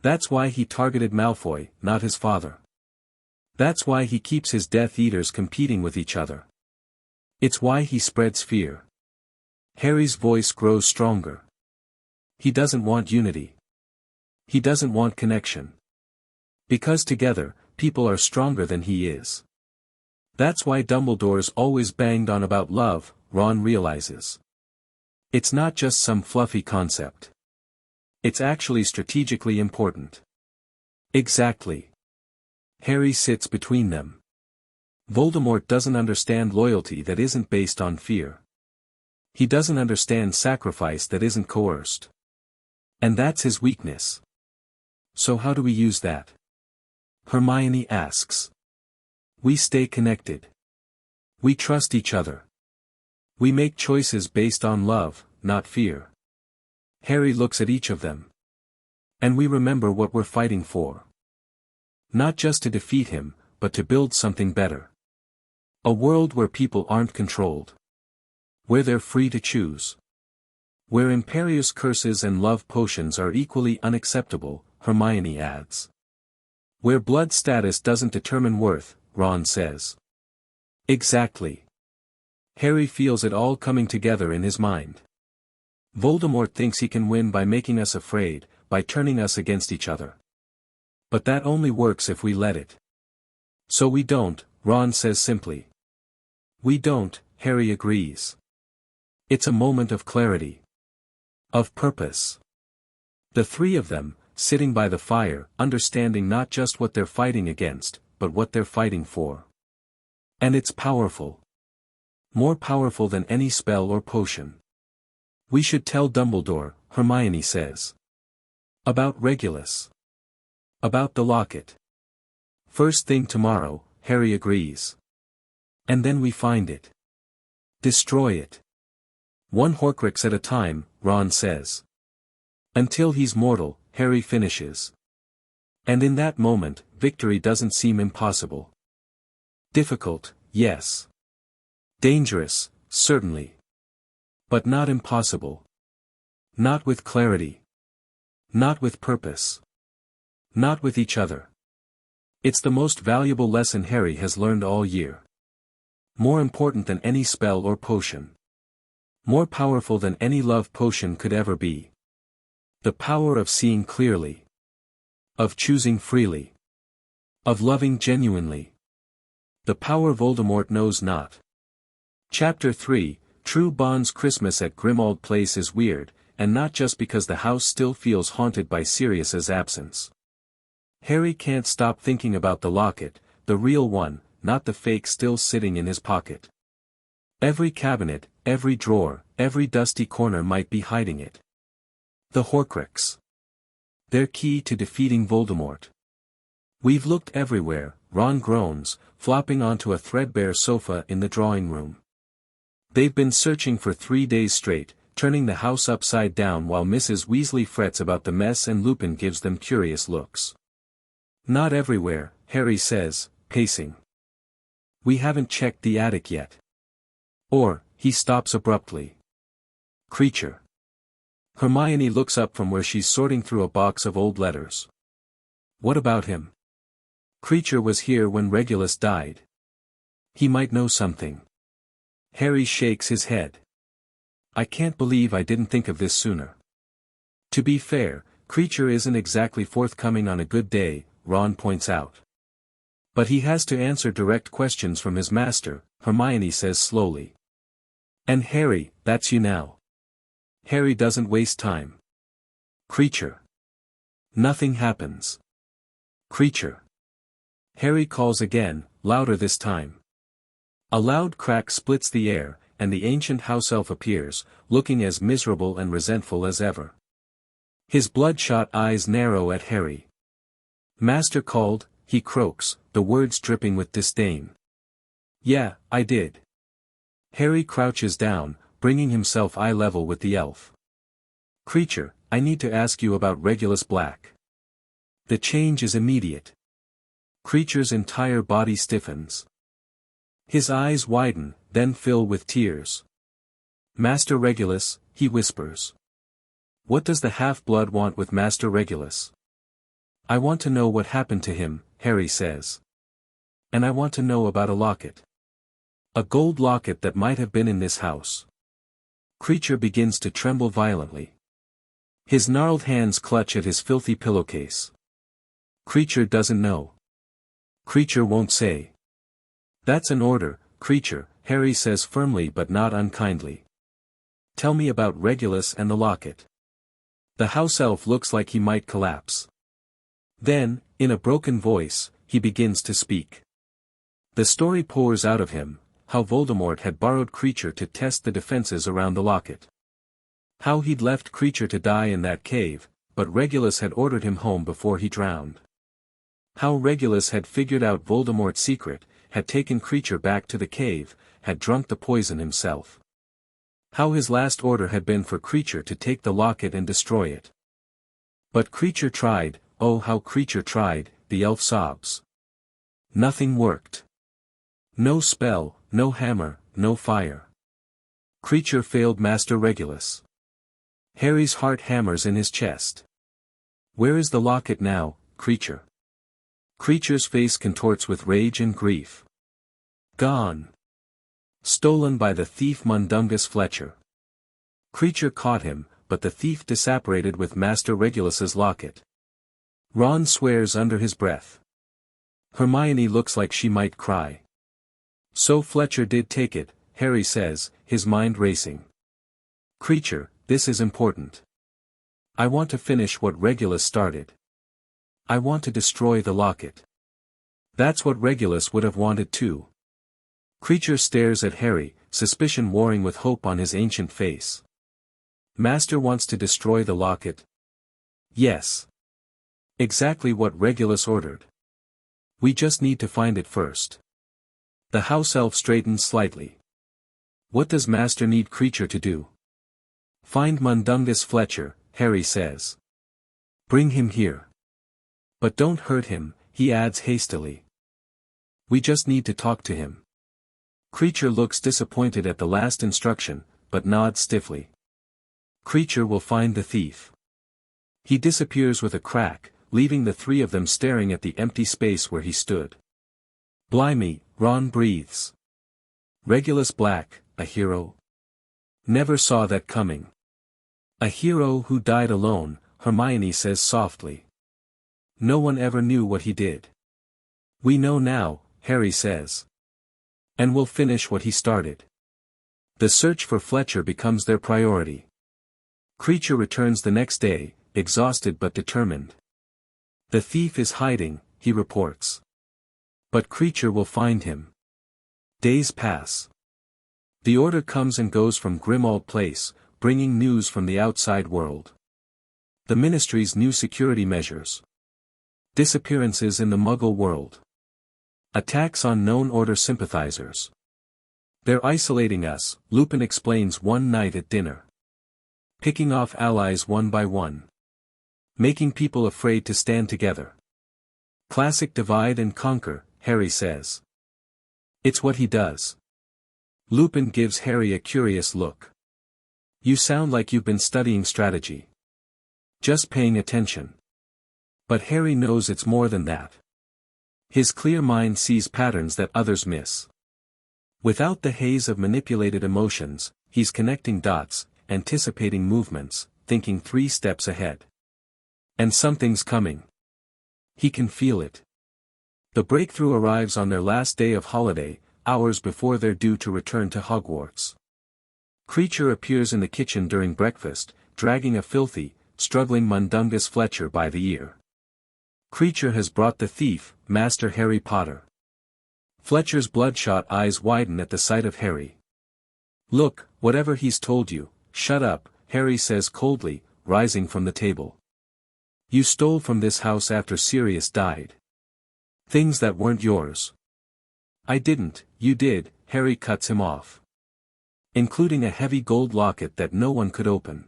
That's why he targeted Malfoy, not his father. That's why he keeps his Death Eaters competing with each other. It's why he spreads fear. Harry's voice grows stronger. He doesn't want unity. He doesn't want connection. Because together, people are stronger than he is. That's why Dumbledore's always banged on about love, Ron realizes. It's not just some fluffy concept. It's actually strategically important. Exactly. Harry sits between them. Voldemort doesn't understand loyalty that isn't based on fear. He doesn't understand sacrifice that isn't coerced. And that's his weakness. So how do we use that? Hermione asks. We stay connected. We trust each other. We make choices based on love, not fear. Harry looks at each of them. And we remember what we're fighting for. Not just to defeat him, but to build something better. A world where people aren't controlled. Where they're free to choose. Where imperious curses and love potions are equally unacceptable, Hermione adds. Where blood status doesn't determine worth, Ron says. Exactly. Harry feels it all coming together in his mind. Voldemort thinks he can win by making us afraid, by turning us against each other. But that only works if we let it. So we don't, Ron says simply. We don't, Harry agrees. It's a moment of clarity. Of purpose. The three of them, sitting by the fire, understanding not just what they're fighting against, but what they're fighting for. And it's powerful. More powerful than any spell or potion. We should tell Dumbledore, Hermione says. About Regulus. About the locket. First thing tomorrow, Harry agrees. And then we find it. Destroy it. One Horcrux at a time, Ron says. Until he's mortal, Harry finishes. And in that moment, victory doesn't seem impossible. Difficult, yes. Dangerous, certainly. But not impossible. Not with clarity. Not with purpose. Not with each other. It's the most valuable lesson Harry has learned all year. More important than any spell or potion. More powerful than any love potion could ever be. The power of seeing clearly. Of choosing freely. Of loving genuinely. The power Voldemort knows not. Chapter 3, True Bonds. Christmas at Grimmauld Place is weird, and not just because the house still feels haunted by Sirius's absence. Harry can't stop thinking about the locket, the real one, not the fake still sitting in his pocket. Every cabinet, every drawer, every dusty corner might be hiding it. The Horcrux. Their key to defeating Voldemort. We've looked everywhere, Ron groans, flopping onto a threadbare sofa in the drawing room. They've been searching for 3 days straight, turning the house upside down while Mrs. Weasley frets about the mess and Lupin gives them curious looks. Not everywhere, Harry says, pacing. We haven't checked the attic yet. Or, he stops abruptly. Creature. Hermione looks up from where she's sorting through a box of old letters. What about him? Creature was here when Regulus died. He might know something. Harry shakes his head. I can't believe I didn't think of this sooner. To be fair, Creature isn't exactly forthcoming on a good day, Ron points out. But he has to answer direct questions from his master, Hermione says slowly. And Harry, that's you now. Harry doesn't waste time. Creature. Nothing happens. Creature. Harry calls again, louder this time. A loud crack splits the air, and the ancient house elf appears, looking as miserable and resentful as ever. His bloodshot eyes narrow at Harry. Master called, he croaks, the words dripping with disdain. Yeah, I did. Harry crouches down, bringing himself eye level with the elf. Creature, I need to ask you about Regulus Black. The change is immediate. Creature's entire body stiffens. His eyes widen, then fill with tears. Master Regulus, he whispers. What does the half-blood want with Master Regulus? I want to know what happened to him, Harry says. And I want to know about a locket. A gold locket that might have been in this house. Creature begins to tremble violently. His gnarled hands clutch at his filthy pillowcase. Creature doesn't know. Creature won't say. That's an order, Creature, Harry says firmly but not unkindly. Tell me about Regulus and the locket. The house elf looks like he might collapse. Then, in a broken voice, he begins to speak. The story pours out of him, how Voldemort had borrowed Creature to test the defenses around the locket. How he'd left Creature to die in that cave, but Regulus had ordered him home before he drowned. How Regulus had figured out Voldemort's secret, had taken Creature back to the cave, had drunk the poison himself. How his last order had been for Creature to take the locket and destroy it. But Creature tried, oh how Creature tried, the elf sobs. Nothing worked. No spell, no hammer, no fire. Creature failed Master Regulus. Harry's heart hammers in his chest. Where is the locket now, Creature? Creature's face contorts with rage and grief. Gone. Stolen by the thief Mundungus Fletcher. Creature caught him, but the thief disapparated with Master Regulus's locket. Ron swears under his breath. Hermione looks like she might cry. So Fletcher did take it, Harry says, his mind racing. Creature, this is important. I want to finish what Regulus started. I want to destroy the locket. That's what Regulus would have wanted too. Creature stares at Harry, suspicion warring with hope on his ancient face. Master wants to destroy the locket? Yes. Exactly what Regulus ordered. We just need to find it first. The house elf straightens slightly. What does Master need Creature to do? Find Mundungus Fletcher, Harry says. Bring him here. But don't hurt him, he adds hastily. We just need to talk to him. Creature looks disappointed at the last instruction, but nods stiffly. Creature will find the thief. He disappears with a crack, leaving the three of them staring at the empty space where he stood. Blimey, Ron breathes. Regulus Black, a hero? Never saw that coming. A hero who died alone, Hermione says softly. No one ever knew what he did. We know now, Harry says. And we'll finish what he started. The search for Fletcher becomes their priority. Creature returns the next day, exhausted but determined. The thief is hiding, he reports. But Creature will find him. Days pass. The order comes and goes from Grimmauld Place, bringing news from the outside world. The Ministry's new security measures. Disappearances in the Muggle world. Attacks on known Order sympathizers. They're isolating us, Lupin explains one night at dinner. Picking off allies one by one. Making people afraid to stand together. Classic divide and conquer, Harry says. It's what he does. Lupin gives Harry a curious look. You sound like you've been studying strategy. Just paying attention. But Harry knows it's more than that. His clear mind sees patterns that others miss. Without the haze of manipulated emotions, he's connecting dots, anticipating movements, thinking 3 steps ahead. And something's coming. He can feel it. The breakthrough arrives on their last day of holiday, hours before they're due to return to Hogwarts. Kreacher appears in the kitchen during breakfast, dragging a filthy, struggling Mundungus Fletcher by the ear. Kreacher has brought the thief, Master Harry Potter. Fletcher's bloodshot eyes widen at the sight of Harry. Look, whatever he's told you, shut up, Harry says coldly, rising from the table. You stole from this house after Sirius died. Things that weren't yours. I didn't, you did, Harry cuts him off. Including a heavy gold locket that no one could open.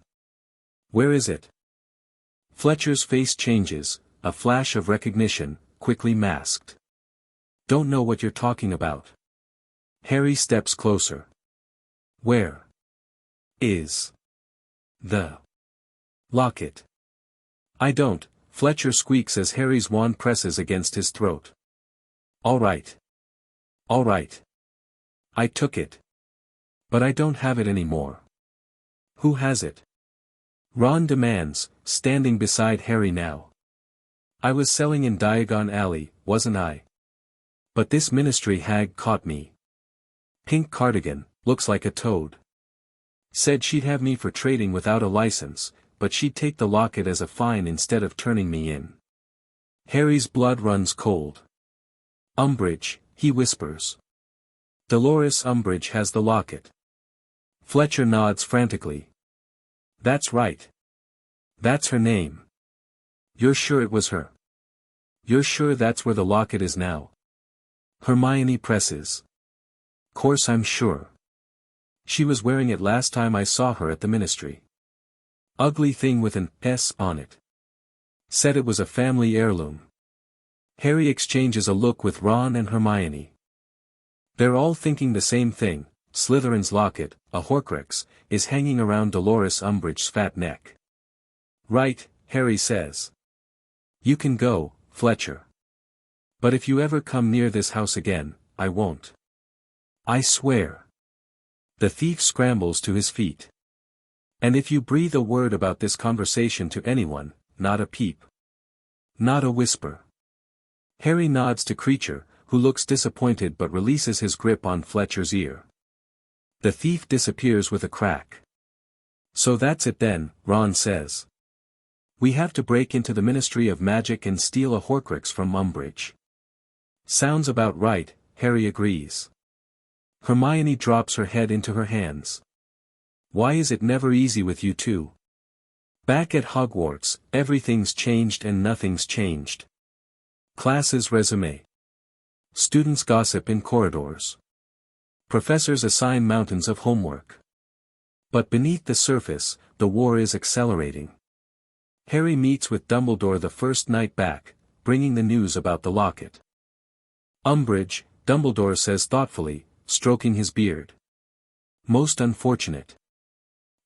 Where is it? Fletcher's face changes, a flash of recognition, quickly masked. Don't know what you're talking about. Harry steps closer. Where is the locket? I don't, Fletcher squeaks as Harry's wand presses against his throat. All right. All right. I took it. But I don't have it anymore. Who has it? Ron demands, standing beside Harry now. I was selling in Diagon Alley, wasn't I? But this ministry hag caught me. Pink cardigan, looks like a toad. Said she'd have me for trading without a license, but she'd take the locket as a fine instead of turning me in. Harry's blood runs cold. Umbridge, he whispers. Dolores Umbridge has the locket. Fletcher nods frantically. That's right. That's her name. You're sure it was her? You're sure that's where the locket is now? Hermione presses. Course I'm sure. She was wearing it last time I saw her at the ministry. Ugly thing with an S on it. Said it was a family heirloom. Harry exchanges a look with Ron and Hermione. They're all thinking the same thing. Slytherin's locket, a Horcrux, is hanging around Dolores Umbridge's fat neck. Right, Harry says. You can go, Fletcher. But if you ever come near this house again, I won't. I swear. The thief scrambles to his feet. And if you breathe a word about this conversation to anyone, not a peep. Not a whisper. Harry nods to Kreacher, who looks disappointed but releases his grip on Fletcher's ear. The thief disappears with a crack. So that's it then, Ron says. We have to break into the Ministry of Magic and steal a Horcrux from Umbridge. Sounds about right, Harry agrees. Hermione drops her head into her hands. Why is it never easy with you two? Back at Hogwarts, everything's changed and nothing's changed. Classes resume. Students gossip in corridors. Professors assign mountains of homework. But beneath the surface, the war is accelerating. Harry meets with Dumbledore the first night back, bringing the news about the locket. Umbridge, Dumbledore says thoughtfully, stroking his beard. Most unfortunate.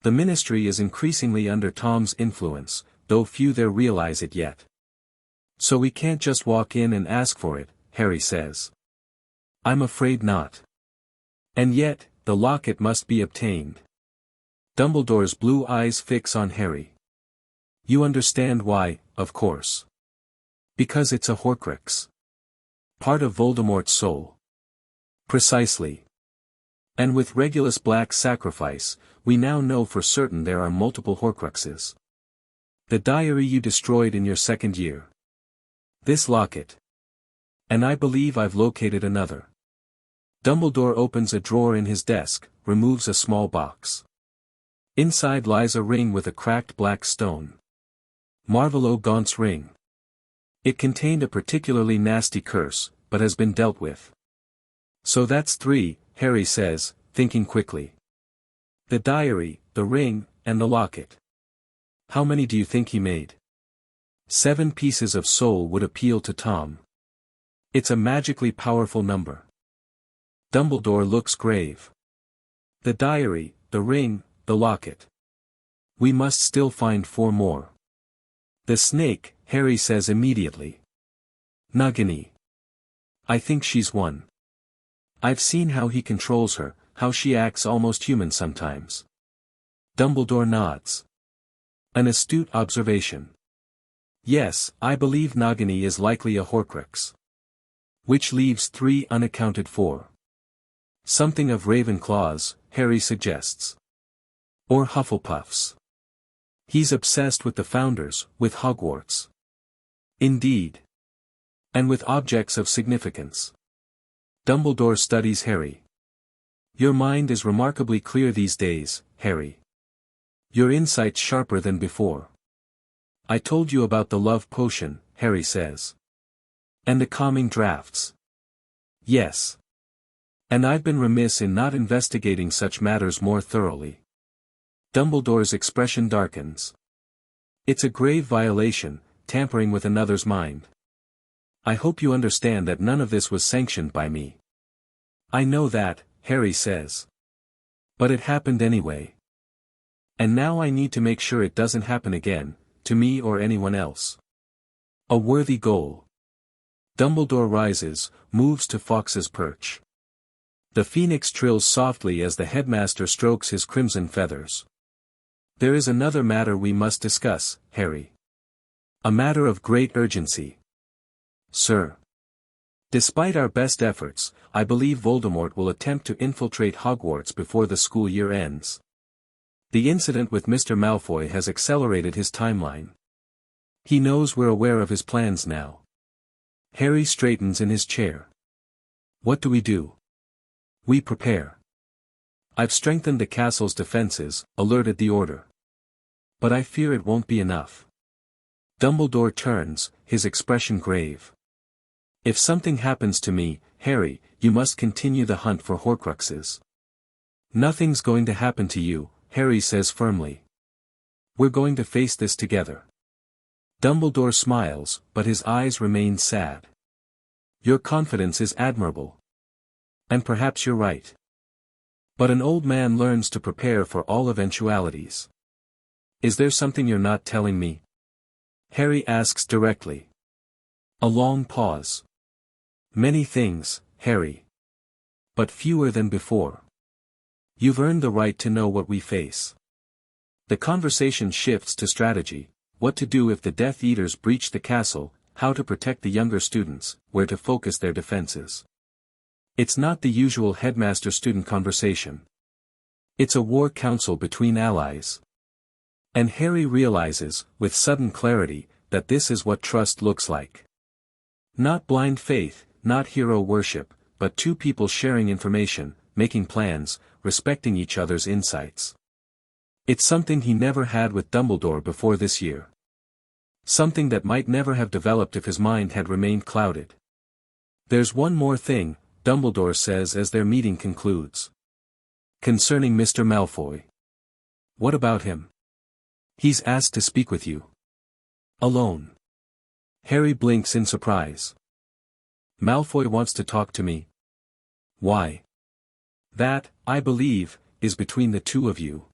The ministry is increasingly under Tom's influence, though few there realize it yet. So we can't just walk in and ask for it, Harry says. I'm afraid not. And yet, the locket must be obtained. Dumbledore's blue eyes fix on Harry. You understand why, of course. Because it's a Horcrux. Part of Voldemort's soul. Precisely. And with Regulus Black's sacrifice, we now know for certain there are multiple Horcruxes. The diary you destroyed in your second year. This locket. And I believe I've located another. Dumbledore opens a drawer in his desk, removes a small box. Inside lies a ring with a cracked black stone. Marvolo Gaunt's ring. It contained a particularly nasty curse, but has been dealt with. So that's 3, Harry says, thinking quickly. The diary, the ring, and the locket. How many do you think he made? 7 pieces of soul would appeal to Tom. It's a magically powerful number. Dumbledore looks grave. The diary, the ring, the locket. We must still find 4 more. The snake, Harry says immediately. Ginny. I think she's one. I've seen how he controls her, how she acts almost human sometimes. Dumbledore nods. An astute observation. Yes, I believe Nagini is likely a Horcrux. Which leaves 3 unaccounted for. Something of Ravenclaws, Harry suggests. Or Hufflepuffs. He's obsessed with the Founders, with Hogwarts. Indeed. And with objects of significance. Dumbledore studies Harry. Your mind is remarkably clear these days, Harry. Your insight's sharper than before. I told you about the love potion, Harry says. And the calming drafts. Yes. And I've been remiss in not investigating such matters more thoroughly. Dumbledore's expression darkens. It's a grave violation, tampering with another's mind. I hope you understand that none of this was sanctioned by me. I know that, Harry says. But it happened anyway. And now I need to make sure it doesn't happen again, to me or anyone else. A worthy goal. Dumbledore rises, moves to Fawkes's perch. The phoenix trills softly as the headmaster strokes his crimson feathers. There is another matter we must discuss, Harry. A matter of great urgency. Sir. Despite our best efforts, I believe Voldemort will attempt to infiltrate Hogwarts before the school year ends. The incident with Mr. Malfoy has accelerated his timeline. He knows we're aware of his plans now. Harry straightens in his chair. What do we do? We prepare. I've strengthened the castle's defenses, alerted the Order. But I fear it won't be enough. Dumbledore turns, his expression grave. If something happens to me, Harry, you must continue the hunt for Horcruxes. Nothing's going to happen to you, Harry says firmly. We're going to face this together. Dumbledore smiles, but his eyes remain sad. Your confidence is admirable. And perhaps you're right. But an old man learns to prepare for all eventualities. Is there something you're not telling me? Harry asks directly. A long pause. Many things, Harry. But fewer than before. You've earned the right to know what we face. The conversation shifts to strategy, what to do if the Death Eaters breach the castle, how to protect the younger students, where to focus their defenses. It's not the usual headmaster-student conversation. It's a war council between allies. And Harry realizes, with sudden clarity, that this is what trust looks like. Not blind faith, not hero worship, but 2 people sharing information, making plans, respecting each other's insights. It's something he never had with Dumbledore before this year. Something that might never have developed if his mind had remained clouded. There's one more thing, Dumbledore says as their meeting concludes. Concerning Mr. Malfoy. What about him? He's asked to speak with you. Alone. Harry blinks in surprise. Malfoy wants to talk to me. Why? That, I believe, is between the 2 of you.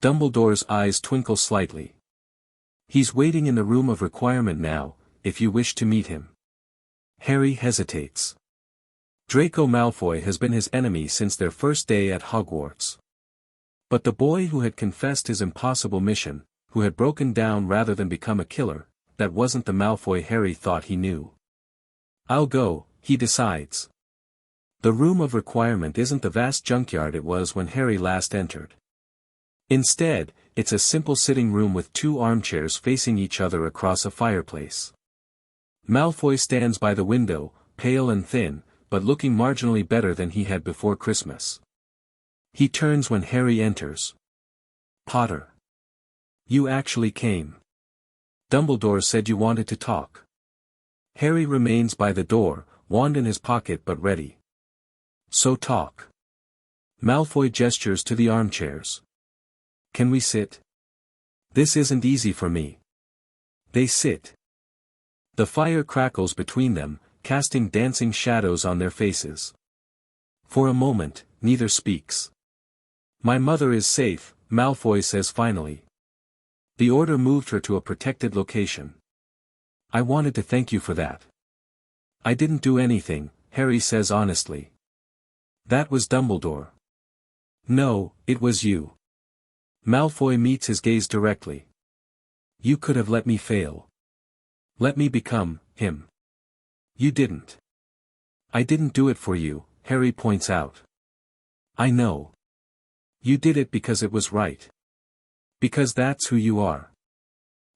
Dumbledore's eyes twinkle slightly. He's waiting in the room of requirement now, if you wish to meet him. Harry hesitates. Draco Malfoy has been his enemy since their first day at Hogwarts. But the boy who had confessed his impossible mission, who had broken down rather than become a killer, that wasn't the Malfoy Harry thought he knew. I'll go, he decides. The room of requirement isn't the vast junkyard it was when Harry last entered. Instead, it's a simple sitting room with 2 armchairs facing each other across a fireplace. Malfoy stands by the window, pale and thin, but looking marginally better than he had before Christmas. He turns when Harry enters. Potter. You actually came. Dumbledore said you wanted to talk. Harry remains by the door, wand in his pocket but ready. So talk. Malfoy gestures to the armchairs. Can we sit? This isn't easy for me. They sit. The fire crackles between them, casting dancing shadows on their faces. For a moment, neither speaks. My mother is safe, Malfoy says finally. The order moved her to a protected location. I wanted to thank you for that. I didn't do anything, Harry says honestly. That was Dumbledore. No, it was you. Malfoy meets his gaze directly. You could have let me fail. Let me become him. You didn't. I didn't do it for you, Harry points out. I know. You did it because it was right. Because that's who you are.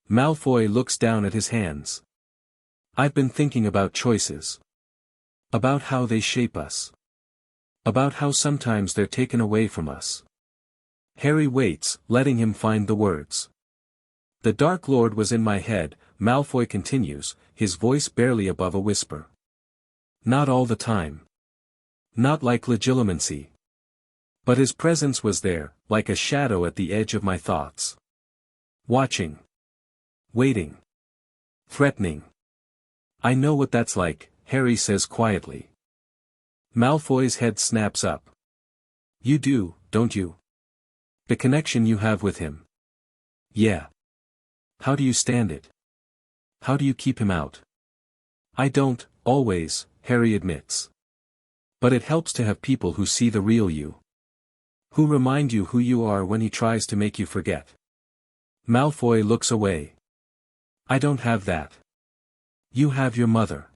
Malfoy looks down at his hands. I've been thinking about choices. About how they shape us. About how sometimes they're taken away from us. Harry waits, letting him find the words. The Dark Lord was in my head, Malfoy continues, his voice barely above a whisper. Not all the time. Not like legilimency. But his presence was there, like a shadow at the edge of my thoughts. Watching. Waiting. Threatening. I know what that's like, Harry says quietly. Malfoy's head snaps up. You do, don't you? The connection you have with him. Yeah. How do you stand it? How do you keep him out? I don't, always, Harry admits. But it helps to have people who see the real you. Who remind you who you are when he tries to make you forget. Malfoy looks away. I don't have that. You have your mother.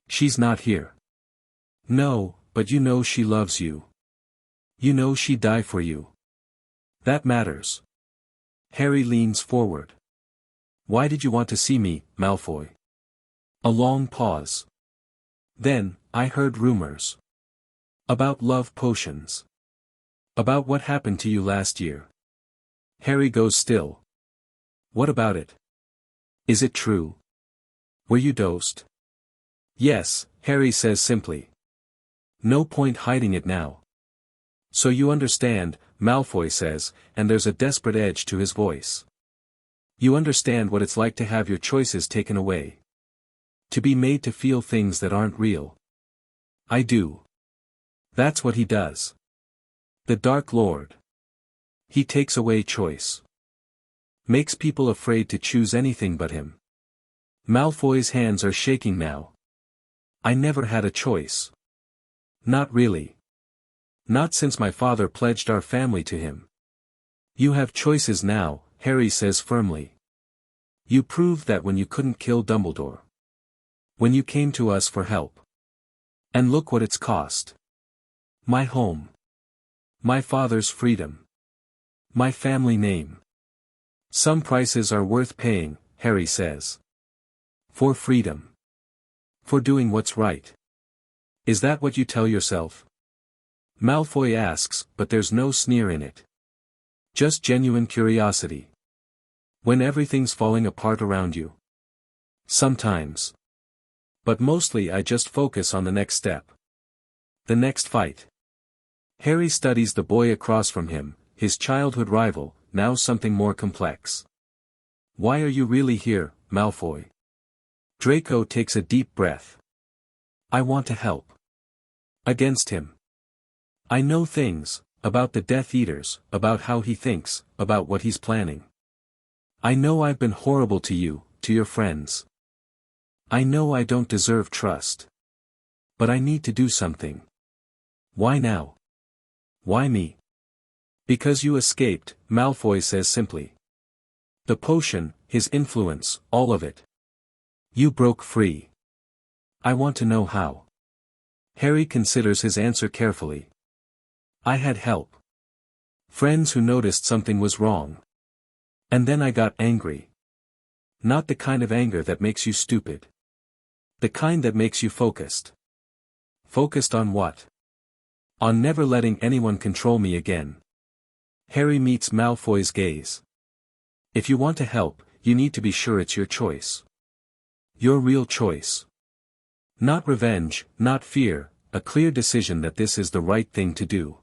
She's not here. No, but you know she loves you. You know she'd die for you. That matters. Harry leans forward. Why did you want to see me, Malfoy? A long pause. Then, I heard rumors. About love potions. About what happened to you last year. Harry goes still. What about it? Is it true? Were you dosed? Yes, Harry says simply. No point hiding it now. So you understand, Malfoy says, and there's a desperate edge to his voice. You understand what it's like to have your choices taken away. To be made to feel things that aren't real. I do. That's what he does. The Dark Lord. He takes away choice. Makes people afraid to choose anything but him. Malfoy's hands are shaking now. I never had a choice. Not really. Not since my father pledged our family to him. You have choices now, Harry says firmly. You proved that when you couldn't kill Dumbledore. When you came to us for help. And look what it's cost. My home. My father's freedom. My family name. Some prices are worth paying, Harry says. For freedom. For doing what's right. Is that what you tell yourself? Malfoy asks, but there's no sneer in it. Just genuine curiosity. When everything's falling apart around you. Sometimes. But mostly I just focus on the next step. The next fight. Harry studies the boy across from him, his childhood rival, now something more complex. Why are you really here, Malfoy? Draco takes a deep breath. I want to help. Against him. I know things, about the Death Eaters, about how he thinks, about what he's planning. I know I've been horrible to you, to your friends. I know I don't deserve trust. But I need to do something. Why now? Why me? Because you escaped, Malfoy says simply. The potion, his influence, all of it. You broke free. I want to know how. Harry considers his answer carefully. I had help. Friends who noticed something was wrong. And then I got angry. Not the kind of anger that makes you stupid. The kind that makes you focused. Focused on what? On never letting anyone control me again. Harry meets Malfoy's gaze. If you want to help, you need to be sure it's your choice. Your real choice. Not revenge, not fear, a clear decision that this is the right thing to do.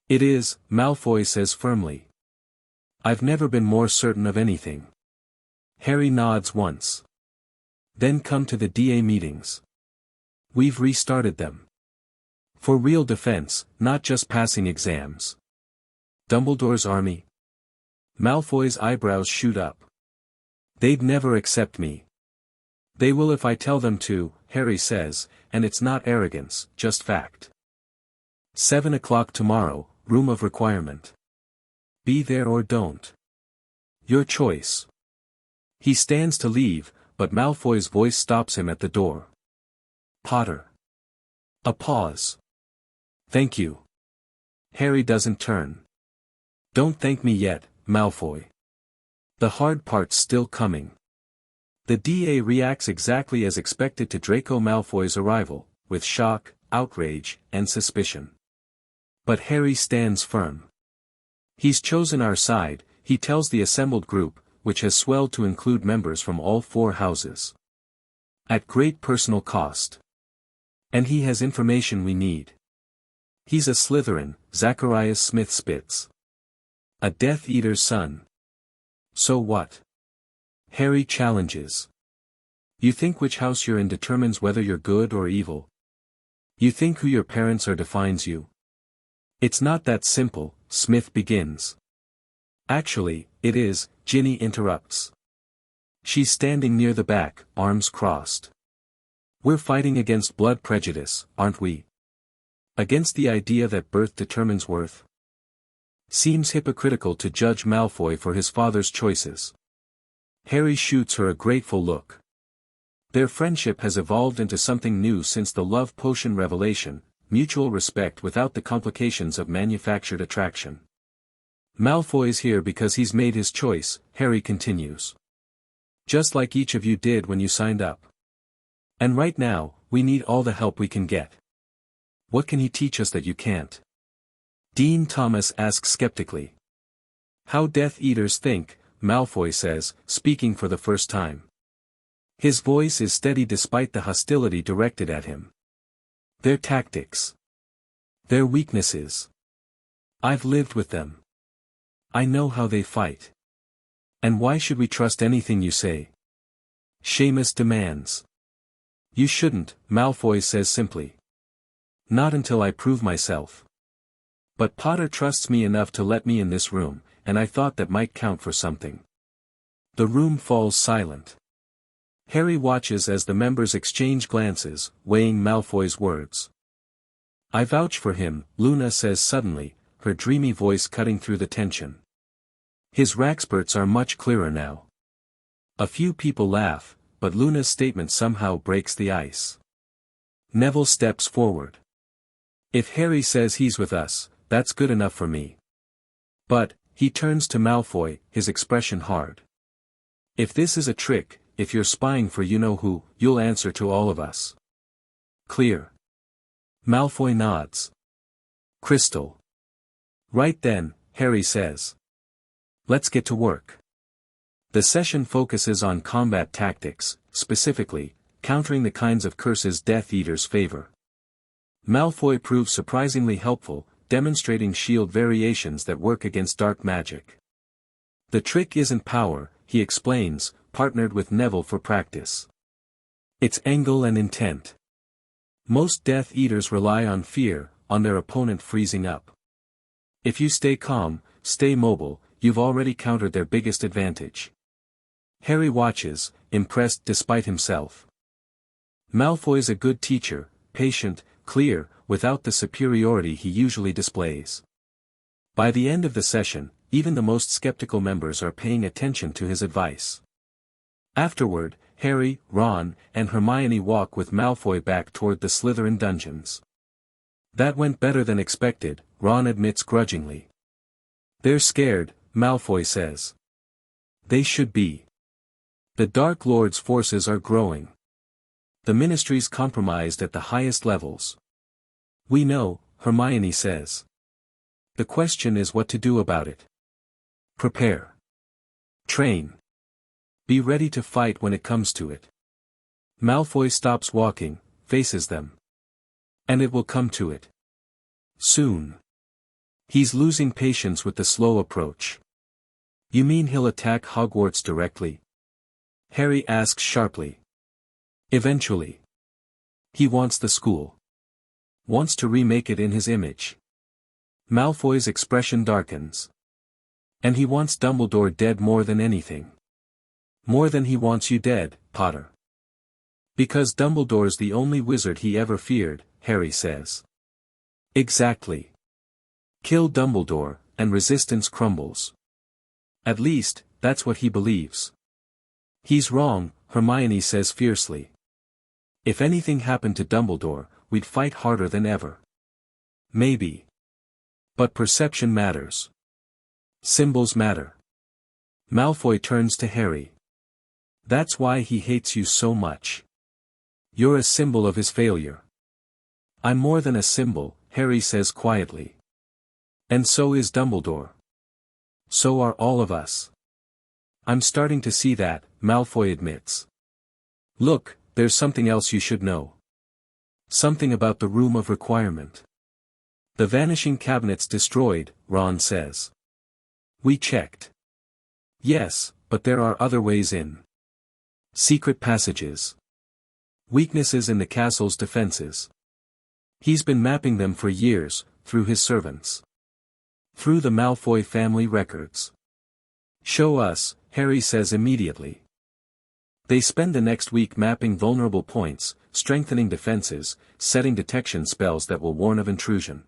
It is, Malfoy says firmly. I've never been more certain of anything. Harry nods once. Then come to the DA meetings. We've restarted them. For real defense, not just passing exams. Dumbledore's army? Malfoy's eyebrows shoot up. They'd never accept me. They will if I tell them to, Harry says, and it's not arrogance, just fact. 7 o'clock tomorrow, room of requirement. Be there or don't. Your choice. He stands to leave, but Malfoy's voice stops him at the door. Potter. A pause. Thank you. Harry doesn't turn. Don't thank me yet, Malfoy. The hard part's still coming. The DA reacts exactly as expected to Draco Malfoy's arrival, with shock, outrage, and suspicion. But Harry stands firm. He's chosen our side, he tells the assembled group, which has swelled to include members from all 4 houses. At great personal cost. And he has information we need. He's a Slytherin, Zacharias Smith Spitz. A Death Eater's son. So what? Harry challenges. You think which house you're in determines whether you're good or evil? You think who your parents are defines you? It's not that simple, Smith begins. Actually, it is, Ginny interrupts. She's standing near the back, arms crossed. We're fighting against blood prejudice, aren't we? Against the idea that birth determines worth? Seems hypocritical to judge Malfoy for his father's choices. Harry shoots her a grateful look. Their friendship has evolved into something new since the love potion revelation, mutual respect without the complications of manufactured attraction. Malfoy's here because he's made his choice, Harry continues. Just like each of you did when you signed up. And right now, we need all the help we can get. What can he teach us that you can't? Dean Thomas asks skeptically. How Death Eaters think, Malfoy says, speaking for the first time. His voice is steady despite the hostility directed at him. Their tactics. Their weaknesses. I've lived with them. I know how they fight. And why should we trust anything you say? Seamus demands. You shouldn't, Malfoy says simply. Not until I prove myself. But Potter trusts me enough to let me in this room, and I thought that might count for something. The room falls silent. Harry watches as the members exchange glances, weighing Malfoy's words. I vouch for him, Luna says suddenly, her dreamy voice cutting through the tension. His Raxperts are much clearer now. A few people laugh, but Luna's statement somehow breaks the ice. Neville steps forward. If Harry says he's with us, that's good enough for me. But, he turns to Malfoy, his expression hard. If this is a trick, if you're spying for you-know-who, you'll answer to all of us. Clear. Malfoy nods. Crystal. Right then, Harry says. Let's get to work. The session focuses on combat tactics, specifically, countering the kinds of curses Death Eaters favor. Malfoy proves surprisingly helpful, demonstrating shield variations that work against dark magic. The trick isn't power, he explains, partnered with Neville for practice. It's angle and intent. Most Death Eaters rely on fear, on their opponent freezing up. If you stay calm, stay mobile, you've already countered their biggest advantage. Harry watches, impressed despite himself. Malfoy's a good teacher, patient, clear, without the superiority he usually displays. By the end of the session, even the most skeptical members are paying attention to his advice. Afterward, Harry, Ron, and Hermione walk with Malfoy back toward the Slytherin dungeons. That went better than expected, Ron admits grudgingly. They're scared, Malfoy says. They should be. The Dark Lord's forces are growing. The Ministry's compromised at the highest levels. We know, Hermione says. The question is what to do about it. Prepare. Train. Be ready to fight when it comes to it. Malfoy stops walking, faces them. And it will come to it. Soon. He's losing patience with the slow approach. You mean he'll attack Hogwarts directly? Harry asks sharply. Eventually. He wants the school. Wants to remake it in his image. Malfoy's expression darkens. And he wants Dumbledore dead more than anything. More than he wants you dead, Potter. Because Dumbledore's the only wizard he ever feared, Harry says. Exactly. Kill Dumbledore, and resistance crumbles. At least, that's what he believes. He's wrong, Hermione says fiercely. If anything happened to Dumbledore, we'd fight harder than ever. Maybe. But perception matters. Symbols matter. Malfoy turns to Harry. That's why he hates you so much. You're a symbol of his failure. I'm more than a symbol, Harry says quietly. And so is Dumbledore. So are all of us. I'm starting to see that, Malfoy admits. Look, there's something else you should know. Something about the Room of Requirement. The Vanishing Cabinet's destroyed, Ron says. We checked. Yes, but there are other ways in. Secret passages. Weaknesses in the castle's defenses. He's been mapping them for years, through his servants. Through the Malfoy family records. Show us, Harry says immediately. They spend the next week mapping vulnerable points, strengthening defenses, setting detection spells that will warn of intrusion.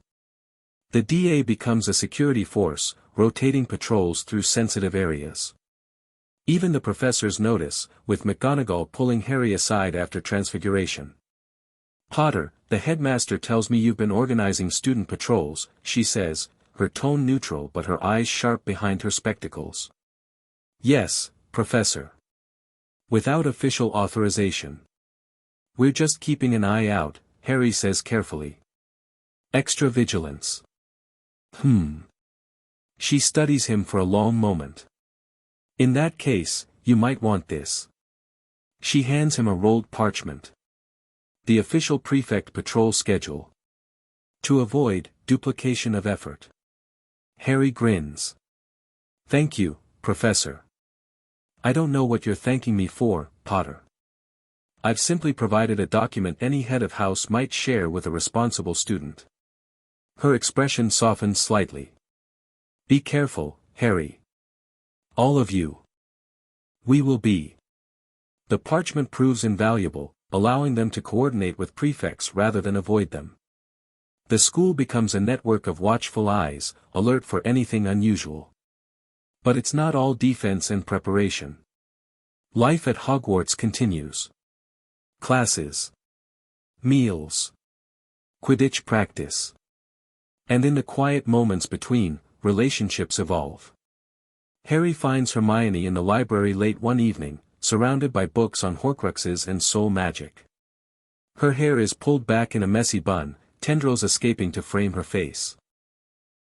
The DA becomes a security force, rotating patrols through sensitive areas. Even the professors notice, with McGonagall pulling Harry aside after Transfiguration. Potter, the headmaster tells me you've been organizing student patrols, she says, her tone neutral but her eyes sharp behind her spectacles. Yes, Professor. Without official authorization. We're just keeping an eye out, Harry says carefully. Extra vigilance. She studies him for a long moment. In that case, you might want this. She hands him a rolled parchment. The official prefect patrol schedule. To avoid duplication of effort. Harry grins. Thank you, Professor. I don't know what you're thanking me for, Potter. I've simply provided a document any head of house might share with a responsible student. Her expression softened slightly. Be careful, Harry. All of you. We will be. The parchment proves invaluable, allowing them to coordinate with prefects rather than avoid them. The school becomes a network of watchful eyes, alert for anything unusual. But it's not all defense and preparation. Life at Hogwarts continues. Classes. Meals. Quidditch practice. And in the quiet moments between, relationships evolve. Harry finds Hermione in the library late one evening, surrounded by books on Horcruxes and soul magic. Her hair is pulled back in a messy bun, tendrils escaping to frame her face.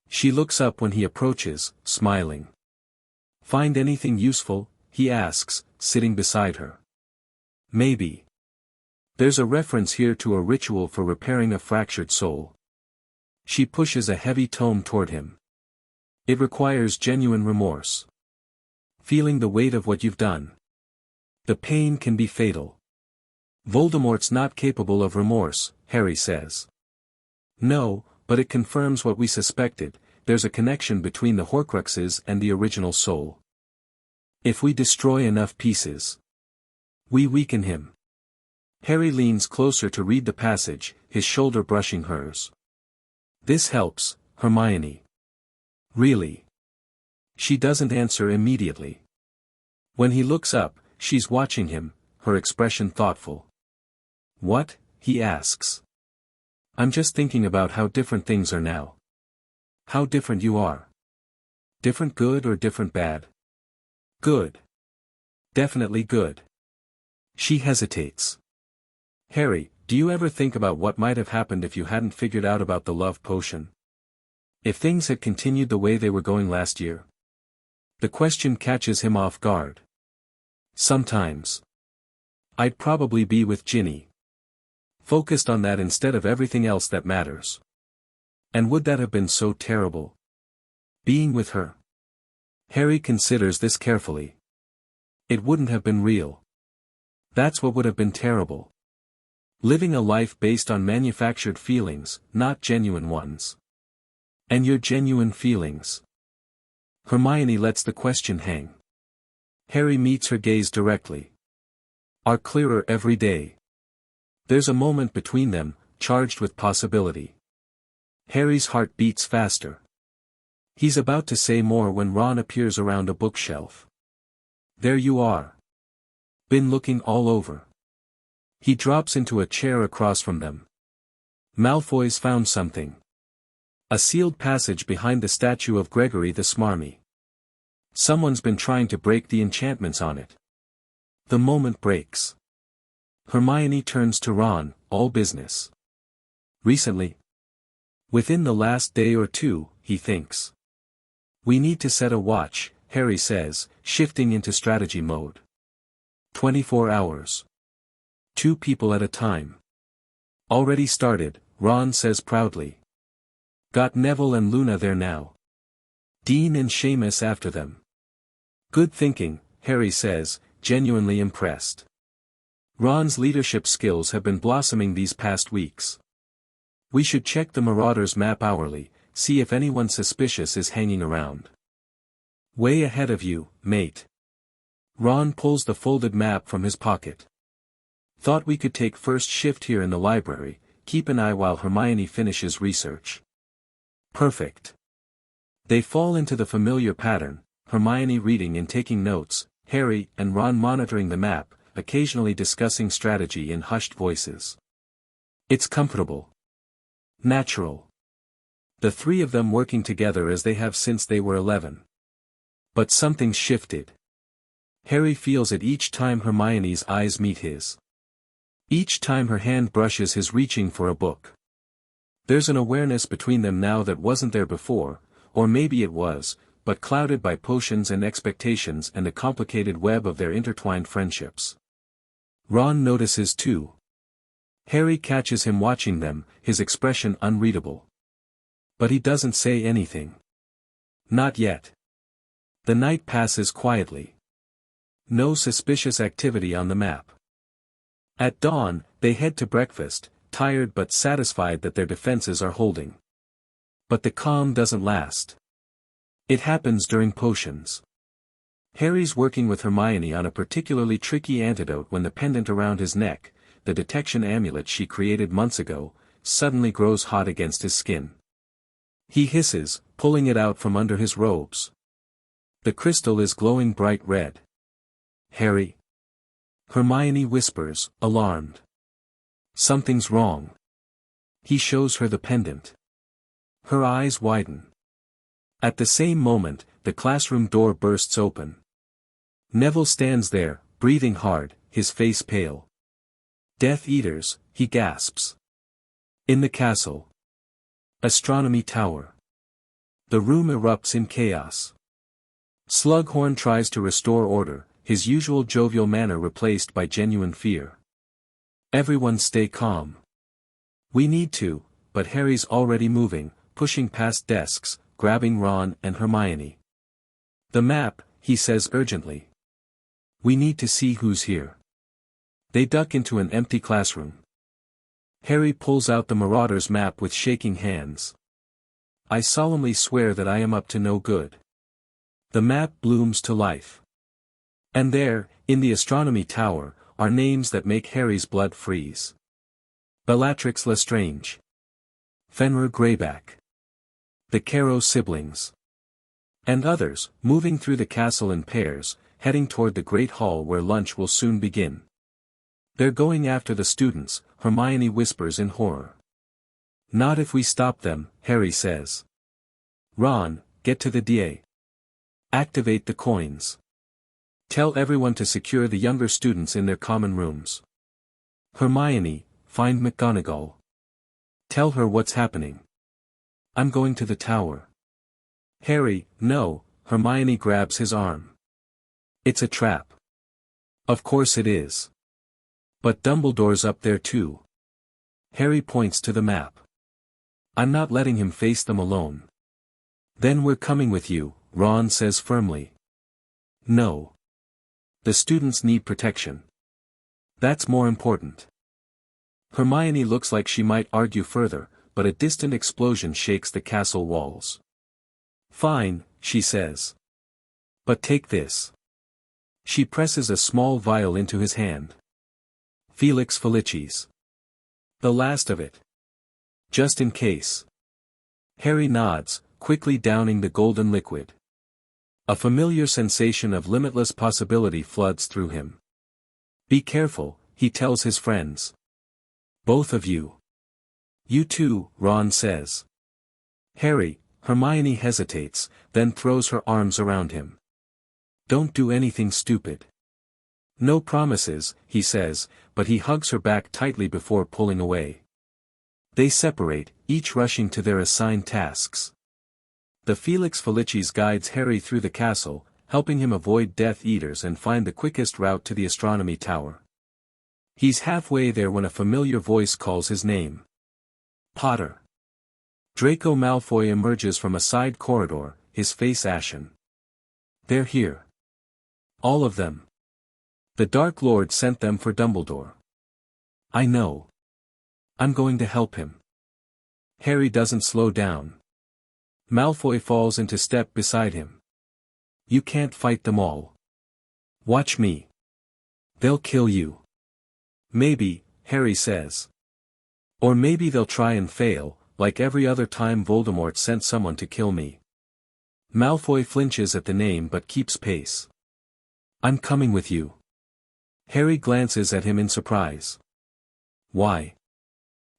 She looks up when he approaches, smiling. Find anything useful? He asks, sitting beside her. Maybe. There's a reference here to a ritual for repairing a fractured soul. She pushes a heavy tome toward him. It requires genuine remorse. Feeling the weight of what you've done. The pain can be fatal. Voldemort's not capable of remorse, Harry says. No, but it confirms what we suspected, there's a connection between the Horcruxes and the original soul. If we destroy enough pieces, we weaken him. Harry leans closer to read the passage, his shoulder brushing hers. This helps, Hermione. Really? She doesn't answer immediately. When he looks up, she's watching him, her expression thoughtful. What? He asks. I'm just thinking about how different things are now. How different you are. Different good or different bad? Good. Definitely good. She hesitates. Harry, do you ever think about what might have happened if you hadn't figured out about the love potion? If things had continued the way they were going last year? The question catches him off guard. Sometimes. I'd probably be with Ginny. Focused on that instead of everything else that matters. And would that have been so terrible? Being with her? Harry considers this carefully. It wouldn't have been real. That's what would have been terrible. Living a life based on manufactured feelings, not genuine ones. And your genuine feelings? Hermione lets the question hang. Harry meets her gaze directly. Are clearer every day. There's a moment between them, charged with possibility. Harry's heart beats faster. He's about to say more when Ron appears around a bookshelf. There you are. Been looking all over. He drops into a chair across from them. Malfoy's found something. A sealed passage behind the statue of Gregory the Smarmy. Someone's been trying to break the enchantments on it. The moment breaks. Hermione turns to Ron, all business. Recently? Within the last day or two, he thinks. We need to set a watch, Harry says, shifting into strategy mode. 24 hours. 2 people at a time. Already started, Ron says proudly. Got Neville and Luna there now. Dean and Seamus after them. Good thinking, Harry says, genuinely impressed. Ron's leadership skills have been blossoming these past weeks. We should check the Marauders map hourly, see if anyone suspicious is hanging around. Way ahead of you, mate. Ron pulls the folded map from his pocket. Thought we could take first shift here in the library, keep an eye while Hermione finishes research. Perfect. They fall into the familiar pattern, Hermione reading and taking notes, Harry and Ron monitoring the map, occasionally discussing strategy in hushed voices. It's comfortable. Natural. The 3 of them working together as they have since they were 11. But something's shifted. Harry feels it each time Hermione's eyes meet his. Each time her hand brushes his reaching for a book. There's an awareness between them now that wasn't there before, or maybe it was, but clouded by potions and expectations and the complicated web of their intertwined friendships. Ron notices too. Harry catches him watching them, his expression unreadable. But he doesn't say anything. Not yet. The night passes quietly. No suspicious activity on the map. At dawn, they head to breakfast, tired but satisfied that their defenses are holding. But the calm doesn't last. It happens during potions. Harry's working with Hermione on a particularly tricky antidote when the pendant around his neck, the detection amulet she created months ago, suddenly grows hot against his skin. He hisses, pulling it out from under his robes. The crystal is glowing bright red. Harry. Hermione whispers, alarmed. Something's wrong. He shows her the pendant. Her eyes widen. At the same moment, the classroom door bursts open. Neville stands there, breathing hard, his face pale. Death Eaters, he gasps. In the castle. Astronomy Tower. The room erupts in chaos. Slughorn tries to restore order, his usual jovial manner replaced by genuine fear. Everyone stay calm. We need to, but Harry's already moving, pushing past desks, grabbing Ron and Hermione. The map, he says urgently. We need to see who's here. They duck into an empty classroom. Harry pulls out the Marauders map with shaking hands. I solemnly swear that I am up to no good. The map blooms to life. And there, in the astronomy tower, are names that make Harry's blood freeze. Bellatrix Lestrange. Fenrir Greyback. The Caro siblings. And others, moving through the castle in pairs, heading toward the great hall where lunch will soon begin. They're going after the students, Hermione whispers in horror. Not if we stop them, Harry says. Ron, get to the DA. Activate the coins. Tell everyone to secure the younger students in their common rooms. Hermione, find McGonagall. Tell her what's happening. I'm going to the tower. Harry, no, Hermione grabs his arm. It's a trap. Of course it is. But Dumbledore's up there too. Harry points to the map. I'm not letting him face them alone. Then we're coming with you, Ron says firmly. No. The students need protection. That's more important. Hermione looks like she might argue further, but a distant explosion shakes the castle walls. "Fine," she says. "But take this." She presses a small vial into his hand. "Felix Felicis. The last of it. Just in case." Harry nods, quickly downing the golden liquid. A familiar sensation of limitless possibility floods through him. "Be careful," he tells his friends. "Both of you." "You too," Ron says. "Harry," Hermione hesitates, then throws her arms around him. "Don't do anything stupid." "No promises," he says, but he hugs her back tightly before pulling away. They separate, each rushing to their assigned tasks. The Felix Felicis guides Harry through the castle, helping him avoid Death Eaters and find the quickest route to the astronomy tower. He's halfway there when a familiar voice calls his name. "Potter." Draco Malfoy emerges from a side corridor, his face ashen. "They're here. All of them. The Dark Lord sent them for Dumbledore." "I know. I'm going to help him." Harry doesn't slow down. Malfoy falls into step beside him. "You can't fight them all. Watch me. They'll kill you." "Maybe," Harry says. "Or maybe they'll try and fail, like every other time Voldemort sent someone to kill me." Malfoy flinches at the name but keeps pace. "I'm coming with you." Harry glances at him in surprise. "Why?"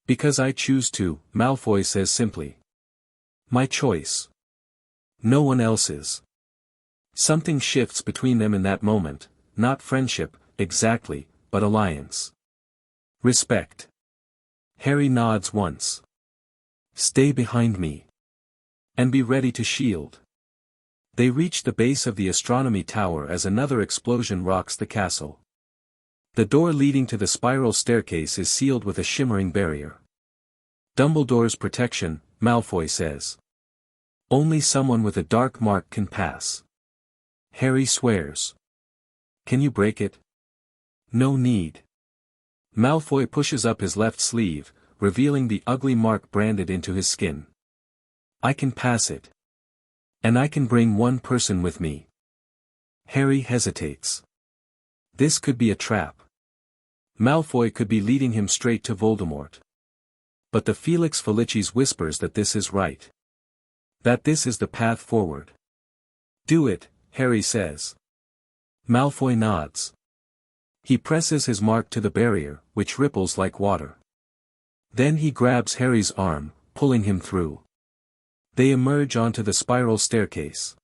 "Because I choose to," Malfoy says simply. "My choice. No one else's." Something shifts between them in that moment, not friendship, exactly, but alliance. "Respect." Harry nods once. "Stay behind me. And be ready to shield." They reach the base of the astronomy tower as another explosion rocks the castle. The door leading to the spiral staircase is sealed with a shimmering barrier. "Dumbledore's protection," Malfoy says. "Only someone with a dark mark can pass." Harry swears. "Can you break it?" "No need." Malfoy pushes up his left sleeve, revealing the ugly mark branded into his skin. "I can pass it. And I can bring one person with me." Harry hesitates. This could be a trap. Malfoy could be leading him straight to Voldemort. But the Felix Felicis whispers that this is right. That this is the path forward. "Do it," Harry says. Malfoy nods. He presses his mark to the barrier, which ripples like water. Then he grabs Harry's arm, pulling him through. They emerge onto the spiral staircase.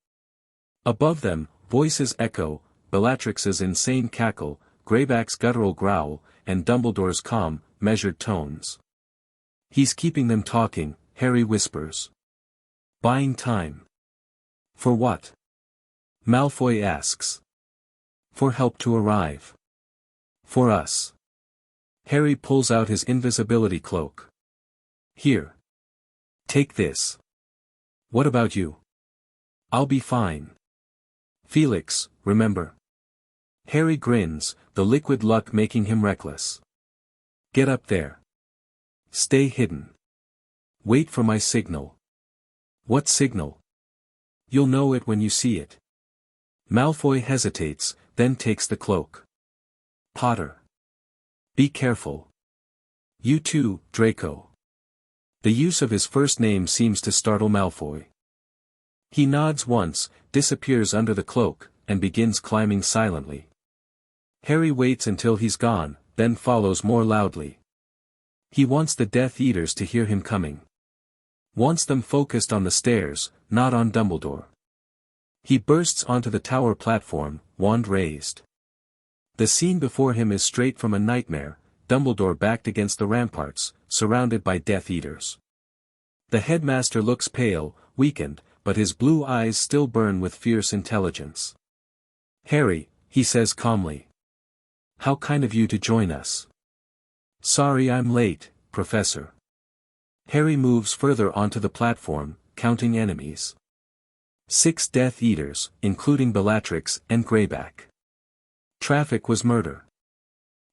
Above them, voices echo, Bellatrix's insane cackle, Greyback's guttural growl, and Dumbledore's calm, measured tones. "He's keeping them talking," Harry whispers. "Buying time." "For what?" Malfoy asks. "For help to arrive. For us." Harry pulls out his invisibility cloak. "Here. Take this." "What about you?" "I'll be fine." "Felix, remember." Harry grins, the liquid luck making him reckless. "Get up there. Stay hidden. Wait for my signal." "What signal?" "You'll know it when you see it." Malfoy hesitates, then takes the cloak. "Potter. Be careful. You too, Draco." The use of his first name seems to startle Malfoy. He nods once, disappears under the cloak, and begins climbing silently. Harry waits until he's gone, then follows more loudly. He wants the Death Eaters to hear him coming. Wants them focused on the stairs, not on Dumbledore. He bursts onto the tower platform, wand raised. The scene before him is straight from a nightmare, Dumbledore backed against the ramparts, surrounded by Death Eaters. The headmaster looks pale, weakened, but his blue eyes still burn with fierce intelligence. "Harry," he says calmly. "How kind of you to join us." "Sorry I'm late, Professor." Harry moves further onto the platform, counting enemies. 6 Death Eaters, including Bellatrix and Greyback. Traffic was murder.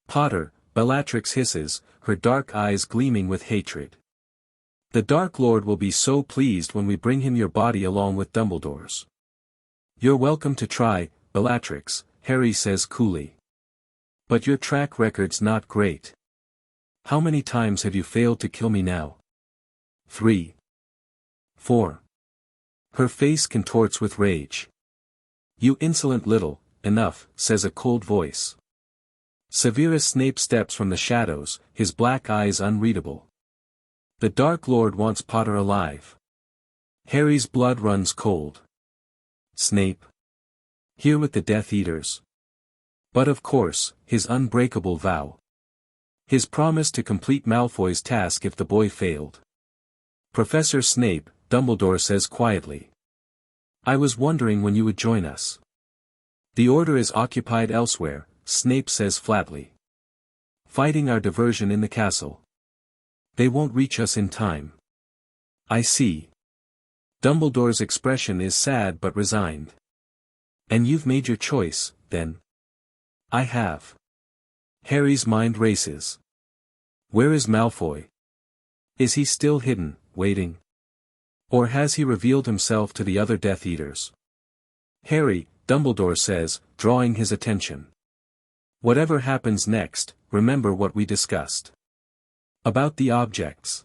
"Potter," Bellatrix hisses, her dark eyes gleaming with hatred. The Dark Lord will be so pleased when we bring him your body along with Dumbledore's. You're welcome to try, Bellatrix, Harry says coolly. But your track record's not great. How many times have you failed to kill me now? 3. 4. Her face contorts with rage. You insolent little, enough, says a cold voice. Severus Snape steps from the shadows, his black eyes unreadable. The Dark Lord wants Potter alive. Harry's blood runs cold. Snape. Here with the Death Eaters. But of course, his unbreakable vow. His promise to complete Malfoy's task if the boy failed. Professor Snape, Dumbledore says quietly. I was wondering when you would join us. The Order is occupied elsewhere, Snape says flatly. Fighting our diversion in the castle. They won't reach us in time. I see. Dumbledore's expression is sad but resigned. And you've made your choice, then? I have. Harry's mind races. Where is Malfoy? Is he still hidden, waiting? Or has he revealed himself to the other Death Eaters? Harry, Dumbledore says, drawing his attention. Whatever happens next, remember what we discussed. About the objects.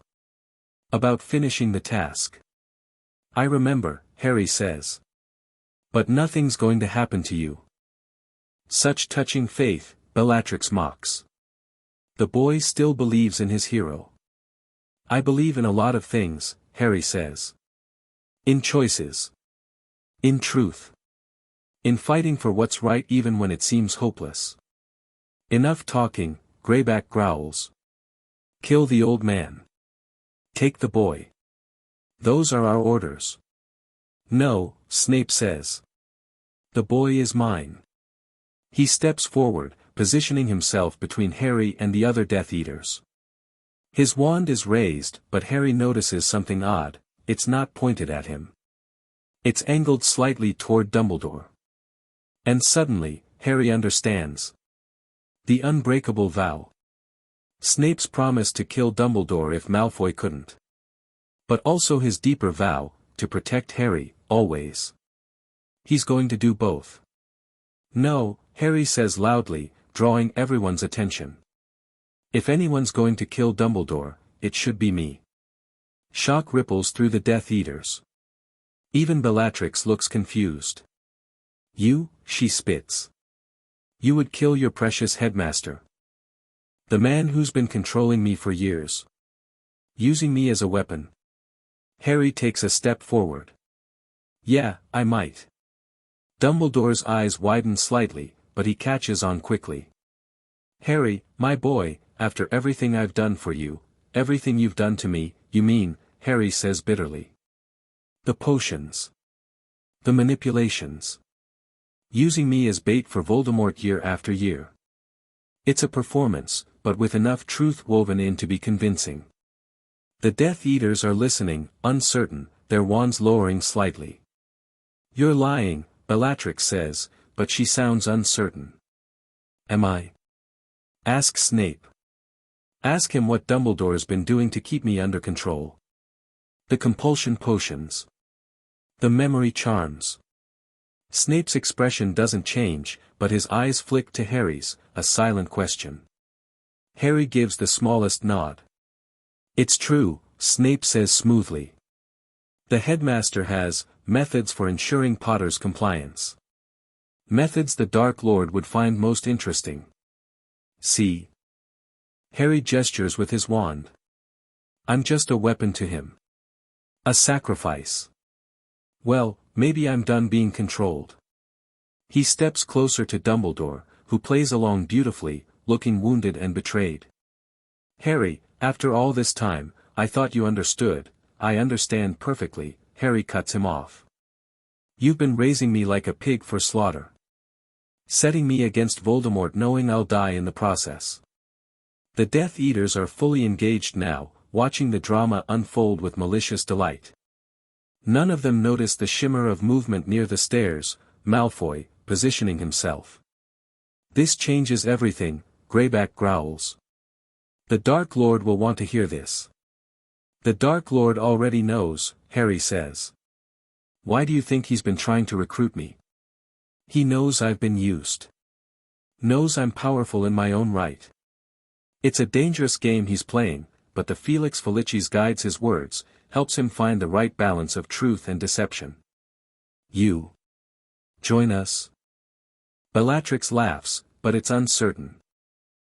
About finishing the task. I remember, Harry says. But nothing's going to happen to you. Such touching faith, Bellatrix mocks. The boy still believes in his hero. I believe in a lot of things, Harry says. In choices. In truth. In fighting for what's right even when it seems hopeless. Enough talking, Greyback growls. Kill the old man. Take the boy. Those are our orders. No, Snape says. The boy is mine. He steps forward, positioning himself between Harry and the other Death Eaters. His wand is raised, but Harry notices something odd, it's not pointed at him. It's angled slightly toward Dumbledore. And suddenly, Harry understands. The unbreakable vow. Snape's promise to kill Dumbledore if Malfoy couldn't. But also his deeper vow, to protect Harry, always. He's going to do both. No, Harry says loudly, drawing everyone's attention. If anyone's going to kill Dumbledore, it should be me. Shock ripples through the Death Eaters. Even Bellatrix looks confused. You, she spits. You would kill your precious headmaster. The man who's been controlling me for years. Using me as a weapon. Harry takes a step forward. Yeah, I might. Dumbledore's eyes widen slightly, but he catches on quickly. Harry, my boy, after everything I've done for you, everything you've done to me, you mean, Harry says bitterly. The potions. The manipulations. Using me as bait for Voldemort year after year. It's a performance, but with enough truth woven in to be convincing. The Death Eaters are listening, uncertain, their wands lowering slightly. You're lying, Bellatrix says, but she sounds uncertain. Am I? Ask Snape. Ask him what Dumbledore's been doing to keep me under control. The compulsion potions. The memory charms. Snape's expression doesn't change, but his eyes flick to Harry's, a silent question. Harry gives the smallest nod. It's true, Snape says smoothly. The headmaster has methods for ensuring Potter's compliance. Methods the Dark Lord would find most interesting. See? Harry gestures with his wand. I'm just a weapon to him. A sacrifice. Well, maybe I'm done being controlled. He steps closer to Dumbledore, who plays along beautifully, looking wounded and betrayed. Harry, after all this time, I thought you understood. I understand perfectly, Harry cuts him off. You've been raising me like a pig for slaughter. Setting me against Voldemort knowing I'll die in the process. The Death Eaters are fully engaged now, watching the drama unfold with malicious delight. None of them notice the shimmer of movement near the stairs, Malfoy, positioning himself. This changes everything, Greyback growls. The Dark Lord will want to hear this. The Dark Lord already knows, Harry says. Why do you think he's been trying to recruit me? He knows I've been used. Knows I'm powerful in my own right. It's a dangerous game he's playing, but the Felix Felicis guides his words, helps him find the right balance of truth and deception. You join us? Bellatrix laughs, but it's uncertain.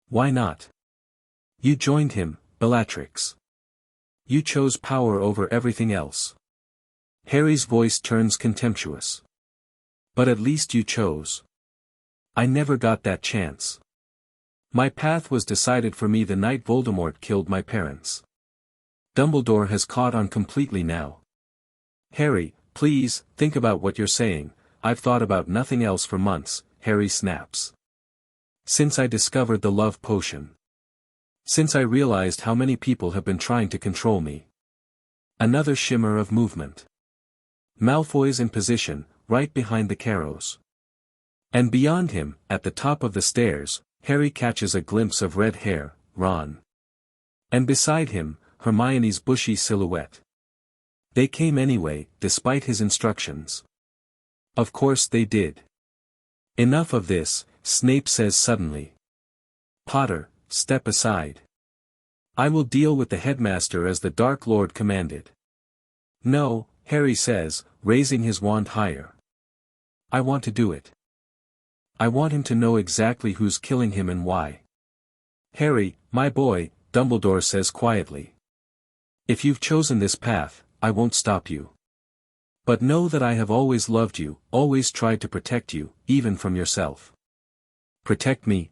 Why not? You joined him, Bellatrix. You chose power over everything else. Harry's voice turns contemptuous. But at least you chose. I never got that chance. My path was decided for me the night Voldemort killed my parents. Dumbledore has caught on completely now. Harry, please, think about what you're saying. I've thought about nothing else for months, Harry snaps. Since I discovered the love potion. Since I realized how many people have been trying to control me. Another shimmer of movement. Malfoy's in position, right behind the Carrows. And beyond him, at the top of the stairs, Harry catches a glimpse of red hair, Ron. And beside him, Hermione's bushy silhouette. They came anyway, despite his instructions. Of course they did. Enough of this, Snape says suddenly. Potter, step aside. I will deal with the headmaster as the Dark Lord commanded. No, Harry says, raising his wand higher. I want to do it. I want him to know exactly who's killing him and why. Harry, my boy, Dumbledore says quietly. If you've chosen this path, I won't stop you. But know that I have always loved you, always tried to protect you, even from yourself. Protect me?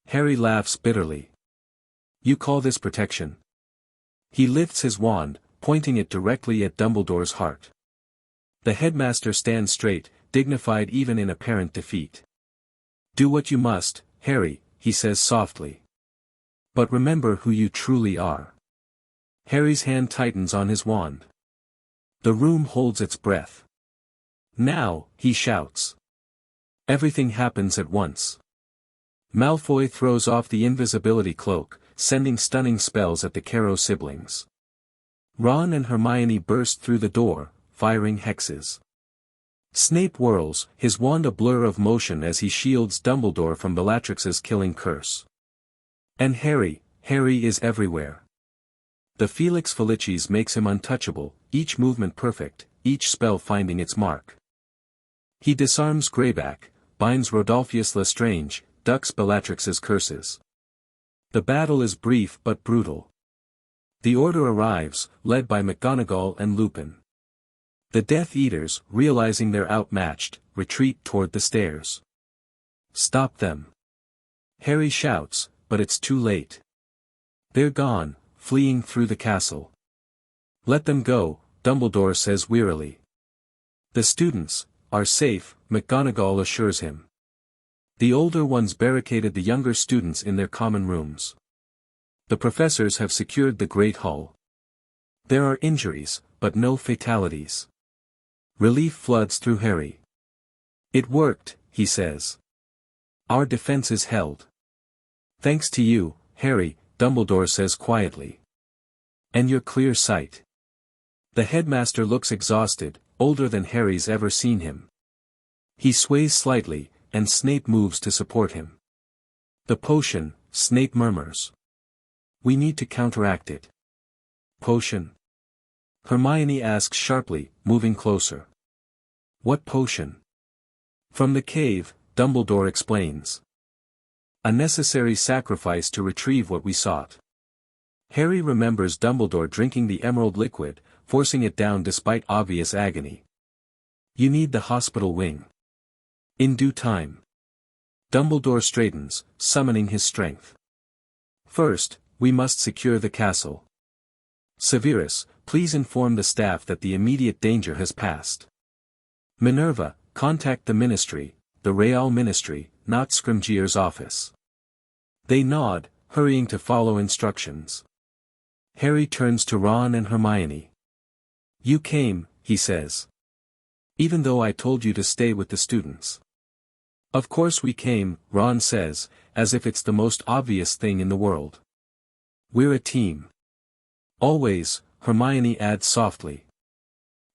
Harry laughs bitterly. You call this protection? He lifts his wand, pointing it directly at Dumbledore's heart. The headmaster stands straight, dignified even in apparent defeat. Do what you must, Harry, he says softly. But remember who you truly are. Harry's hand tightens on his wand. The room holds its breath. Now, he shouts. Everything happens at once. Malfoy throws off the invisibility cloak, sending stunning spells at the Carrow siblings. Ron and Hermione burst through the door, firing hexes. Snape whirls, his wand a blur of motion as he shields Dumbledore from Bellatrix's killing curse. And Harry is everywhere. The Felix Felicis makes him untouchable, each movement perfect, each spell finding its mark. He disarms Greyback, binds Rodolphus Lestrange, ducks Bellatrix's curses. The battle is brief but brutal. The Order arrives, led by McGonagall and Lupin. The Death Eaters, realizing they're outmatched, retreat toward the stairs. Stop them. Harry shouts, but it's too late. They're gone, fleeing through the castle. Let them go, Dumbledore says wearily. The students are safe, McGonagall assures him. The older ones barricaded the younger students in their common rooms. The professors have secured the Great Hall. There are injuries, but no fatalities. Relief floods through Harry. It worked, he says. Our defense is held. Thanks to you, Harry, Dumbledore says quietly. And your clear sight. The headmaster looks exhausted, older than Harry's ever seen him. He sways slightly, and Snape moves to support him. The potion, Snape murmurs. We need to counteract it. Potion? Hermione asks sharply, moving closer. What potion? From the cave, Dumbledore explains. A necessary sacrifice to retrieve what we sought. Harry remembers Dumbledore drinking the emerald liquid, forcing it down despite obvious agony. You need the hospital wing. In due time. Dumbledore straightens, summoning his strength. First, we must secure the castle. Severus, please inform the staff that the immediate danger has passed. Minerva, contact the ministry, the Real Ministry, not Scrimgeour's office. They nod, hurrying to follow instructions. Harry turns to Ron and Hermione. You came, he says. Even though I told you to stay with the students. Of course we came, Ron says, as if it's the most obvious thing in the world. We're a team. Always, Hermione adds softly.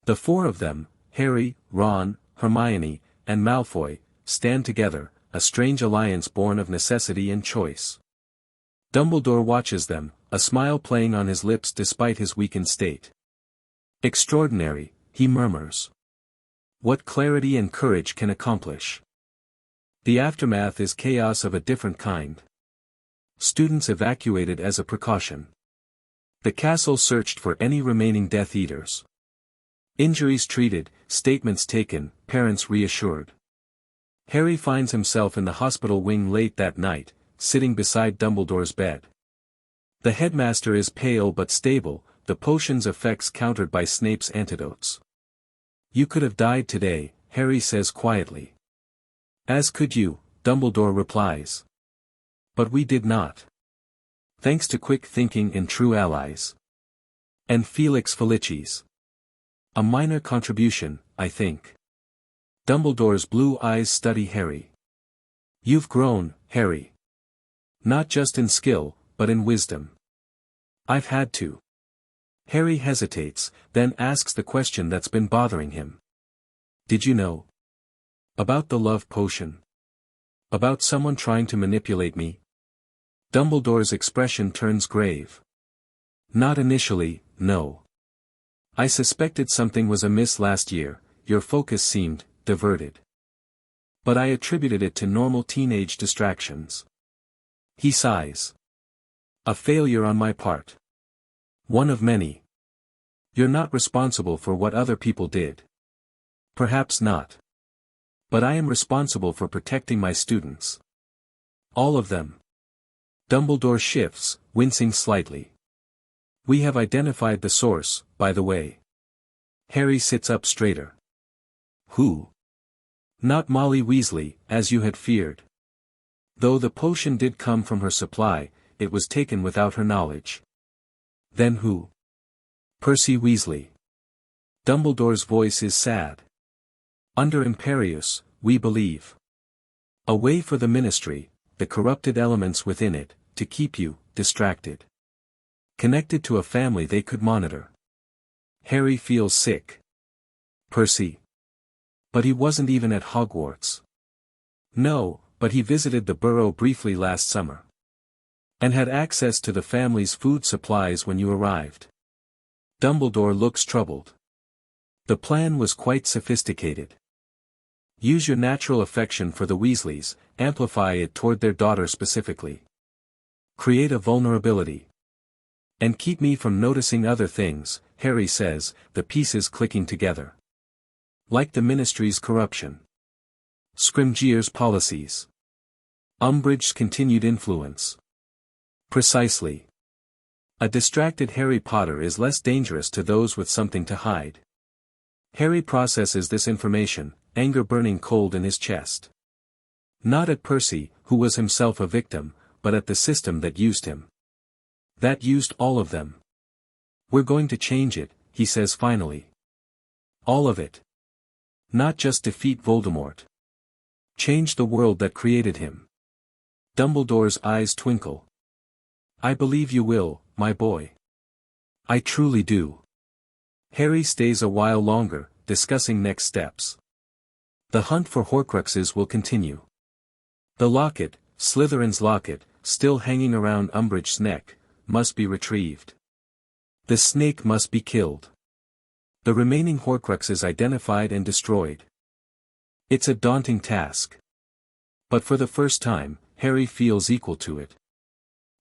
The four of them, Harry, Ron, Hermione, and Malfoy, stand together, a strange alliance born of necessity and choice. Dumbledore watches them, a smile playing on his lips despite his weakened state. Extraordinary, he murmurs. What clarity and courage can accomplish. The aftermath is chaos of a different kind. Students evacuated as a precaution. The castle searched for any remaining Death Eaters. Injuries treated, statements taken, parents reassured. Harry finds himself in the hospital wing late that night, sitting beside Dumbledore's bed. The headmaster is pale but stable, the potion's effects countered by Snape's antidotes. You could have died today, Harry says quietly. As could you, Dumbledore replies. But we did not. Thanks to quick thinking and true allies. And Felix Felicis. A minor contribution, I think. Dumbledore's blue eyes study Harry. You've grown, Harry. Not just in skill, but in wisdom. I've had to. Harry hesitates, then asks the question that's been bothering him. Did you know? About the love potion? About someone trying to manipulate me? Dumbledore's expression turns grave. Not initially, no. I suspected something was amiss last year, your focus seemed diverted. But I attributed it to normal teenage distractions. He sighs. A failure on my part. One of many. You're not responsible for what other people did. Perhaps not. But I am responsible for protecting my students. All of them. Dumbledore shifts, wincing slightly. We have identified the source, by the way. Harry sits up straighter. Who? Not Molly Weasley, as you had feared. Though the potion did come from her supply, it was taken without her knowledge. Then who? Percy Weasley. Dumbledore's voice is sad. Under Imperius, we believe. A way for the Ministry, the corrupted elements within it, to keep you distracted. Connected to a family they could monitor. Harry feels sick. Percy. But he wasn't even at Hogwarts. No, but he visited the burrow briefly last summer. And had access to the family's food supplies when you arrived. Dumbledore looks troubled. The plan was quite sophisticated. Use your natural affection for the Weasleys, amplify it toward their daughter specifically. Create a vulnerability. And keep me from noticing other things, Harry says, the pieces clicking together. Like the Ministry's corruption. Scrimgeour's policies. Umbridge's continued influence. Precisely. A distracted Harry Potter is less dangerous to those with something to hide. Harry processes this information, anger burning cold in his chest. Not at Percy, who was himself a victim, but at the system that used him. That used all of them. We're going to change it, he says finally. All of it. Not just defeat Voldemort. Change the world that created him. Dumbledore's eyes twinkle. I believe you will, my boy. I truly do. Harry stays a while longer, discussing next steps. The hunt for Horcruxes will continue. The locket, Slytherin's locket, still hanging around Umbridge's neck, must be retrieved. The snake must be killed. The remaining Horcruxes identified and destroyed. It's a daunting task. But for the first time, Harry feels equal to it.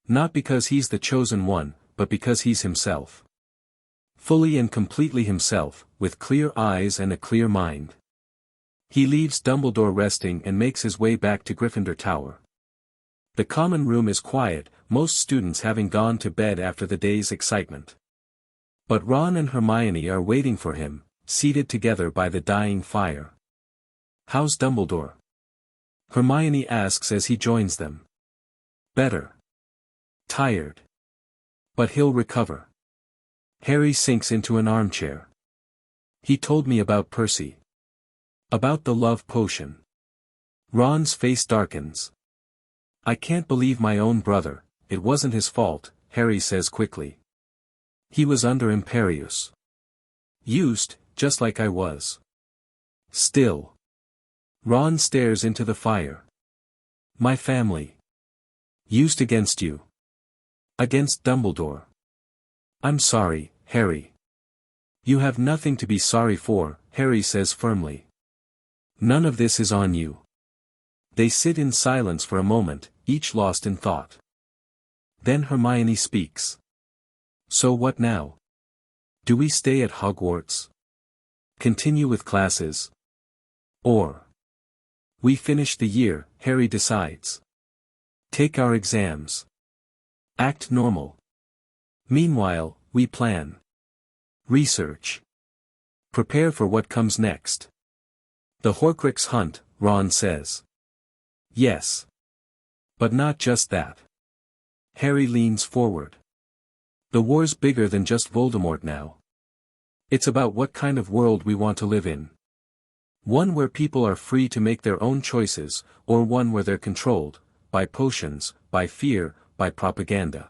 Not because he's the chosen one, but because he's himself. Fully and completely himself, with clear eyes and a clear mind. He leaves Dumbledore resting and makes his way back to Gryffindor Tower. The common room is quiet, most students having gone to bed after the day's excitement. But Ron and Hermione are waiting for him, seated together by the dying fire. How's Dumbledore? Hermione asks as he joins them. Better. Tired. But he'll recover. Harry sinks into an armchair. He told me about Percy. About the love potion. Ron's face darkens. I can't believe my own brother, it wasn't his fault, Harry says quickly. He was under imperious used, just like I was. Still. Ron stares into the fire. My family. Used against you. Against Dumbledore. I'm sorry, Harry. You have nothing to be sorry for, Harry says firmly. None of this is on you. They sit in silence for a moment, each lost in thought. Then Hermione speaks. So what now? Do we stay at Hogwarts? Continue with classes? Or we finish the year, Harry decides. Take our exams. Act normal. Meanwhile, we plan. Research. Prepare for what comes next. The Horcrux hunt, Ron says. Yes. But not just that. Harry leans forward. The war's bigger than just Voldemort now. It's about what kind of world we want to live in. One where people are free to make their own choices, or one where they're controlled, by potions, by fear, by propaganda.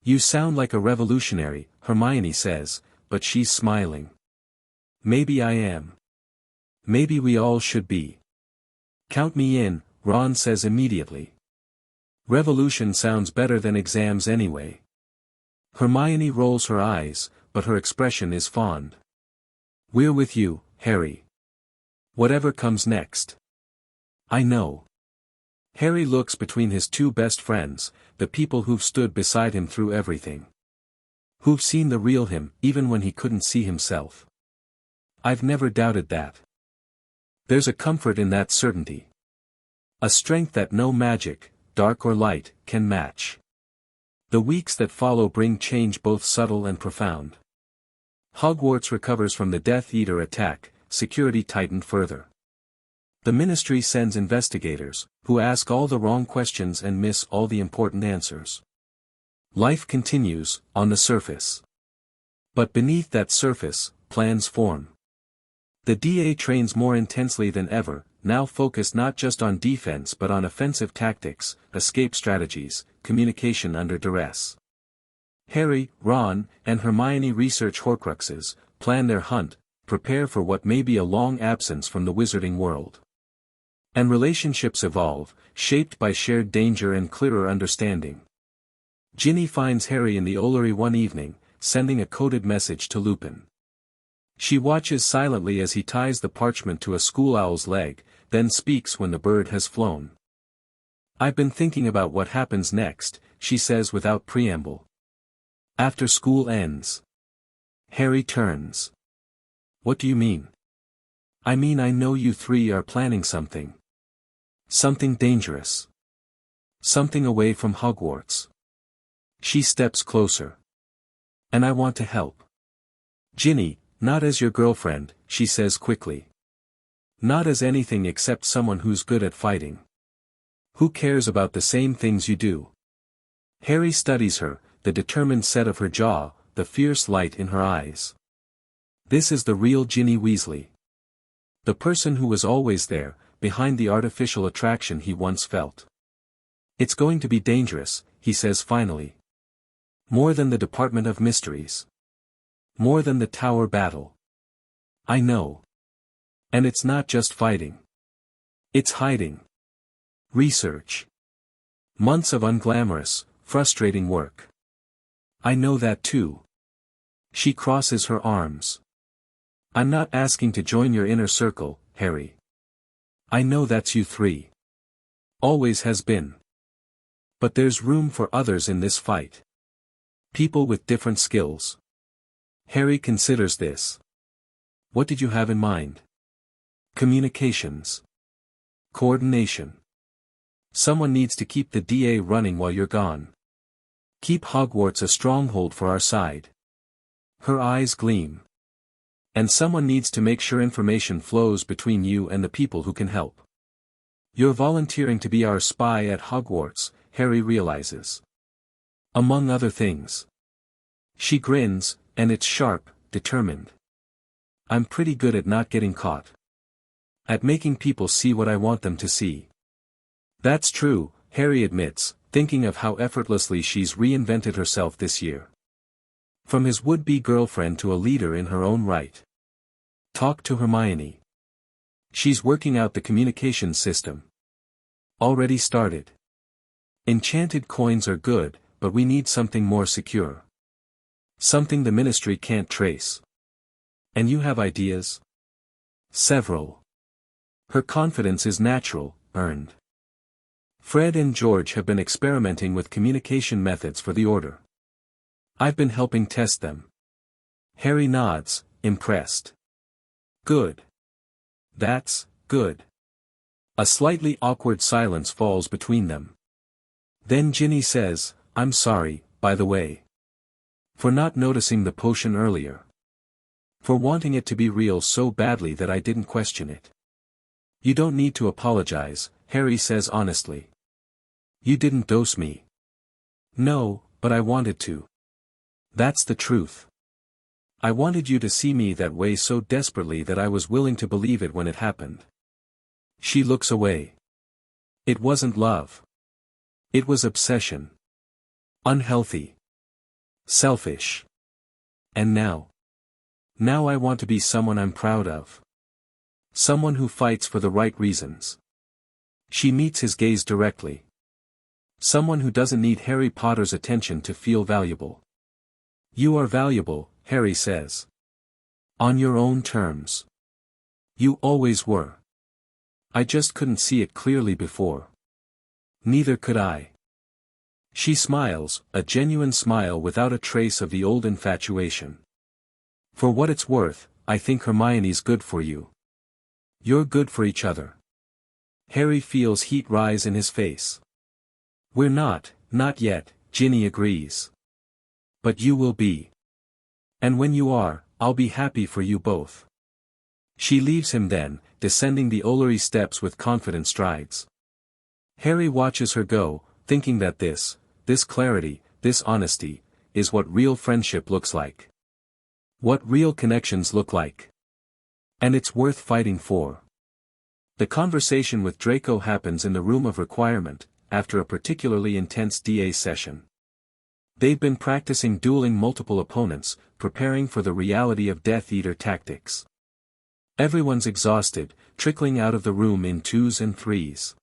You sound like a revolutionary, Hermione says, but she's smiling. Maybe I am. Maybe we all should be. Count me in, Ron says immediately. Revolution sounds better than exams anyway. Hermione rolls her eyes, but her expression is fond. We're with you, Harry. Whatever comes next. I know. Harry looks between his two best friends, the people who've stood beside him through everything. Who've seen the real him, even when he couldn't see himself. I've never doubted that. There's a comfort in that certainty. A strength that no magic, dark or light, can match. The weeks that follow bring change both subtle and profound. Hogwarts recovers from the Death Eater attack, security tightened further. The Ministry sends investigators, who ask all the wrong questions and miss all the important answers. Life continues, on the surface. But beneath that surface, plans form. The DA trains more intensely than ever, now focused not just on defense but on offensive tactics, escape strategies, communication under duress. Harry, Ron, and Hermione research Horcruxes, plan their hunt, prepare for what may be a long absence from the wizarding world. And relationships evolve, shaped by shared danger and clearer understanding. Ginny finds Harry in the Ollery one evening, sending a coded message to Lupin. She watches silently as he ties the parchment to a school owl's leg, then speaks when the bird has flown. I've been thinking about what happens next, she says without preamble. After school ends. Harry turns. What do you mean? I mean I know you three are planning something. Something dangerous. Something away from Hogwarts. She steps closer. And I want to help. Ginny, not as your girlfriend, she says quickly. Not as anything except someone who's good at fighting. Who cares about the same things you do? Harry studies her, the determined set of her jaw, the fierce light in her eyes. This is the real Ginny Weasley. The person who was always there, behind the artificial attraction he once felt. It's going to be dangerous, he says finally. More than the Department of Mysteries. More than the Tower battle. I know. And it's not just fighting. It's hiding. Research. Months of unglamorous, frustrating work. I know that too. She crosses her arms. I'm not asking to join your inner circle, Harry. I know that's you three. Always has been. But there's room for others in this fight. People with different skills. Harry considers this. What did you have in mind? Communications. Coordination. Someone needs to keep the DA running while you're gone. Keep Hogwarts a stronghold for our side. Her eyes gleam. And someone needs to make sure information flows between you and the people who can help. You're volunteering to be our spy at Hogwarts, Harry realizes. Among other things. She grins, and it's sharp, determined. I'm pretty good at not getting caught. At making people see what I want them to see. That's true, Harry admits, thinking of how effortlessly she's reinvented herself this year. From his would-be girlfriend to a leader in her own right. Talk to Hermione. She's working out the communication system. Already started. Enchanted coins are good, but we need something more secure. Something the ministry can't trace. And you have ideas? Several. Her confidence is natural, earned. Fred and George have been experimenting with communication methods for the Order. I've been helping test them. Harry nods, impressed. Good. That's good. A slightly awkward silence falls between them. Then Ginny says, I'm sorry, by the way. For not noticing the potion earlier. For wanting it to be real so badly that I didn't question it. You don't need to apologize, Harry says honestly. You didn't dose me. No, but I wanted to. That's the truth. I wanted you to see me that way so desperately that I was willing to believe it when it happened. She looks away. It wasn't love. It was obsession. Unhealthy. Selfish. And now? Now I want to be someone I'm proud of. Someone who fights for the right reasons. She meets his gaze directly. Someone who doesn't need Harry Potter's attention to feel valuable. You are valuable, Harry says. On your own terms. You always were. I just couldn't see it clearly before. Neither could I. She smiles, a genuine smile without a trace of the old infatuation. For what it's worth, I think Hermione's good for you. You're good for each other. Harry feels heat rise in his face. We're not yet, Ginny agrees. But you will be. And when you are, I'll be happy for you both. She leaves him then, descending the Ollery steps with confident strides. Harry watches her go, thinking that this clarity, this honesty, is what real friendship looks like. What real connections look like. And it's worth fighting for. The conversation with Draco happens in the room of requirement, after a particularly intense DA session. They've been practicing dueling multiple opponents, preparing for the reality of Death Eater tactics. Everyone's exhausted, trickling out of the room in 2s and 3s.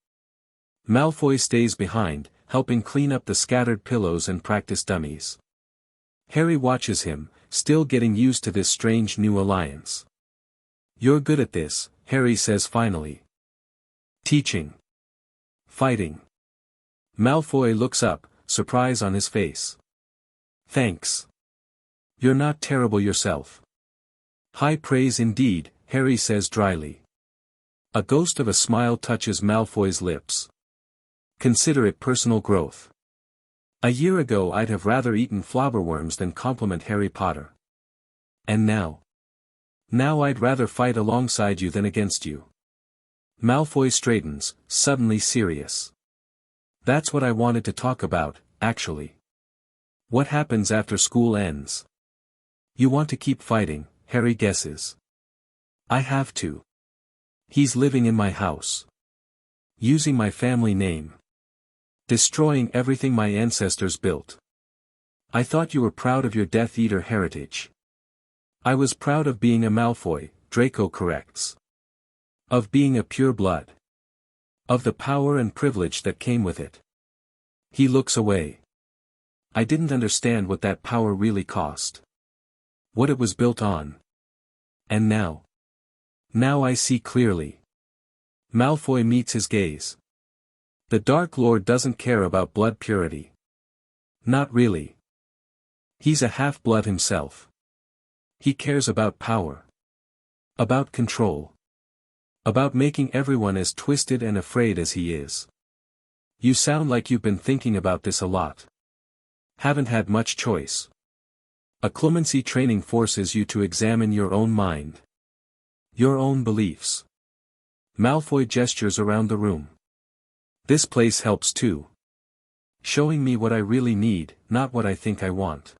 Malfoy stays behind, helping clean up the scattered pillows and practice dummies. Harry watches him, still getting used to this strange new alliance. You're good at this, Harry says finally. Teaching. Fighting. Malfoy looks up, surprise on his face. Thanks. You're not terrible yourself. High praise indeed, Harry says dryly. A ghost of a smile touches Malfoy's lips. Consider it personal growth. A year ago I'd have rather eaten flobberworms than compliment Harry Potter. And now? Now I'd rather fight alongside you than against you. Malfoy straightens, suddenly serious. That's what I wanted to talk about, actually. What happens after school ends? You want to keep fighting, Harry guesses. I have to. He's living in my house. Using my family name. Destroying everything my ancestors built. I thought you were proud of your Death Eater heritage. I was proud of being a Malfoy, Draco corrects. Of being a pure blood. Of the power and privilege that came with it. He looks away. I didn't understand what that power really cost. What it was built on. And now. Now I see clearly. Malfoy meets his gaze. The Dark Lord doesn't care about blood purity. Not really. He's a half-blood himself. He cares about power. About control. About making everyone as twisted and afraid as he is. You sound like you've been thinking about this a lot. Haven't had much choice. A clemency training forces you to examine your own mind. Your own beliefs. Malfoy gestures around the room. This place helps too. Showing me what I really need, not what I think I want.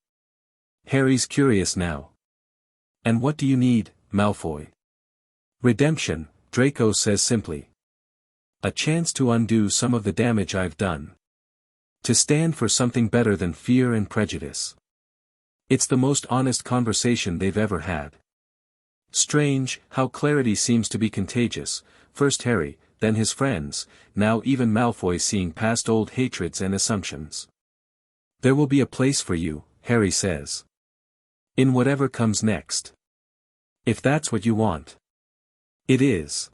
Harry's curious now. And what do you need, Malfoy? Redemption, Draco says simply. A chance to undo some of the damage I've done. To stand for something better than fear and prejudice. It's the most honest conversation they've ever had. Strange, how clarity seems to be contagious, first Harry, then his friends, now even Malfoy seeing past old hatreds and assumptions. There will be a place for you, Harry says. In whatever comes next. If that's what you want. It is.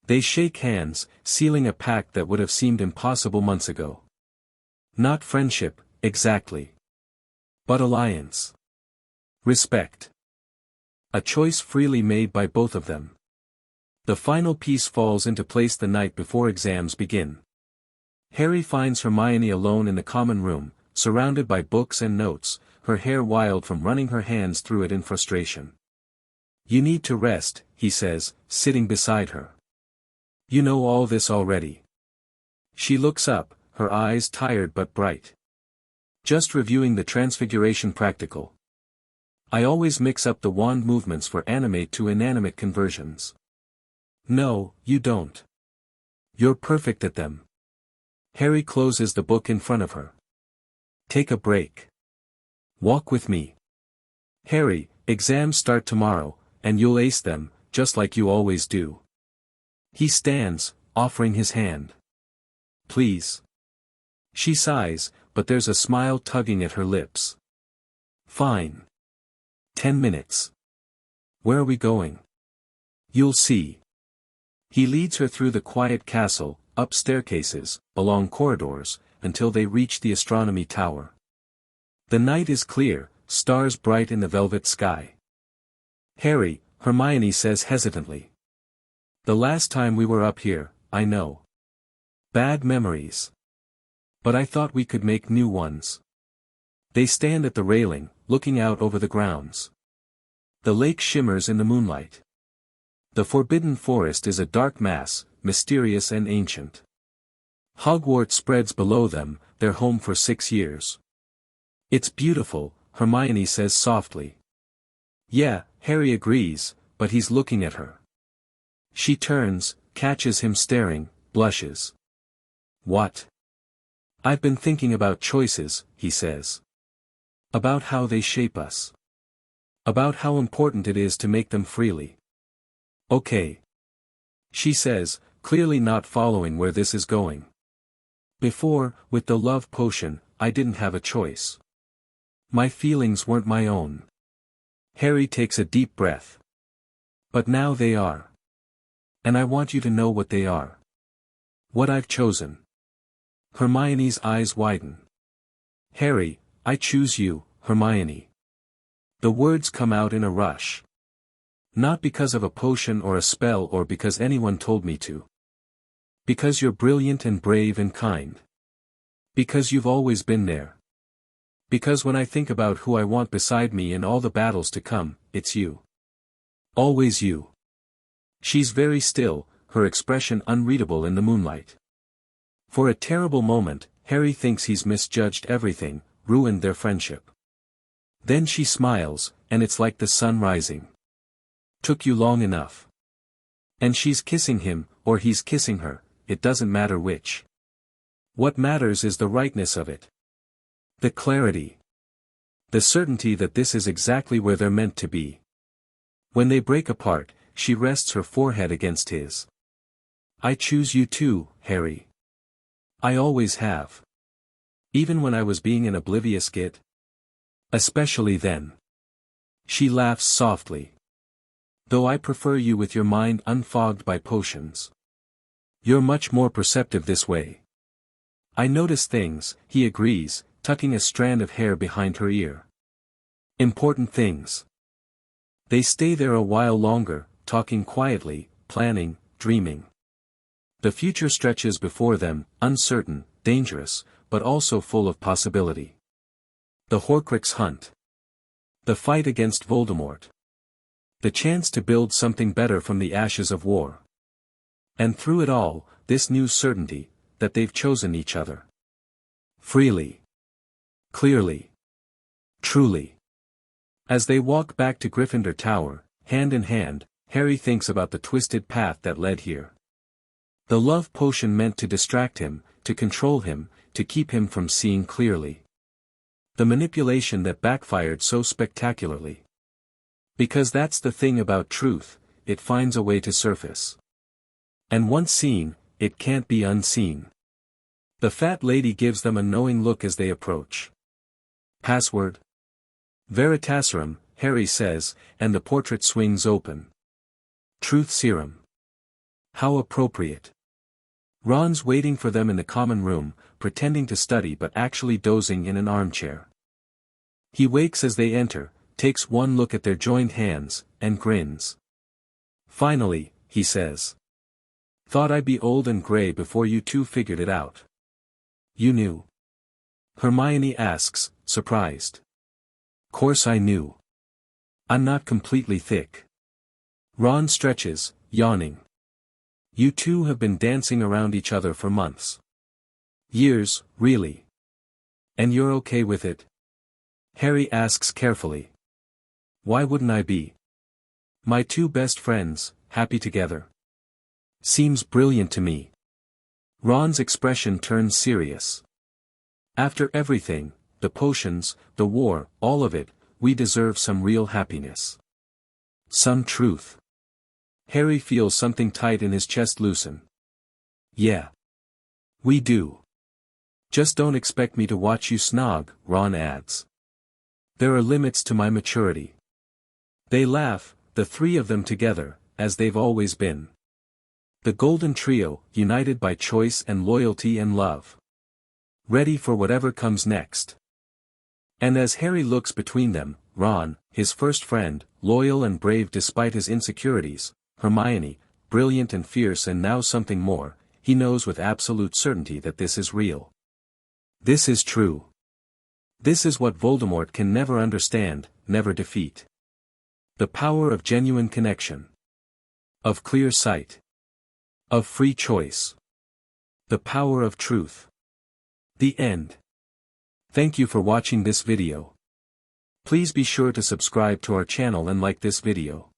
They shake hands, sealing a pact that would have seemed impossible months ago. Not friendship, exactly. But alliance. Respect. A choice freely made by both of them. The final piece falls into place the night before exams begin. Harry finds Hermione alone in the common room, surrounded by books and notes, her hair wild from running her hands through it in frustration. You need to rest, he says, sitting beside her. You know all this already. She looks up, her eyes tired but bright. Just reviewing the Transfiguration practical. I always mix up the wand movements for animate to inanimate conversions. No, you don't. You're perfect at them. Harry closes the book in front of her. Take a break. Walk with me. Harry, exams start tomorrow, and you'll ace them, just like you always do. He stands, offering his hand. Please. She sighs, but there's a smile tugging at her lips. Fine. 10 minutes. Where are we going? You'll see. He leads her through the quiet castle, up staircases, along corridors, until they reach the astronomy tower. The night is clear, stars bright in the velvet sky. Harry, Hermione says hesitantly. The last time we were up here, I know. Bad memories. But I thought we could make new ones. They stand at the railing, looking out over the grounds. The lake shimmers in the moonlight. The forbidden forest is a dark mass, mysterious and ancient. Hogwarts spreads below them, their home for 6 years. It's beautiful, Hermione says softly. Yeah, Harry agrees, but he's looking at her. She turns, catches him staring, blushes. What? I've been thinking about choices, he says. About how they shape us. About how important it is to make them freely. Okay. She says, clearly not following where this is going. Before, with the love potion, I didn't have a choice. My feelings weren't my own. Harry takes a deep breath. But now they are. And I want you to know what they are. What I've chosen. Hermione's eyes widen. Harry, I choose you, Hermione. The words come out in a rush. Not because of a potion or a spell or because anyone told me to. Because you're brilliant and brave and kind. Because you've always been there. Because when I think about who I want beside me in all the battles to come, it's you. Always you. She's very still, her expression unreadable in the moonlight. For a terrible moment, Harry thinks he's misjudged everything, ruined their friendship. Then she smiles, and it's like the sun rising. Took you long enough. And she's kissing him, or he's kissing her, it doesn't matter which. What matters is the rightness of it. The clarity. The certainty that this is exactly where they're meant to be. When they break apart, she rests her forehead against his. I choose you too, Harry. I always have. Even when I was being an oblivious git. Especially then. She laughs softly. Though I prefer you with your mind unfogged by potions. You're much more perceptive this way. I notice things, he agrees, tucking a strand of hair behind her ear. Important things. They stay there a while longer, talking quietly, planning, dreaming. The future stretches before them, uncertain, dangerous, but also full of possibility. The Horcrux hunt. The fight against Voldemort. The chance to build something better from the ashes of war. And through it all, this new certainty, that they've chosen each other. Freely. Clearly. Truly. As they walk back to Gryffindor Tower, hand in hand, Harry thinks about the twisted path that led here. The love potion meant to distract him, to control him, to keep him from seeing clearly. The manipulation that backfired so spectacularly. Because that's the thing about truth, it finds a way to surface. And once seen, it can't be unseen. The fat lady gives them a knowing look as they approach. Password? Veritaserum, Harry says, and the portrait swings open. Truth serum. How appropriate. Ron's waiting for them in the common room, pretending to study but actually dozing in an armchair. He wakes as they enter, takes one look at their joined hands, and grins. Finally, he says. Thought I'd be old and gray before you two figured it out. You knew? Hermione asks, surprised. Course I knew. I'm not completely thick. Ron stretches, yawning. You two have been dancing around each other for months. Years, really. And you're okay with it? Harry asks carefully. Why wouldn't I be? My two best friends, happy together. Seems brilliant to me. Ron's expression turns serious. After everything, the potions, the war, all of it, we deserve some real happiness. Some truth. Harry feels something tight in his chest loosen. Yeah. We do. Just don't expect me to watch you snog, Ron adds. There are limits to my maturity. They laugh, the three of them together, as they've always been. The golden trio, united by choice and loyalty and love. Ready for whatever comes next. And as Harry looks between them, Ron, his first friend, loyal and brave despite his insecurities, Hermione, brilliant and fierce and now something more, he knows with absolute certainty that this is real. This is true. This is what Voldemort can never understand, never defeat. The power of genuine connection. Of clear sight. Of free choice. The power of truth. The end. Thank you for watching this video. Please be sure to subscribe to our channel and like this video.